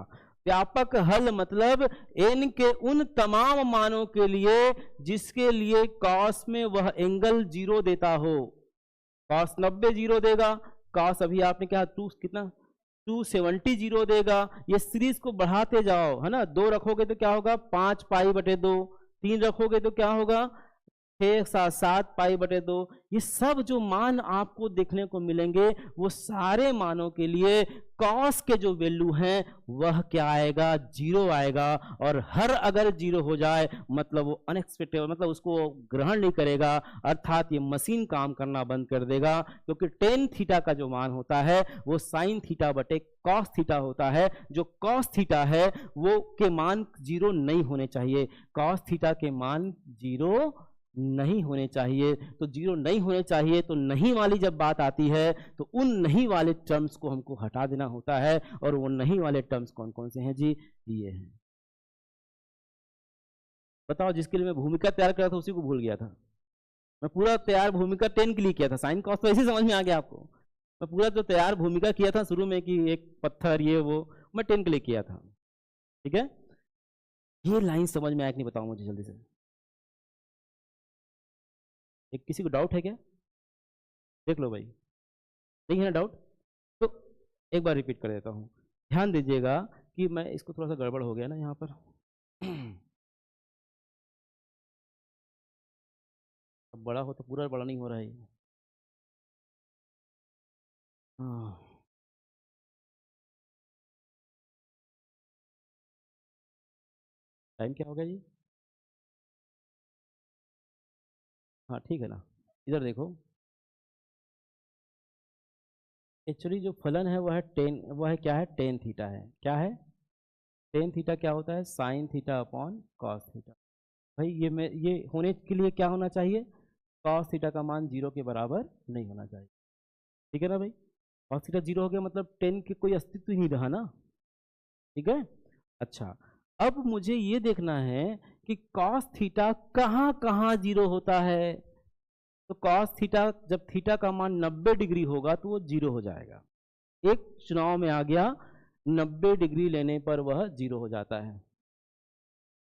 व्यापक हल मतलब n के उन तमाम मानों के लिए जिसके लिए कॉस में वह एंगल 0 देता हो। कॉस 90 0 देगा, कॉस अभी आपने क्या कितना 270 0 देगा। ये सीरीज को बढ़ाते जाओ, है ना, 2 रखोगे तो क्या होगा 5π/2, 3 रखोगे तो क्या होगा 7π/2। ये सब जो मान आपको देखने को मिलेंगे वो सारे मानों के लिए कॉस के जो वैल्यू हैं वह क्या आएगा, 0 आएगा। और हर अगर 0 हो जाए मतलब वो अनएक्सपेक्टेबल, मतलब उसको ग्रहण नहीं करेगा, अर्थात ये मशीन काम करना बंद कर देगा। क्योंकि टेन थीटा का जो मान होता है वो साइन थीटा बटे कॉस थीटा होता है। जो कॉस थीटा है वो के मान 0 नहीं होने चाहिए, कॉस थीटा के मान 0 नहीं होने चाहिए। तो 0 नहीं होने चाहिए, तो नहीं वाली जब बात आती है तो उन नहीं वाले टर्म्स को हमको हटा देना होता है। और वो नहीं वाले टर्म्स कौन कौन से हैं जी, ये हैं। बताओ, जिसके लिए मैं भूमिका तैयार कर रहा था उसी को भूल गया था। मैं पूरा तैयार भूमिका 10 के लिए किया था, साइन कॉस तो ऐसे समझ में आ गया आपको। मैं पूरा जो तैयार भूमिका किया था शुरू में कि एक पत्थर ये वो, मैं 10 के लिए किया था। ठीक है, ये लाइन समझ में आया कि नहीं बताओ मुझे जल्दी से। एक किसी को डाउट है क्या, देख लो भाई, नहीं है ना डाउट तो एक बार रिपीट कर देता हूँ। ध्यान दीजिएगा कि मैं इसको थोड़ा सा गड़बड़ हो गया ना यहाँ पर अब बड़ा हो तो पूरा बड़ा नहीं हो रहा है। हाँ, टाइम क्या हो गया जी, हाँ ठीक है ना। इधर देखो, एक्चुअली जो फलन है वह है टेन, वह है क्या है, टेन थीटा है। क्या है, टेन थीटा क्या होता है, sine theta upon cos theta. भाई ये होने के लिए क्या होना चाहिए, कॉस थीटा का मान 0 के बराबर नहीं होना चाहिए। ठीक है ना भाई, कॉस थीटा 0 हो गया मतलब टेन के कोई अस्तित्व ही नहीं रहा ना। ठीक है, अच्छा अब मुझे ये देखना है कि कॉस थीटा कहाँ कहाँ 0 होता है। तो कॉस थीटा जब थीटा का मान 90 डिग्री होगा तो वो 0 हो जाएगा। एक चुनाव में आ गया, 90 डिग्री लेने पर वह 0 हो जाता है।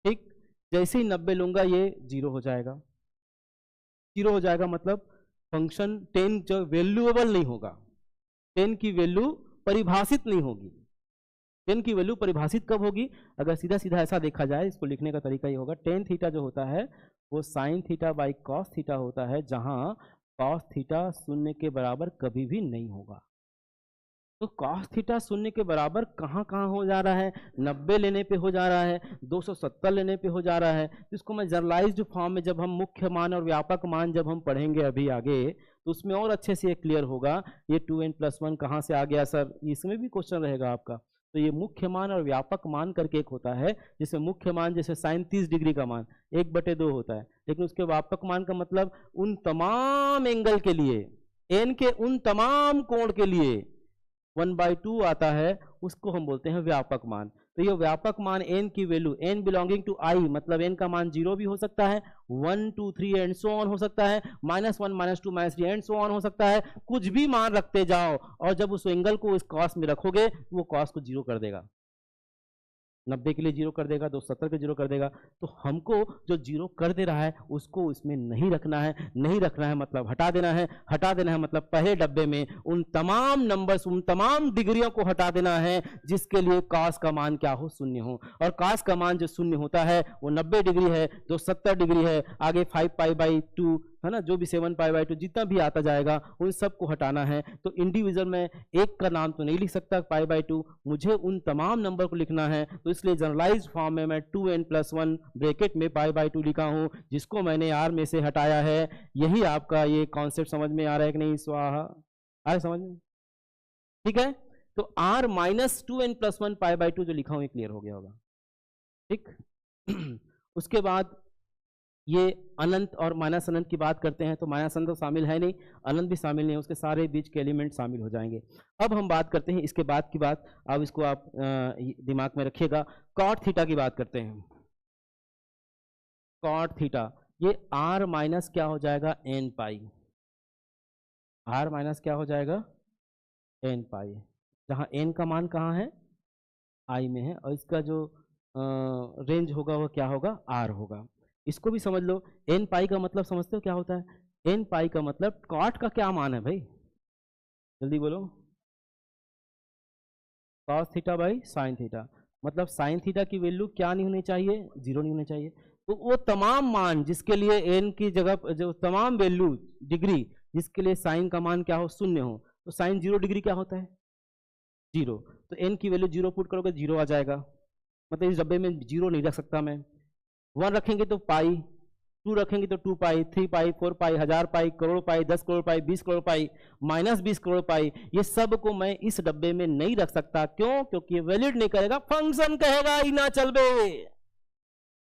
ठीक, जैसे ही 90 लूंगा ये 0 हो जाएगा। 0 हो जाएगा मतलब फंक्शन 10 जो वैल्यूएबल नहीं होगा, 10 की वैल्यू परिभाषित नहीं होगी। 10 की वैल्यू परिभाषित कब होगी, अगर सीधा सीधा ऐसा देखा जाए, इसको लिखने का तरीका ये होगा, टेन थीटा जो होता है वो sine theta by cos theta होता है, जहां कॉस थीटा 0 के बराबर कभी भी नहीं होगा। तो कॉस थीटा 0 के बराबर कहाँ कहाँ हो जा रहा है, 90 लेने पे हो जा रहा है, 270 लेने पे हो जा रहा है। तो इसको मैं जनरलाइज्ड फॉर्म में जब हम मुख्य मान और व्यापक मान जब हम पढ़ेंगे अभी आगे, तो उसमें और अच्छे से क्लियर होगा। ये 2n+1 कहाँ से आ गया सर, इसमें भी क्वेश्चन रहेगा आपका। तो ये मुख्य मान और व्यापक मान करके एक होता है, जिसमें मुख्य मान जैसे साइन 30 डिग्री का मान 1/2 होता है, लेकिन उसके व्यापक मान का मतलब उन तमाम एंगल के लिए, एन के उन तमाम कोण के लिए 1/2 आता है, उसको हम बोलते हैं व्यापक मान। तो ये व्यापक मान n की value, n belonging to i मतलब n का मान 0 भी हो सकता है, 1 2 3 एंड सो ऑन हो सकता है, -1 -2 -3 एंड सो ऑन हो सकता है। कुछ भी मान रखते जाओ और जब उस एंगल को इस कॉस में रखोगे वो कॉस को 0 कर देगा। 90 के लिए 0 कर देगा, 270 के 0 कर देगा। तो हमको जो 0 कर दे रहा है उसको इसमें नहीं रखना है। नहीं रखना है मतलब हटा देना है। हटा देना है मतलब पहले डब्बे में उन तमाम नंबर्स, उन तमाम डिग्रियों को हटा देना है जिसके लिए कॉस का मान क्या हो, 0 हो। और कॉस का मान जो 0 होता है वो 90 डिग्री है, जो 70 डिग्री है, आगे 5π/2 है ना, जो भी 7π/2 जितना भी आता जाएगा उन सब को हटाना है। तो इंडिविजुअल में एक का नाम तो नहीं लिख सकता π/2, मुझे उन तमाम नंबर को लिखना है। तो इसलिए जनरलाइज्ड फॉर्म में मैं 2n+1 ब्रैकेट में π/2 लिखा हूं, जिसको मैंने r में से हटाया है। यही आपका ये कॉन्सेप्ट समझ में आ रहा है कि नहीं? स्वाहा आ रहा समझ में? ठीक है, तो r - 2n+1 π/2 जो लिखा हूं ये क्लियर हो गया होगा। ठीक उसके बाद ये अनंत और माइनस अनंत की बात करते हैं, तो माइनस अनंत तो शामिल है नहीं, अनंत भी शामिल नहीं, उसके सारे बीच के एलिमेंट शामिल हो जाएंगे। अब हम बात करते हैं इसके बाद की बात, अब इसको आप दिमाग में रखिएगा। कॉट थीटा की बात करते हैं। कॉट थीटा ये r माइनस क्या हो जाएगा, n पाई। r माइनस क्या हो जाएगा, n पाई, जहाँ n का मान कहाँ है, i में है, और इसका जो रेंज होगा वो क्या होगा, r होगा। इसको भी समझ लो। n पाई का मतलब समझते हो क्या होता है? n पाई का मतलब कॉट का क्या मान है भाई, जल्दी बोलो। Cos theta by sine theta, मतलब साइन थीटा की वैल्यू क्या नहीं होनी चाहिए, 0 नहीं होनी चाहिए। तो वो तमाम मान जिसके लिए n की जगह जो तमाम वैल्यू डिग्री जिसके लिए साइन का मान क्या हो, 0 हो, तो साइन 0 डिग्री क्या होता है, 0। तो n की वैल्यू 0 पुट करोगे 0 आ जाएगा, मतलब इस डब्बे में 0 नहीं रख सकता मैं। 1 रखेंगे तो पाई, 2 रखेंगे तो 2 पाई, 3 पाई, 4 पाई, 1000 पाई, करोड़ पाई, 10 करोड़ पाई, 20 करोड़ पाई, -20 करोड़ पाई, ये सब को मैं इस डब्बे में नहीं रख सकता। क्यों? क्योंकि ये वैलिड नहीं करेगा, फंक्शन कहेगा ही ना चल बे,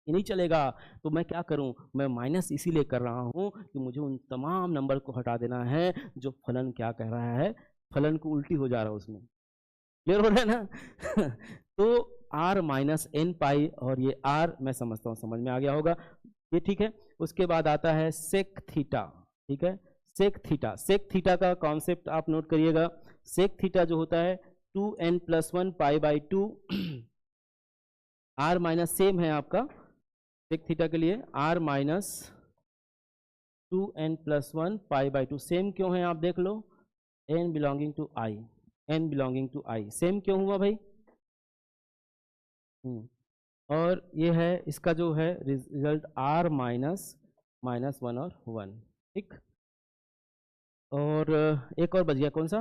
ये नहीं चलेगा। तो मैं क्या करूं, मैं माइनस इसीलिए कर रहा हूं कि मुझे उन तमाम नंबर को हटा देना है जो फलन क्या कह रहा है, फलन को उल्टी हो जा रहा है उसमें। क्लियर हो रहा है ना? तो r - n पाई, और ये r मैं समझता हूँ समझ में आ गया होगा, ये ठीक है। उसके बाद आता है सेक थीटा। ठीक है, सेक थीटा, सेक थीटा का कॉन्सेप्ट आप नोट करिएगा। सेक थीटा जो होता है 2n+1 π/2, r माइनस सेम है आपका सेक थीटा के लिए, r - 2n+1 π/2 सेम क्यों है आप देख लो, n belonging to i, n belonging to i, same क्यों हुआ भाई? और ये है इसका जो है रिजल्ट r -1 और 1। ठीक, और एक और बच गया, कौन सा,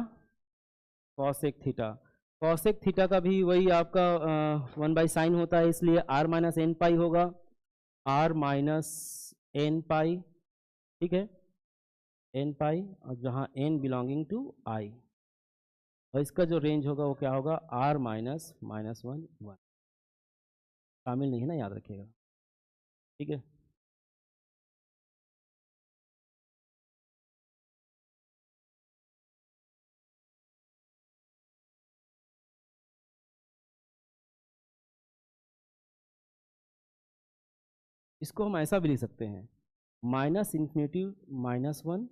कॉसेक थीटा। कॉसेक थीटा का भी वही आपका 1/sin होता है, इसलिए r - n पाई होगा, r - n पाई। ठीक है, n पाई, और जहाँ n बिलोंगिंग टू i, और इसका जो रेंज होगा वो क्या होगा, r -1 1, शामिल नहीं है ना, याद रखिएगा। ठीक है, इसको हम ऐसा भी लिख सकते हैं, -∞ -1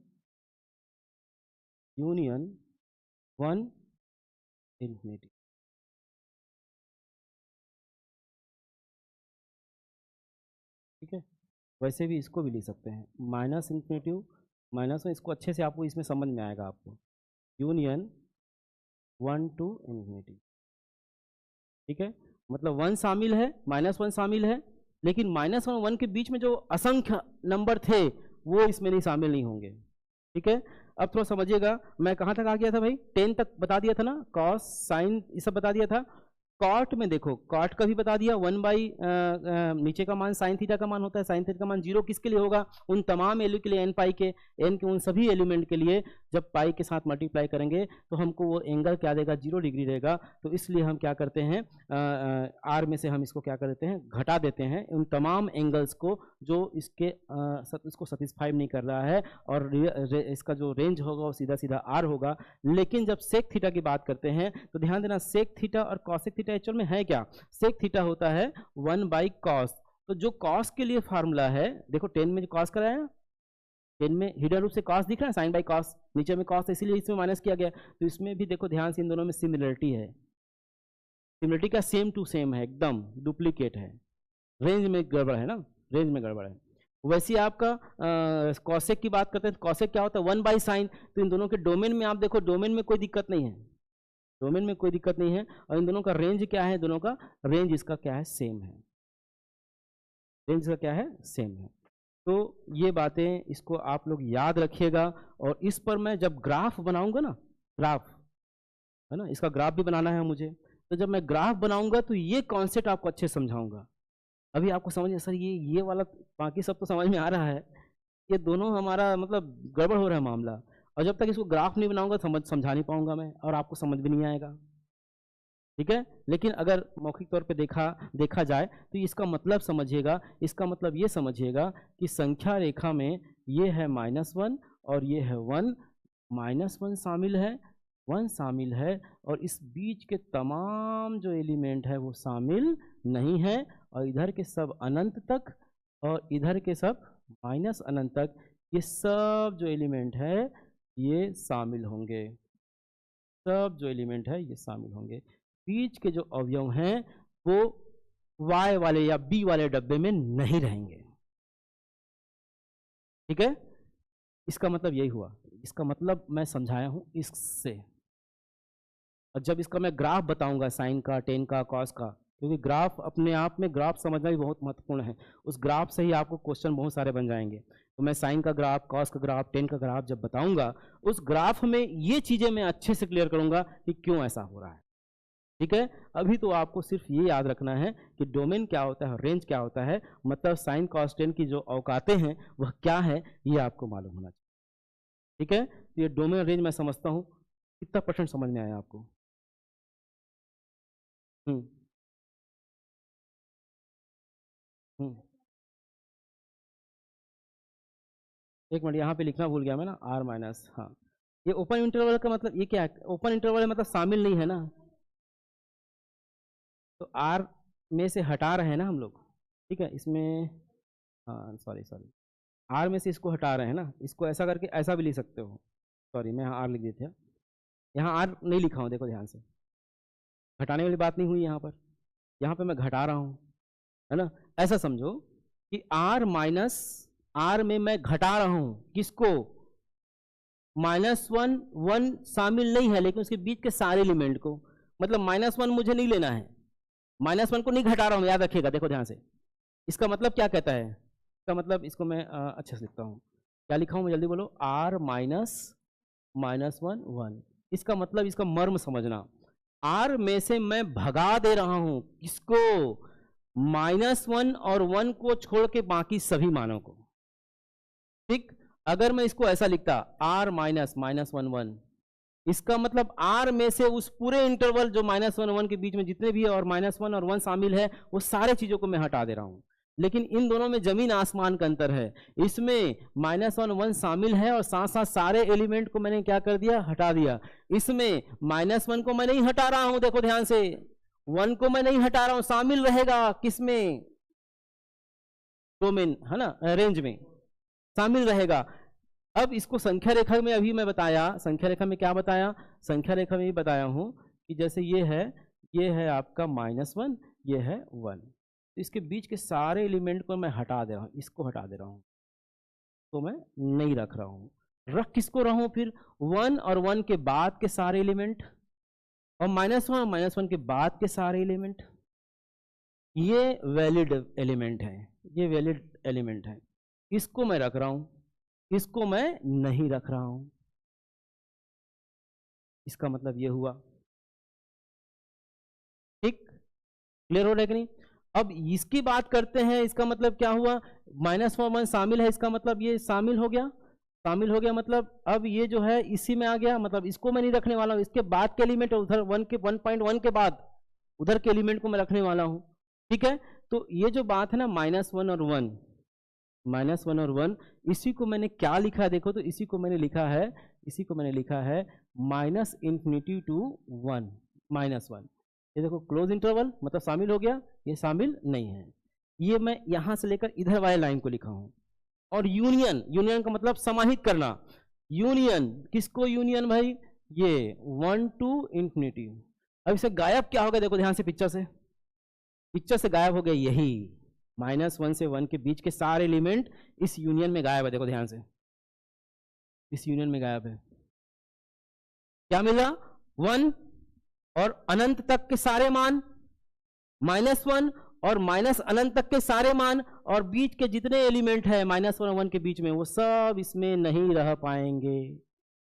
यूनियन 1 ∞। ठीक है, वैसे भी इसको भी लिख सकते हैं, -∞ -1, इसको अच्छे से आपको इसमें समझ में आएगा आपको, यूनियन 1 to ∞। ठीक है, मतलब 1 शामिल है, -1 शामिल है, लेकिन -1 और 1 के बीच में जो असंख्य नंबर थे वो इसमें नहीं शामिल नहीं होंगे। ठीक है, अब थोड़ा समझिएगा, मैं कहाँ तक आ गया था भाई, 10 तक बता दिया था ना, कॉस साइन ये सब बता दिया था। कॉट में देखो, कॉट का भी बता दिया, 1 नीचे का मान साइन थीटा का मान होता है, साइन थीटा का मान 0 किसके लिए होगा, उन तमाम वैल्यू के लिए, एन पाई के, एन के उन सभी एलिमेंट के लिए जब पाई के साथ मल्टीप्लाई करेंगे तो हमको वो एंगल क्या देगा, 0 डिग्री रहेगा। तो इसलिए हम क्या करते हैं, आर में से हम इसको क्या कर देते हैं, घटा देते हैं उन तमाम एंगल्स को जो इसको सेटिस्फाई नहीं कर रहा है, और इसका जो रेंज होगा वो सीधा सीधा आर होगा। लेकिन जब सेक थीटा की बात करते हैं तो ध्यान देना, सेक थीटा और कॉसेक थीटा एक्चुअल में है क्या, सेक थीटा होता है 1/cos। तो जो कॉस के लिए फार्मूला है, देखो 10 में जो कॉस कराया, 10 में हिडन रूप से कॉस दिख रहा है, साइन बाई कॉस, नीचे में कॉस, इसीलिए इसमें माइनस किया गया। तो इसमें भी देखो ध्यान से, इन दोनों में सिमिलरिटी है, सिमिलरिटी का सेम टू सेम है, एकदम डुप्लीकेट है, रेंज में गड़बड़ है ना, रेंज में गड़बड़ है। वैसे आपका कॉसेक की बात करते हैं, कॉसेक क्या होता है 1/sin, तो इन दोनों के डोमेन में आप देखो, डोमेन में कोई दिक्कत नहीं है, डोमेन में कोई दिक्कत नहीं है, और इन दोनों का रेंज क्या है, दोनों का रेंज इसका क्या है, सेम है, रेंज का क्या है, सेम है। तो ये बातें इसको आप लोग याद रखिएगा, और इस पर मैं जब ग्राफ बनाऊंगा ना, ग्राफ है ना, इसका ग्राफ भी बनाना है मुझे, तो जब मैं ग्राफ बनाऊंगा तो ये कॉन्सेप्ट आपको अच्छे से समझाऊंगा। अभी आपको समझ सर ये वाला, बाकी सब तो समझ में आ रहा है, ये दोनों हमारा मतलब गड़बड़ हो रहा है मामला, और जब तक इसको ग्राफ नहीं बनाऊंगा समझा नहीं पाऊंगा मैं, और आपको समझ भी नहीं आएगा, ठीक है। लेकिन अगर मौखिक तौर पे देखा जाए तो इसका मतलब समझिएगा, इसका मतलब ये समझिएगा कि संख्या रेखा में ये है -1 और ये है 1, -1 शामिल है, 1 शामिल है, और इस बीच के तमाम जो एलिमेंट है वो शामिल नहीं है, और इधर के सब अनंत तक और इधर के सब माइनस अनंत तक, ये सब जो एलिमेंट है ये शामिल होंगे, सब जो एलिमेंट है ये शामिल होंगे। बीच के जो अवयव हैं वो y वाले या b वाले डब्बे में नहीं रहेंगे, ठीक है। इसका मतलब यही हुआ, इसका मतलब मैं समझाया हूं इससे, और जब इसका मैं ग्राफ बताऊंगा साइन का, टेन का, कॉस का, क्योंकि ग्राफ अपने आप में ग्राफ समझना भी बहुत महत्वपूर्ण है, उस ग्राफ से ही आपको क्वेश्चन बहुत सारे बन जाएंगे। तो मैं साइन का ग्राफ, कॉस का ग्राफ, टेन का ग्राफ जब बताऊंगा, उस ग्राफ में ये चीजें मैं अच्छे से क्लियर करूंगा कि क्यों ऐसा हो रहा है, ठीक है। अभी तो आपको सिर्फ ये याद रखना है कि डोमेन क्या होता है, रेंज क्या होता है, मतलब साइन कॉस टेन की जो औकातें हैं वह क्या है, ये आपको मालूम होना चाहिए, ठीक है। तो ये डोमेन रेंज मैं समझता हूँ, कितना % समझ में आया आपको? एक मिनट, यहाँ पे लिखना भूल गया मैं ना, R माइनस, हाँ, ये ओपन इंटरवल का मतलब ये क्या है, ओपन इंटरवल मतलब शामिल नहीं है ना, तो R में से हटा रहे हैं ना हम लोग, ठीक है, इसमें, हाँ सॉरी R में से इसको हटा रहे हैं ना, इसको ऐसा करके ऐसा भी लिख सकते हो, सॉरी मैं यहाँ R लिख दिए थे, यहाँ R नहीं लिखा हूँ, देखो ध्यान से, घटाने वाली बात नहीं हुई यहाँ पर, यहाँ पे मैं घटा रहा हूँ, है ना। ऐसा समझो कि R माइनस, R में मैं घटा रहा हूँ किसको, -1, 1 शामिल नहीं है लेकिन उसके बीच के सारे एलिमेंट को, मतलब -1 मुझे नहीं लेना है, -1 को नहीं घटा रहा हूँ, याद रखिएगा, देखो ध्यान से। इसका मतलब क्या कहता है, इसका मतलब इसको मैं अच्छे से लिखता हूँ, क्या लिखा हूँ मैं, जल्दी बोलो, R माइनस -1 1, इसका मतलब, इसका मर्म समझना, R में से मैं भगा दे रहा हूँ किसको, -1 और 1 को छोड़ के बाकी सभी मानों को, ठीक। अगर मैं इसको ऐसा लिखता R माइनस -1 1, इसका मतलब R में से उस पूरे इंटरवल जो -1 1 के बीच में जितने भी है और -1 और 1 शामिल है, वो सारे चीजों को मैं हटा दे रहा हूं। लेकिन इन दोनों में जमीन आसमान का अंतर है, इसमें -1 1 शामिल है और साथ साथ सारे एलिमेंट को मैंने क्या कर दिया, हटा दिया। इसमें -1 को मैं नहीं हटा रहा हूं, देखो ध्यान से, 1 को मैं नहीं हटा रहा हूं, शामिल रहेगा किसमें, डोमेन है ना, रेंज में शामिल रहेगा। अब इसको संख्या रेखा में अभी मैं बताया, संख्या रेखा में क्या बताया, संख्या रेखा में भी बताया हूं कि जैसे ये है आपका -1, ये है 1, तो इसके बीच के सारे एलिमेंट को मैं हटा दे रहा हूं, इसको हटा दे रहा हूं, तो मैं नहीं रख रहा हूं। रख किसको रहा हूं फिर, 1 और 1 के बाद के सारे एलिमेंट, और -1 और -1 के बाद के सारे एलिमेंट, ये वैलिड एलिमेंट है, ये वैलिड एलिमेंट है, इसको मैं रख रहा हूं, इसको मैं नहीं रख रहा हूं। इसका मतलब ये हुआ, ठीक, क्लियर हो रहा है कि नहीं। अब इसकी बात करते हैं, इसका मतलब क्या हुआ, -1 1 शामिल है, इसका मतलब ये शामिल हो गया, शामिल हो गया, मतलब अब ये जो है इसी में आ गया, मतलब इसको मैं नहीं रखने वाला हूं, इसके बाद के एलिमेंट उधर 1.1 के बाद उधर के एलिमेंट को मैं रखने वाला हूं, ठीक है। तो ये जो बात है ना, -1 और 1, -1 और 1, इसी को मैंने क्या लिखा है, देखो तो इसी को मैंने लिखा है, इसी को मैंने लिखा है -∞ to 1 -1, ये देखो क्लोज इंटरवल, मतलब शामिल हो गया, ये शामिल नहीं है, ये मैं यहां से लेकर इधर वाले लाइन को लिखा हूं। और यूनियन, यूनियन का मतलब समाहित करना, यूनियन किसको, यूनियन भाई, ये 1 to ∞, अब इसे गायब क्या हो गया, देखो ध्यान से, पिक्चर से गायब हो गया यही -1 से 1 के बीच के सारे एलिमेंट इस यूनियन में गायब है। देखो ध्यान से, इस यूनियन में गायब है। क्या मिला? 1 और अनंत तक के सारे मान, -1 और माइनस अनंत तक के सारे मान, और बीच के जितने एलिमेंट है -1 और 1 के बीच में, वो सब इसमें नहीं रह पाएंगे।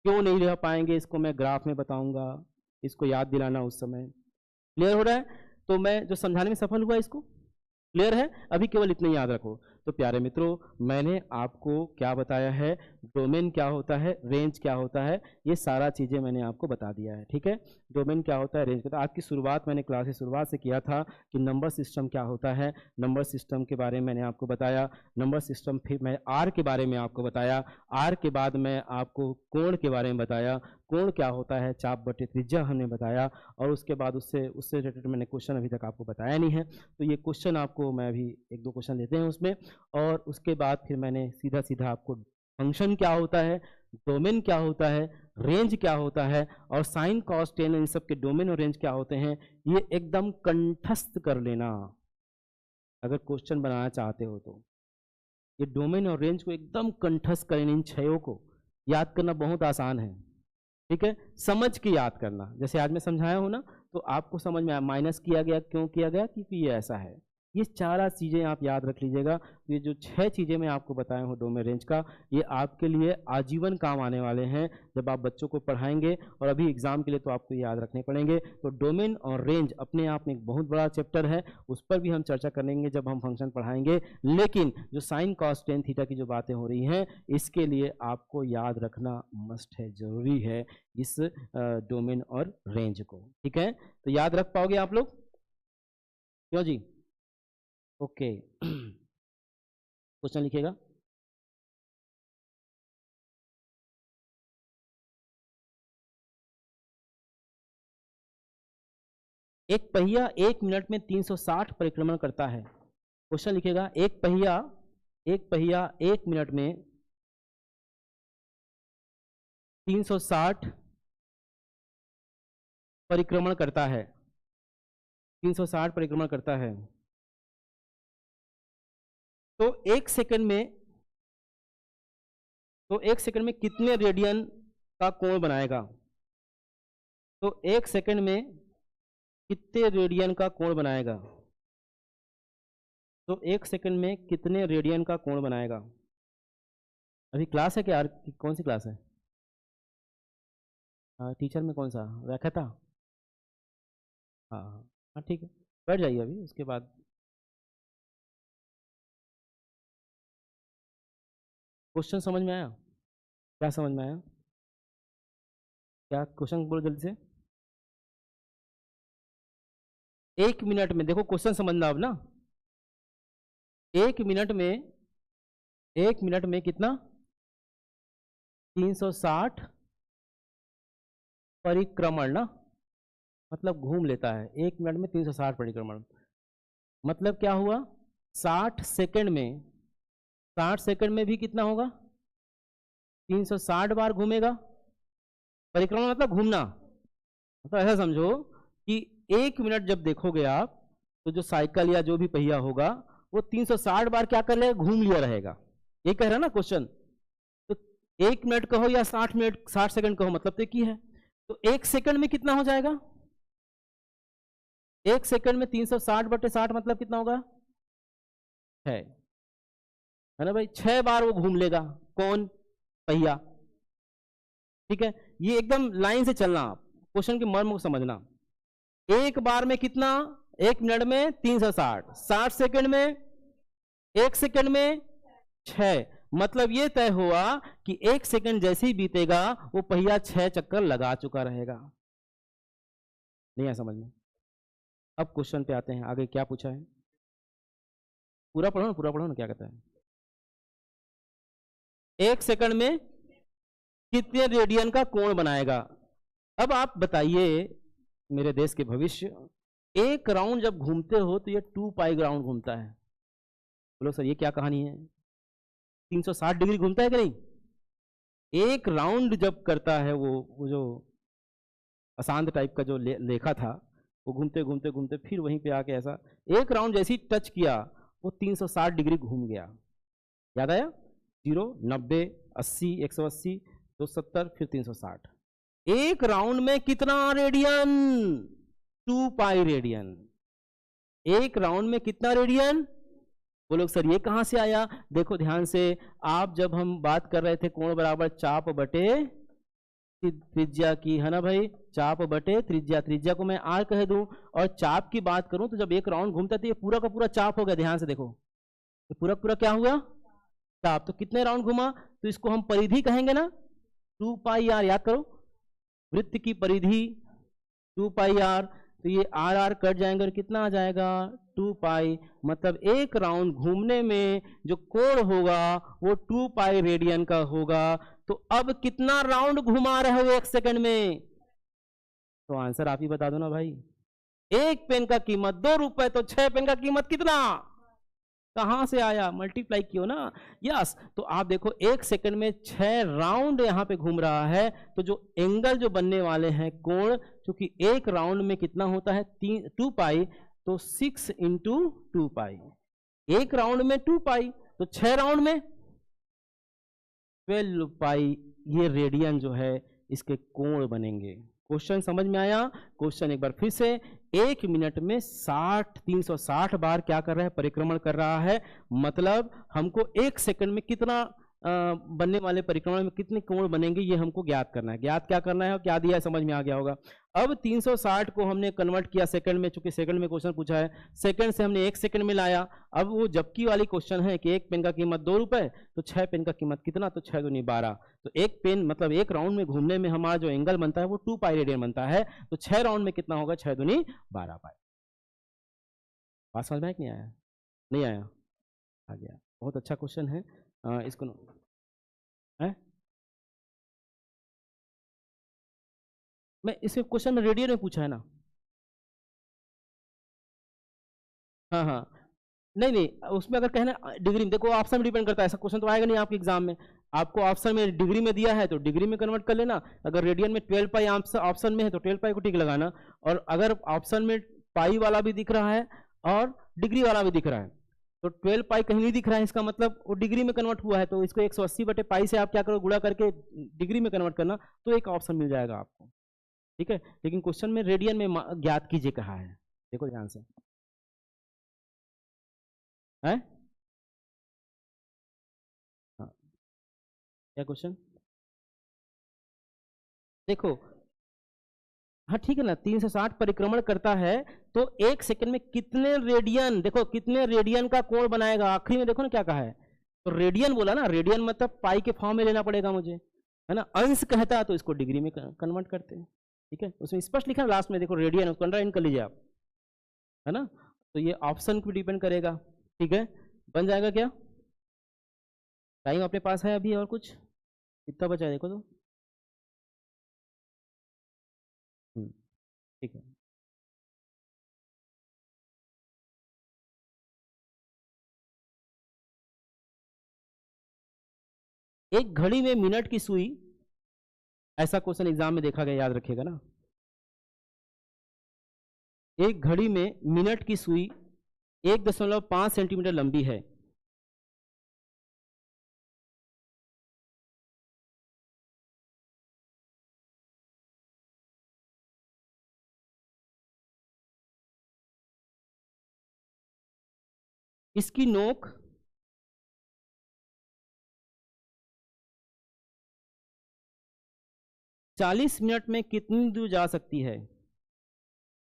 क्यों नहीं रह पाएंगे, इसको मैं ग्राफ में बताऊंगा, इसको याद दिलाना उस समय। क्लियर हो रहा है? तो मैं जो समझाने में सफल हुआ, इसको क्लियर है? अभी केवल इतना याद रखो। तो प्यारे मित्रों, मैंने आपको क्या बताया है, डोमेन क्या होता है, रेंज क्या होता है, ये सारा चीज़ें मैंने आपको बता दिया है। ठीक है, डोमेन क्या होता है, रेंज क्या होता है। आज की शुरुआत मैंने क्लास की शुरुआत से किया था कि नंबर सिस्टम क्या होता है, नंबर सिस्टम के बारे में मैंने आपको बताया। नंबर सिस्टम, फिर मैं आर के बारे में आपको बताया। आर के बाद मैं आपको कोण के बारे में बताया, कोण क्या होता है, चाप बटे त्रिज्या हमने बताया। और उसके बाद उससे रिलेटेड मैंने क्वेश्चन अभी तक आपको बताया नहीं है, तो ये क्वेश्चन आपको मैं अभी 1-2 क्वेश्चन देते हैं उसमें। और उसके बाद फिर मैंने सीधा सीधा आपको फंक्शन क्या होता है, डोमेन क्या होता है, रेंज क्या होता है, और साइन कॉस टेन, इन सब के डोमेन और रेंज क्या होते हैं, ये एकदम कंठस्थ कर लेना अगर क्वेश्चन बनाना चाहते हो तो। ये डोमेन और रेंज को एकदम कंठस्थ करें, इन छयों को याद करना बहुत आसान है। ठीक है, समझ के याद करना। जैसे आज मैं समझाया हूं ना, तो आपको समझ में आया माइनस किया गया, क्यों किया गया, क्योंकि ये ऐसा है। ये चार चीज़ें आप याद रख लीजिएगा। ये जो 6 चीज़ें मैं आपको बताया हूँ डोमेन रेंज का, ये आपके लिए आजीवन काम आने वाले हैं जब आप बच्चों को पढ़ाएंगे, और अभी एग्जाम के लिए तो आपको याद रखने पड़ेंगे। तो डोमेन और रेंज अपने आप में एक बहुत बड़ा चैप्टर है, उस पर भी हम चर्चा करेंगे जब हम फंक्शन पढ़ाएंगे। लेकिन जो साइन कॉस टेन थीटा की जो बातें हो रही हैं, इसके लिए आपको याद रखना मस्ट है, जरूरी है इस डोमेन और रेंज को। ठीक है, तो याद रख पाओगे आप लोग? क्यों जी? ओके। क्वेश्चन लिखिएगा। एक पहिया 1 मिनट में 360 परिक्रमण करता है। क्वेश्चन लिखिएगा, एक पहिया 1 मिनट में 360 परिक्रमण करता है। 360 परिक्रमण करता है। तो 1 सेकंड में कितने रेडियन का कोण बनाएगा? तो 1 सेकंड में कितने रेडियन का कोण बनाएगा? तो 1 सेकंड में कितने रेडियन का कोण बनाएगा? अभी क्लास है क्या? कौन सी क्लास है? टीचर में कौन सा व्याख्याता? हाँ हाँ हाँ, ठीक है, बैठ जाइए अभी, उसके बाद। क्वेश्चन समझ में आया? क्या समझ में आया? क्या क्वेश्चन बोलो जल्दी से। 1 मिनट में, देखो क्वेश्चन समझना अब ना। 1 मिनट में कितना? 360 परिक्रमण ना, मतलब घूम लेता है 1 मिनट में 360 परिक्रमण। मतलब क्या हुआ? 60 सेकंड में भी कितना होगा? 360 बार घूमेगा। परिक्रमा मतलब घूमना, मतलब ऐसा समझो कि 1 मिनट जब देखोगे आप, तो जो साइकिल या जो भी पहिया होगा वो 360 बार क्या कर लेगा? घूम लिया रहेगा। ये कह रहा है ना क्वेश्चन। तो 1 मिनट कहो या 60 सेकंड कहो, मतलब तो एक ही है। तो 1 सेकंड में कितना हो जाएगा? 1 सेकंड में 360/60 मतलब कितना होगा? 6 है ना भाई? 6 बार वो घूम लेगा। कौन? पहिया। ठीक है, ये एकदम लाइन से चलना, आप क्वेश्चन के मर्म को समझना। एक बार में कितना? 1 मिनट में 360, 60 सेकंड में, 1 सेकंड में 6। मतलब ये तय हुआ कि 1 सेकंड जैसे ही बीतेगा वो पहिया 6 चक्कर लगा चुका रहेगा। नहीं है समझ में? अब क्वेश्चन पे आते हैं, आगे क्या पूछा है? पूरा पढ़ो ना क्या कहता है। 1 सेकंड में कितने रेडियन का कोण बनाएगा? अब आप बताइए मेरे देश के भविष्य, एक राउंड जब घूमते हो तो ये 2 पाई राउंड घूमता है। बोलो सर ये क्या कहानी है? 360 डिग्री घूमता है कि नहीं? एक राउंड जब करता है वो जो अशांत टाइप का जो लेखा था, वो घूमते घूमते घूमते फिर वहीं पे आके ऐसा एक राउंड जैसे ही टच किया, वो 360 डिग्री घूम गया। याद आया? 0, 90, 80, 180, 270, फिर 360। एक राउंड में कितना रेडियन? 2 pi radian. एक राउंड में कितना रेडियन? बोलो सर ये कहां से आया? देखो ध्यान से, आप जब हम बात कर रहे थे कोण बराबर चाप बटे त्रिज्या की, है ना भाई? चाप बटे त्रिज्या, त्रिज्या को मैं आर कह दूं, और चाप की बात करूं तो जब एक राउंड घूमता है तो ये पूरा का पूरा चाप हो गया। ध्यान से देखो, तो पूरा पूरा क्या हुआ? चाप। तो कितने राउंड घुमा? तो इसको हम परिधि कहेंगे ना, 2 पाई आर। याद करो, वृत्त की परिधि 2 पाई आर। तो ये आर आर कट जाएंगे और कितना आ जाएगा? 2 पाई। मतलब एक राउंड घूमने में जो कोण होगा वो 2 पाई रेडियन का होगा। तो अब कितना राउंड घुमा रहे हो 1 सेकंड में? तो आंसर आप ही बता दो ना भाई। एक पेन का कीमत 2 रुपए, तो 6 पेन का कीमत कितना? कहां से आया? मल्टीप्लाई कियो ना। यस, तो आप देखो 1 सेकंड में 6 राउंड यहां पे घूम रहा है। तो जो एंगल जो बनने वाले हैं कोण, क्योंकि एक राउंड में कितना होता है? 2 पाई, तो 6 इंटू 2 पाई। एक राउंड में 2 पाई, तो 6 राउंड में 12 पाई। ये रेडियन जो है इसके कोण बनेंगे। क्वेश्चन समझ में आया? क्वेश्चन एक बार फिर से, 1 मिनट में 360 बार क्या कर रहा है? परिक्रमण कर रहा है। मतलब हमको 1 सेकंड में कितना बनने वाले परिक्रमण में कितने कोण बनेंगे, ये हमको ज्ञात करना है। ज्ञात क्या करना है और क्या दिया है समझ में आ गया होगा। अब 360 को हमने कन्वर्ट किया सेकंड में, चूंकि सेकंड में क्वेश्चन पूछा है, सेकंड से हमने 1 सेकंड में लाया। अब वो जबकि वाली क्वेश्चन है कि एक पेन का कीमत 2 रुपए, तो 6 पेन का कीमत कितना? तो 6 दूनी 12। तो एक पेन मतलब एक राउंड में घूमने में हमारा जो एंगल बनता है वो 2 पाई रेडियन बनता है। तो 6 राउंड में कितना होगा? 6 दूनी 12 पाई। बात समझ में आया कि नहीं आया? नहीं आया? आ गया। बहुत अच्छा क्वेश्चन है। इसको है? मैं इसे क्वेश्चन में रेडियन में पूछा है ना। हाँ हाँ, नहीं नहीं, उसमें अगर कहना डिग्री में, देखो ऑप्शन में डिपेंड करता है। ऐसा क्वेश्चन तो आएगा नहीं आपके एग्जाम में। आपको ऑप्शन में डिग्री में दिया है तो डिग्री में कन्वर्ट कर लेना। अगर रेडियन में 12 पाई ऑप्शन में है तो 12 पाई को टिक लगाना। और अगर ऑप्शन में पाई वाला भी दिख रहा है और डिग्री वाला भी दिख रहा है, तो 12 पाई कहीं नहीं दिख रहा है, इसका मतलब वो डिग्री में कन्वर्ट हुआ है। तो इसको 180 बटे पाई से आप क्या करो? गुणा करके डिग्री में कन्वर्ट करना, तो एक ऑप्शन मिल जाएगा आपको। ठीक है, लेकिन क्वेश्चन में रेडियन में ज्ञात कीजिए कहा है। देखो ध्यान से, है? हाँ, क्या क्वेश्चन? देखो, हाँ ठीक है ना, 360 परिक्रमण करता है तो 1 सेकंड में कितने रेडियन, देखो कितने रेडियन का कोण बनाएगा। आखिरी में देखो ना क्या कहा है, तो रेडियन बोला ना। रेडियन मतलब पाई के फॉर्म में लेना पड़ेगा मुझे, है ना। अंश कहता है तो इसको डिग्री में कन्वर्ट करते हैं। ठीक है, उसमें स्पष्ट लिखा है लास्ट में, देखो रेडियन, उसको अंडरलाइन कर लीजिए आप, है ना। तो ये ऑप्शन पे डिपेंड करेगा। ठीक है, बन जाएगा क्या? टाइम अपने पास है अभी, और कुछ कितना बचा है देखो तो। ठीक है, एक घड़ी में मिनट की सुई, ऐसा क्वेश्चन एग्जाम में देखा गया, याद रखिएगा ना। एक घड़ी में मिनट की सुई 1.5 सेंटीमीटर लंबी है। इसकी नोक 40 मिनट में कितनी दूर जा सकती है?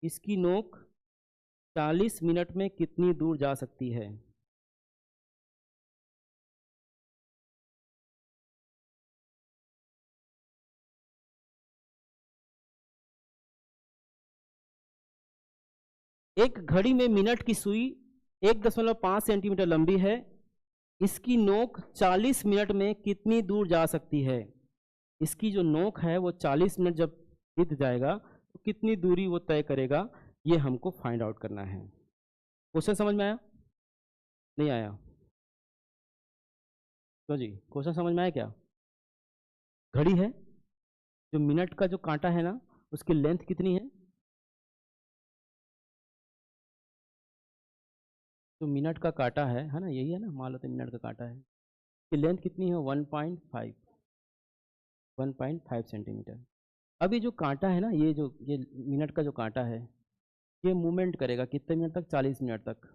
इसकी नोक 40 मिनट में कितनी दूर जा सकती है? एक घड़ी में मिनट की सुई 1.5 सेंटीमीटर लंबी है। इसकी नोक 40 मिनट में कितनी दूर जा सकती है? इसकी जो नोक है वो 40 मिनट जब बीत जाएगा तो कितनी दूरी वो तय करेगा, ये हमको फाइंड आउट करना है। क्वेश्चन समझ में आया? नहीं आया तो जी, क्वेश्चन समझ में आया क्या? घड़ी है, जो मिनट का जो कांटा है ना, वो उसकी लेंथ कितनी है? तो मिनट का कांटा है ना, यही है ना, मान लो तो मिनट का कांटा है, इसकी लेंथ कितनी है? 1.5 सेंटीमीटर। अभी जो कांटा है ना, ये मिनट का जो कांटा है, ये मूवमेंट करेगा कितने मिनट तक? 40 मिनट तक।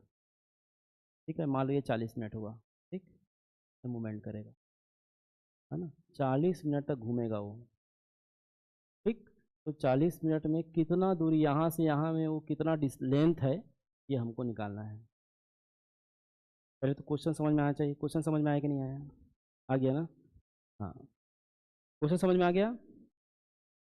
ठीक है, मान लो ये 40 मिनट हुआ, ठीक, तो मूवमेंट करेगा, है ना, 40 मिनट तक घूमेगा वो, ठीक। तो 40 मिनट में कितना दूरी यहाँ से यहाँ में वो कितना लेंथ है, ये हमको निकालना है। पहले तो क्वेश्चन समझ में आना चाहिए। क्वेश्चन समझ में आया कि नहीं आया? आ गया ना? हाँ, क्वेश्चन समझ में आ गया।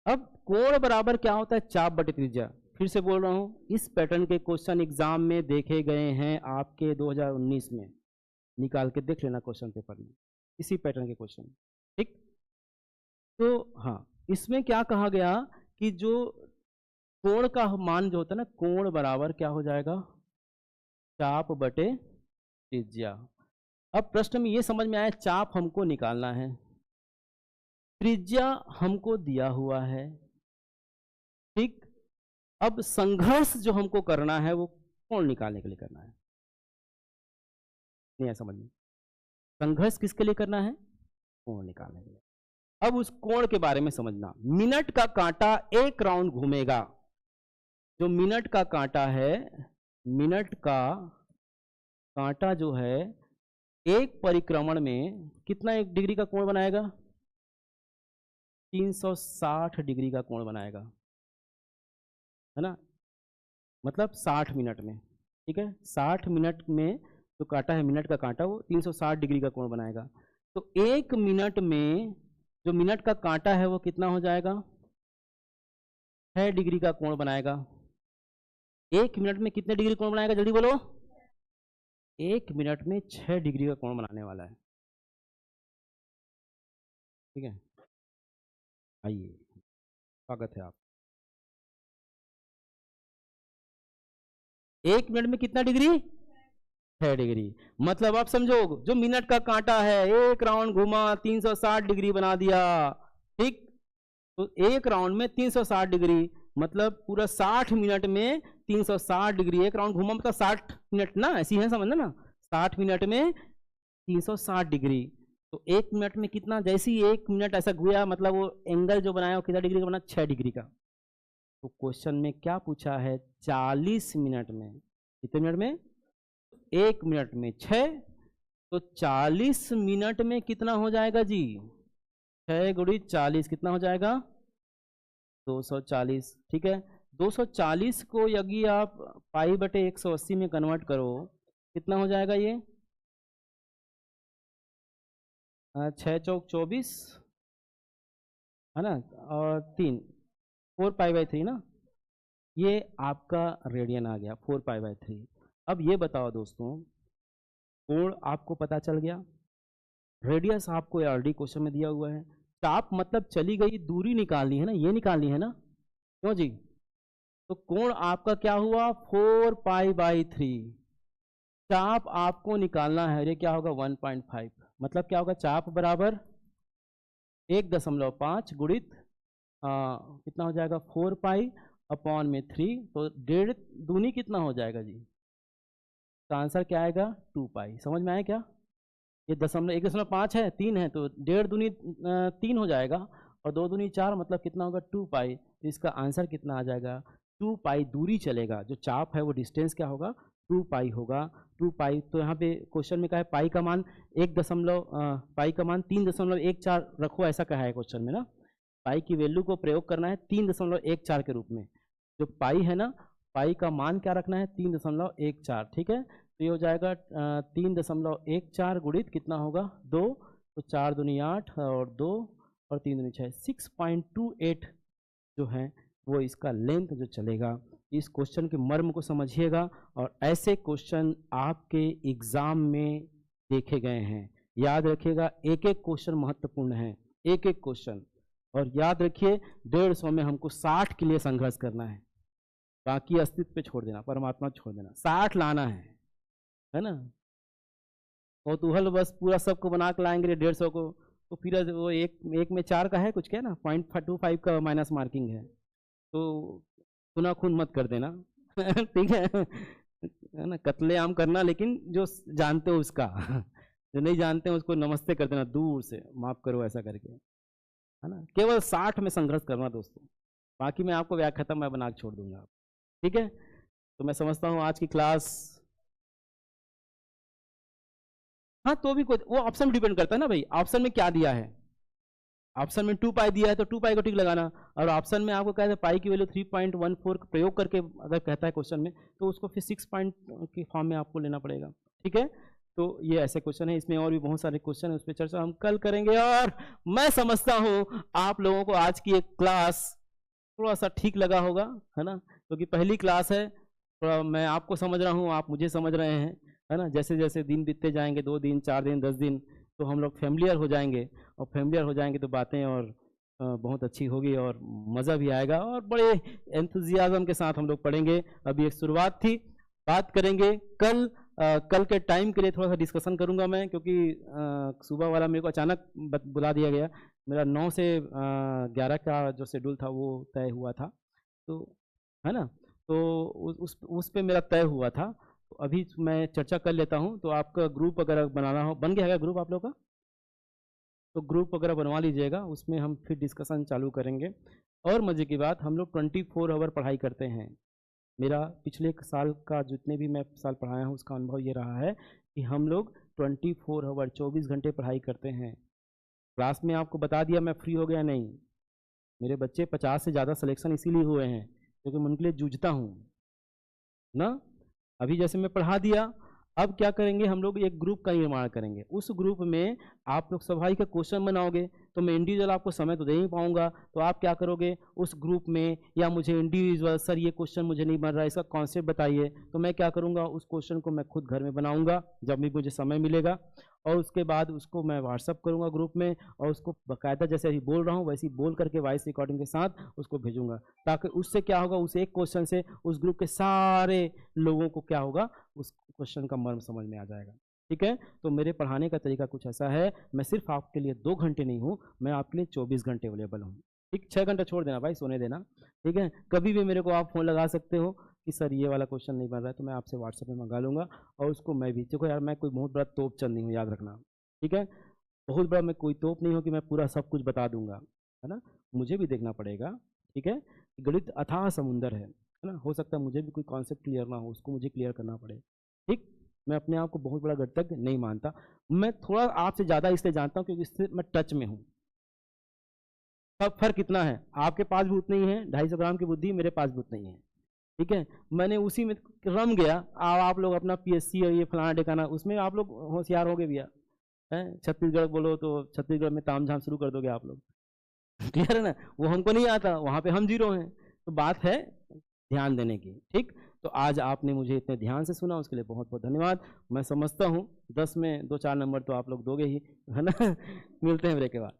अब कोण बराबर क्या होता है? चाप बटे त्रिज्या। फिर से बोल रहा हूँ, इस पैटर्न के क्वेश्चन एग्जाम में देखे गए हैं आपके 2019 में, निकाल के देख लेना क्वेश्चन पेपर में, इसी पैटर्न के क्वेश्चन, ठीक। तो हाँ, इसमें क्या कहा गया कि जो कोण का मान जो होता है ना, कोण बराबर क्या हो जाएगा? चाप बटे त्रिज्या। अब प्रश्न में ये समझ में आया, चाप हमको निकालना है, त्रिज्या हमको दिया हुआ है, ठीक। अब संघर्ष जो हमको करना है वो कोण निकालने के लिए करना है। नहीं है समझ में? संघर्ष किसके लिए करना है? कोण निकालने के लिए। अब उस कोण के बारे में समझना। मिनट का कांटा एक राउंड घूमेगा। जो मिनट का कांटा है, मिनट का कांटा जो है, एक परिक्रमण में कितना एक डिग्री का कोण बनाएगा? 360 डिग्री का कोण बनाएगा, है ना, मतलब 60 मिनट में, ठीक है। 60 मिनट में जो कांटा है, मिनट का कांटा, वो 360 डिग्री का कोण बनाएगा। तो एक मिनट में जो मिनट का कांटा है वो कितना हो जाएगा? 6 डिग्री का कोण बनाएगा। एक मिनट में कितने डिग्री कोण बनाएगा? जल्दी बोलो। एक मिनट में 6 डिग्री का कोण बनाने वाला है, ठीक है। आइए, स्वागत है आप। एक मिनट में कितना डिग्री? 6 डिग्री। मतलब आप समझो, जो मिनट का कांटा है, एक राउंड घुमा, 360 डिग्री बना दिया, ठीक। तो एक राउंड में 360 डिग्री, मतलब पूरा 60 मिनट में 360 डिग्री एक राउंड घुमा, मतलब 60 मिनट ना, ऐसी है समझना ना, 60 मिनट में 360 डिग्री। तो एक मिनट में कितना? जैसे ही एक मिनट ऐसा घुया, मतलब वो एंगल जो बनाया वो कितना डिग्री का बना? 6 डिग्री का। तो क्वेश्चन में क्या पूछा है? 40 मिनट में, कितने मिनट में? एक मिनट में 6, तो 40 मिनट में कितना हो जाएगा जी? 6 गुणी 40 कितना हो जाएगा? 240, ठीक है। 240 को यदि आप पाई बटे 180 में कन्वर्ट करो, कितना हो जाएगा ये? 6 चौक 24, है ना, और 3, 4 पाई बाई 3 ना, ये आपका रेडियन आ गया, 4 पाई बाई 3। अब ये बताओ दोस्तों, कोण आपको पता चल गया, रेडियस आपको ऑलरेडी क्वेश्चन में दिया हुआ है, चाप मतलब चली गई दूरी निकालनी है ना, ये निकालनी है ना, क्यों जी? तो कोण आपका क्या हुआ? 4 पाई बाई 3। चाप आपको निकालना है, ये क्या होगा? 1.5। मतलब क्या होगा? चाप बराबर 1.5 गुणित कितना हो जाएगा? 4 पाई अपॉन में 3, तो 1.5 दूनी कितना हो जाएगा जी? तो आंसर क्या आएगा? 2 पाई। समझ में आया क्या? ये 1.5 है, 3 है, तो 1.5 दूनी 3 हो जाएगा, और 2 दूनी 4, मतलब कितना होगा? 2 पाई। तो इसका आंसर कितना आ जाएगा? 2 पाई दूरी चलेगा, जो चाप है वो डिस्टेंस क्या होगा? 2 पाई होगा। 2 पाई, तो यहाँ पे क्वेश्चन में कहा है पाई का मान पाई का मान 3.14 रखो, ऐसा कहा है क्वेश्चन में ना। पाई की वैल्यू को प्रयोग करना है 3.14 के रूप में। जो पाई है ना, पाई का मान क्या रखना है? 3.14, ठीक है। तो ये हो जाएगा 3.14 गुणित कितना होगा? 2, तो 4 दूनी 8 और 2 और 3 दूनी 6, 6.28 जो है वो इसका लेंथ जो चलेगा। इस क्वेश्चन के मर्म को समझिएगा, और ऐसे क्वेश्चन आपके एग्जाम में देखे गए हैं। याद रखिएगा, एक एक क्वेश्चन महत्वपूर्ण है, एक एक क्वेश्चन। और याद रखिए, 150 में हमको 60 के लिए संघर्ष करना है, बाकी अस्तित्व पे छोड़ देना, परमात्मा छोड़ देना, 60 लाना है ना। कौतूहल बस पूरा सबको बना के लाएंगे 150 को, तो फिर वो एक में 4 का है कुछ क्या ना, 0.25 का माइनस मार्किंग है। तो खुना खून मत कर देना ठीक है ना, कत्लेआम करना, लेकिन जो जानते हो उसका जो नहीं जानते हैं उसको नमस्ते कर देना दूर से, माफ करो ऐसा करके, है ना। केवल 60 में संघर्ष करना दोस्तों, बाकी मैं आपको व्याख्याता मैं बना के छोड़ दूंगा, ठीक है। तो मैं समझता हूँ आज की क्लास, हाँ तो भी कोई वो ऑप्शन में डिपेंड करता है ना भाई, ऑप्शन में क्या दिया है, ऑप्शन में 2 पाई दिया है तो 2 पाई को टिक लगाना, और ऑप्शन में आपको कहता है पाई की वैल्यू 3.14 का प्रयोग करके अगर कहता है क्वेश्चन में, तो उसको फिर 6 पॉइंट के फॉर्म में आपको लेना पड़ेगा, ठीक है। तो ये ऐसे क्वेश्चन है, इसमें और भी बहुत सारे क्वेश्चन है, उस पर चर्चा हम कल करेंगे। और मैं समझता हूँ आप लोगों को आज की एक क्लास थोड़ा सा ठीक लगा होगा, है ना, क्योंकि पहली क्लास है, थोड़ा मैं आपको समझ रहा हूँ, आप मुझे समझ रहे हैं, है ना। जैसे जैसे दिन बीतते जाएंगे, 2 दिन 4 दिन 10 दिन, तो हम लोग फैमिलियर हो जाएंगे, और फैमिलियर हो जाएंगे तो बातें और बहुत अच्छी होगी और मज़ा भी आएगा, और बड़े एंथुजियाज्म के साथ हम लोग पढ़ेंगे। अभी एक शुरुआत थी, बात करेंगे कल। कल के टाइम के लिए थोड़ा सा डिस्कशन करूंगा मैं, क्योंकि सुबह वाला मेरे को अचानक बुला दिया गया, मेरा 9 से 11 का जो शेड्यूल था वो तय हुआ था, तो है ना, तो उस पे मेरा तय हुआ था। तो अभी मैं चर्चा कर लेता हूँ। तो आपका ग्रुप अगर बनाना हो, बन गया है ग्रुप आप लोग का, तो ग्रुप वगैरह बनवा लीजिएगा, उसमें हम फिर डिस्कशन चालू करेंगे। और मज़े की बात, हम लोग 24 आवर पढ़ाई करते हैं। मेरा पिछले एक साल का जितने भी मैं साल पढ़ाया हूँ उसका अनुभव ये रहा है कि हम लोग 24 आवर 24 घंटे पढ़ाई करते हैं। क्लास में आपको बता दिया मैं फ्री हो गया नहीं, मेरे बच्चे 50 से ज़्यादा सिलेक्शन इसीलिए हुए हैं क्योंकि मैं उनके लिए जूझता हूँ ना। अभी जैसे मैं पढ़ा दिया, अब क्या करेंगे हम लोग, एक ग्रुप का निर्माण करेंगे। उस ग्रुप में आप लोग सफाई का क्वेश्चन बनाओगे, तो मैं इंडिविजुअल आपको समय तो दे नहीं पाऊंगा, तो आप क्या करोगे उस ग्रुप में, या मुझे इंडिविजुअल सर ये क्वेश्चन मुझे नहीं बन रहा है, इसका कॉन्सेप्ट बताइए, तो मैं क्या करूंगा उस क्वेश्चन को मैं खुद घर में बनाऊंगा जब भी मुझे समय मिलेगा, और उसके बाद उसको मैं व्हाट्सअप करूंगा ग्रुप में, और उसको बाकायदा जैसे अभी बोल रहा हूँ वैसे ही बोल करके वॉइस रिकॉर्डिंग के साथ उसको भेजूंगा, ताकि उससे क्या होगा, उस एक क्वेश्चन से उस ग्रुप के सारे लोगों को क्या होगा, उस क्वेश्चन का मर्म समझ में आ जाएगा, ठीक है। तो मेरे पढ़ाने का तरीका कुछ ऐसा है, मैं सिर्फ आपके लिए 2 घंटे नहीं हूँ, मैं आपके लिए 24 घंटे अवेलेबल हूँ, ठीक। 6 घंटा छोड़ देना भाई, सोने देना, ठीक है। कभी भी मेरे को आप फ़ोन लगा सकते हो कि सर ये वाला क्वेश्चन नहीं बन रहा है, तो मैं आपसे व्हाट्सएप में मंगा लूँगा, और उसको मैं भी, देखो यार मैं कोई बहुत बड़ा तोप चंद नहीं हूँ, याद रखना, ठीक है। बहुत बड़ा मैं कोई तोप नहीं हूँ कि मैं पूरा सब कुछ बता दूंगा, है ना, मुझे भी देखना पड़ेगा, ठीक है। गणित अथाह समुंदर है ना, हो सकता है मुझे भी कोई कॉन्सेप्ट क्लियर ना हो, उसको मुझे क्लियर करना पड़े, ठीक। मैं अपने आप को बहुत बड़ा गणितज्ञ नहीं मानता, मैं थोड़ा आपसे ज़्यादा इसलिए जानता हूँ क्योंकि इससे मैं टच में हूँ। अब फर्क कितना है, आपके पास भी उतनी ही है, 250 ग्राम की बुद्धि मेरे पास भी उतनी ही है, ठीक है। मैंने उसी में रम गया, आप लोग अपना पीएससी और ये फलाना ठिकाना, उसमें आप लोग होशियार हो गए भैया, हैं। छत्तीसगढ़ बोलो तो छत्तीसगढ़ में ताम झाम शुरू कर दोगे आप लोग क्लियर है ना, वो हमको नहीं आता, वहाँ पे हम जीरो हैं। तो बात है ध्यान देने की, ठीक। तो आज आपने मुझे इतने ध्यान से सुना, उसके लिए बहुत बहुत धन्यवाद। मैं समझता हूँ 10 में 2-4 नंबर तो आप लोग दोगे ही, है ना मिलते हैं ब्रेक के बाद।